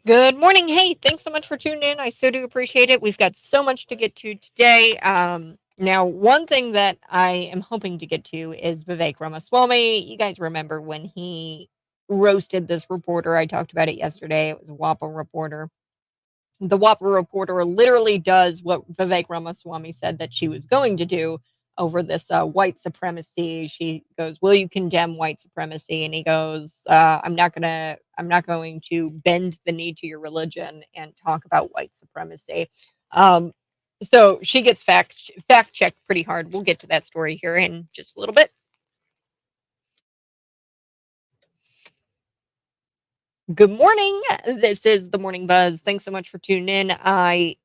Good morning. Hey, thanks so much for tuning in. I so do appreciate it. We've got so much to get to today. Now, one thing that I am hoping to get to is Vivek Ramaswamy. You guys remember when he roasted this reporter? I talked about it yesterday. It was a WAPA reporter. The WAPA reporter literally does what Vivek Ramaswamy said that she was going to do over this white supremacy. She goes, "Will you condemn white supremacy?" And he goes, I'm not going to bend the knee to your religion and talk about white supremacy." Um, so she gets fact checked pretty hard. We'll get to that story here in just a little bit. Good morning. This is the Morning Buzz. Thanks so much for tuning in. I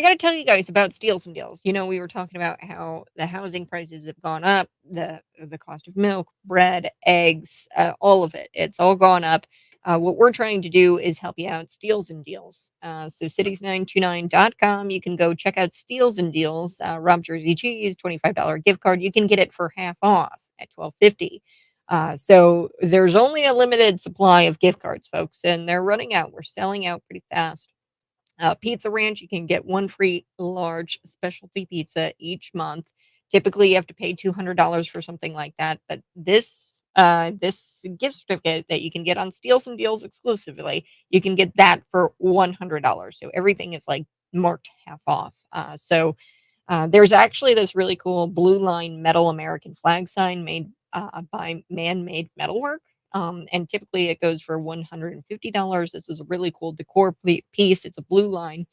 got to tell you guys about Steals and Deals. You know, we were talking about how the housing prices have gone up, the cost of milk, bread, eggs, all of it. It's all gone up. What we're trying to do is help you out. Steals and Deals. So cities929.com. You can go check out Steals and Deals. Rob Jersey Cheese, $25 gift card. You can get it for half off at $12.50. So there's only a limited supply of gift cards, folks, and they're running out. We're selling out pretty fast. Pizza Ranch, you can get one free large specialty pizza each month. Typically, you have to pay $200 for something like that, but this gift certificate that you can get on Steals and Deals exclusively, you can get that for $100. So everything is like marked half off. There's actually this really cool blue line metal American flag sign made by Man-Made Metalwork. And typically it goes for $150. This is a really cool decor piece. It's a blue line.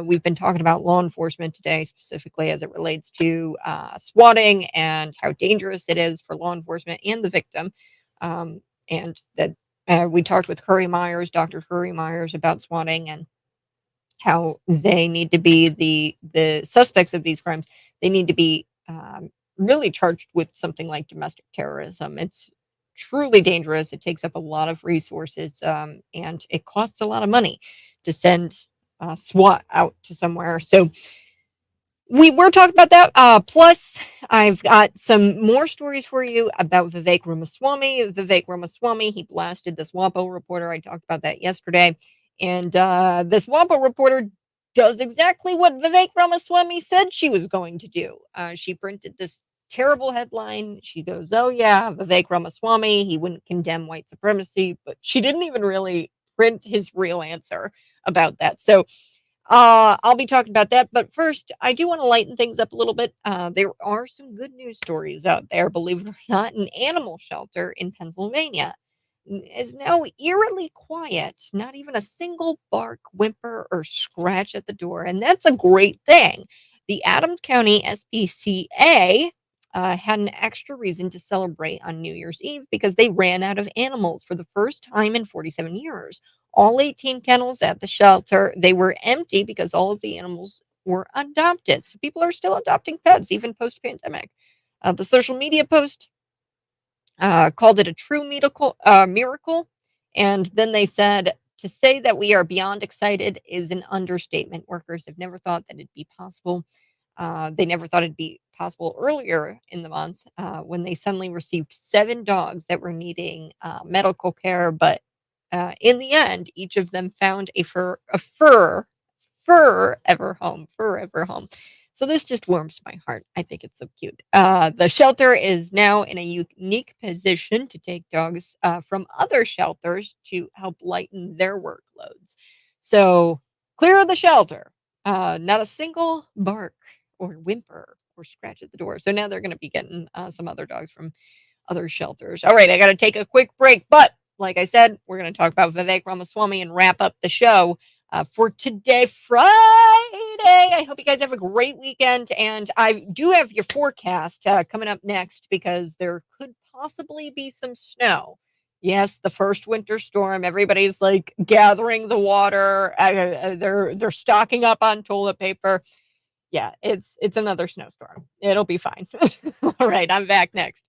We've been talking about law enforcement today, specifically as it relates to swatting and how dangerous it is for law enforcement and the victim. And that we talked with Dr. Curry Myers, about swatting and how they need to be the suspects of these crimes. They need to be really charged with something like domestic terrorism. It's truly dangerous. It takes up a lot of resources, and it costs a lot of money to send SWAT out to somewhere. So we were talking about that. Plus, I've got some more stories for you about Vivek Ramaswamy. He blasted this WAPO reporter. I talked about that yesterday. And this WAPO reporter does exactly what Vivek Ramaswamy said she was going to do. She printed this terrible headline. She goes, "Oh, yeah, Vivek Ramaswamy, he wouldn't condemn white supremacy," but she didn't even really print his real answer about that. So I'll be talking about that. But first, I do want to lighten things up a little bit. There are some good news stories out there, believe it or not. An animal shelter in Pennsylvania is now eerily quiet. Not even a single bark, whimper, or scratch at the door. And that's a great thing. The Adams County SPCA had an extra reason to celebrate on New Year's Eve because they ran out of animals for the first time in 47 years. All 18 kennels at the shelter, they were empty because all of the animals were adopted. So people are still adopting pets even post-pandemic. The social media post called it a true miracle. And then they said, "To say that we are beyond excited is an understatement. Workers have never thought that it'd be possible." They never thought it'd be possible earlier in the month when they suddenly received 7 dogs that were needing medical care. But in the end, each of them found a forever home. So this just warms my heart. I think it's so cute. The shelter is now in a unique position to take dogs from other shelters to help lighten their workloads. So clear of the shelter. Not a single bark or whimper or scratch at the door. So now they're going to be getting some other dogs from other shelters. All right, I got to take a quick break, but like I said, we're going to talk about Vivek Ramaswamy and wrap up the show for today, Friday. I hope you guys have a great weekend, and I do have your forecast coming up next because there could possibly be some snow. Yes, the first winter storm. Everybody's like gathering the water. They're stocking up on toilet paper. Yeah, it's another snowstorm. It'll be fine. All right, I'm back next.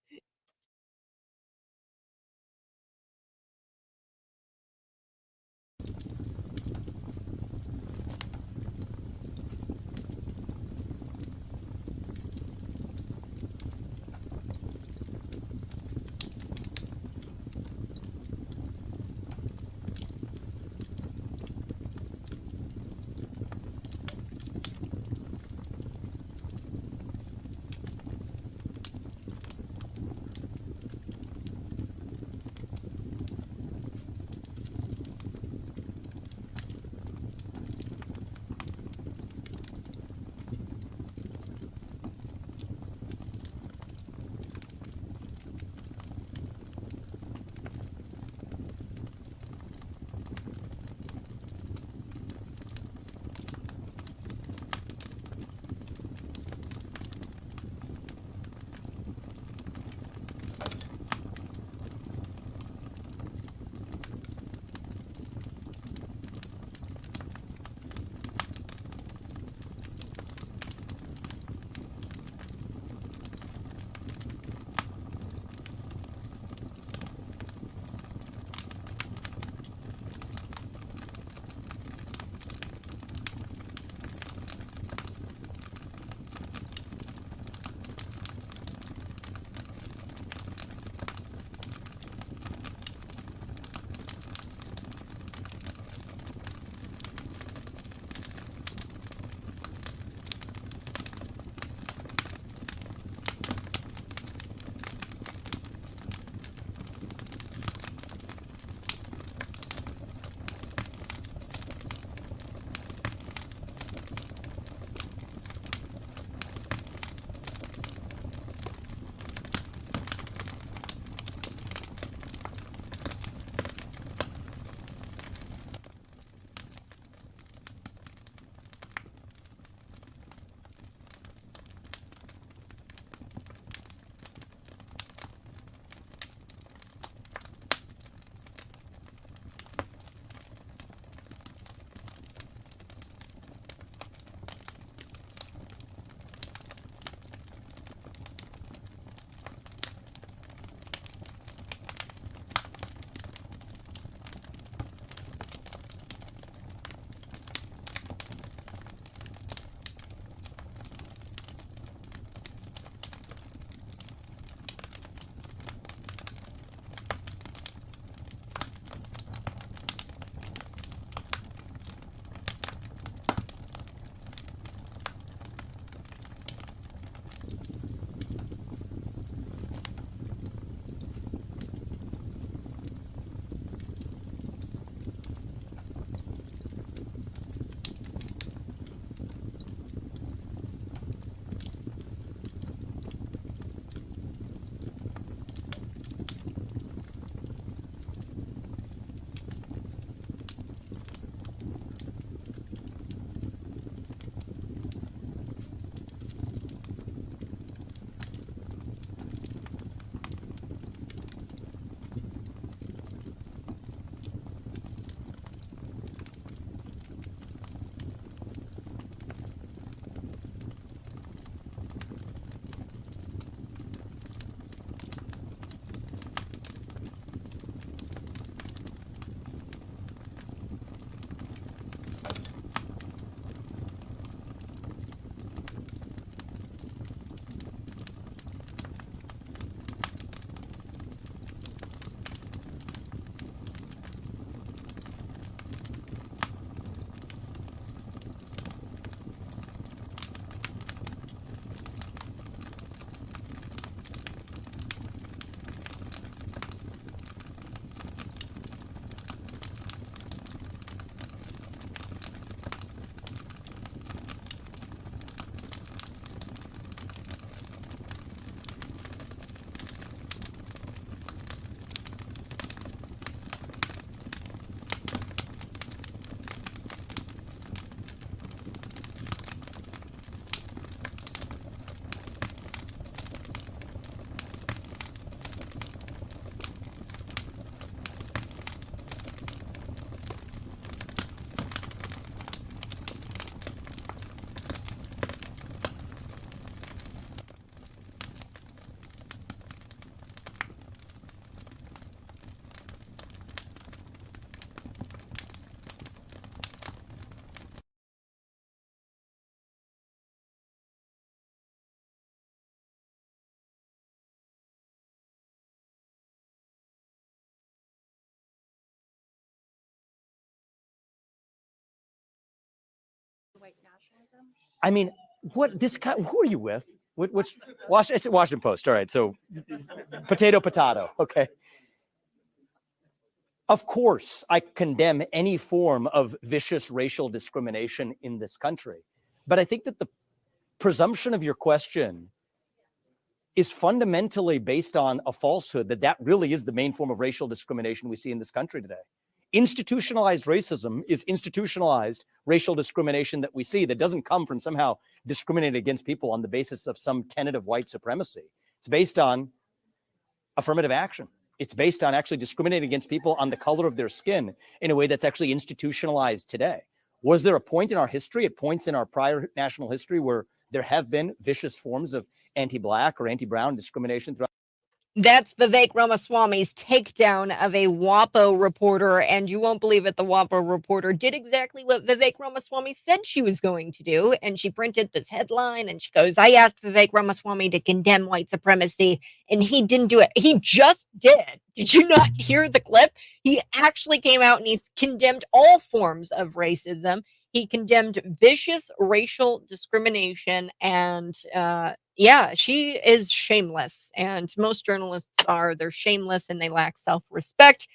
white nationalism? I mean, what this kind? Who are you with? Which it's a Washington Post. All right, so potato. Okay. Of course, I condemn any form of vicious racial discrimination in this country, but I think that the presumption of your question is fundamentally based on a falsehood that really is the main form of racial discrimination we see in this country today. Institutionalized racism is institutionalized racial discrimination that we see that doesn't come from somehow discriminating against people on the basis of some tenet of white supremacy. It's based on affirmative action. It's based on actually discriminating against people on the color of their skin in a way that's actually institutionalized today. Was there a point in our history, at points in our prior national history, where there have been vicious forms of anti-Black or anti-Brown discrimination throughout? That's Vivek Ramaswamy's takedown of a WAPO reporter, and you won't believe it, the WAPO reporter did exactly what Vivek Ramaswamy said she was going to do, and she printed this headline, and she goes, I asked Vivek Ramaswamy to condemn white supremacy, and he didn't do it. He just did. Did you not hear the clip? He actually came out and he's condemned all forms of racism. He condemned vicious racial discrimination, and yeah, she is shameless. And most journalists are. They're shameless and they lack self-respect.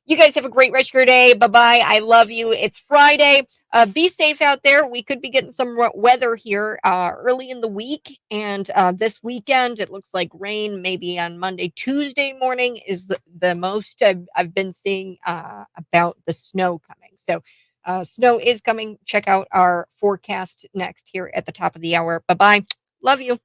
You guys have a great rest of your day. Bye-bye. I love you. It's Friday. Be safe out there. We could be getting some weather here early in the week. And this weekend, it looks like rain maybe on Monday. Tuesday morning is the most I've been seeing about the snow coming. So snow is coming. Check out our forecast next here at the top of the hour. Bye-bye. Love you.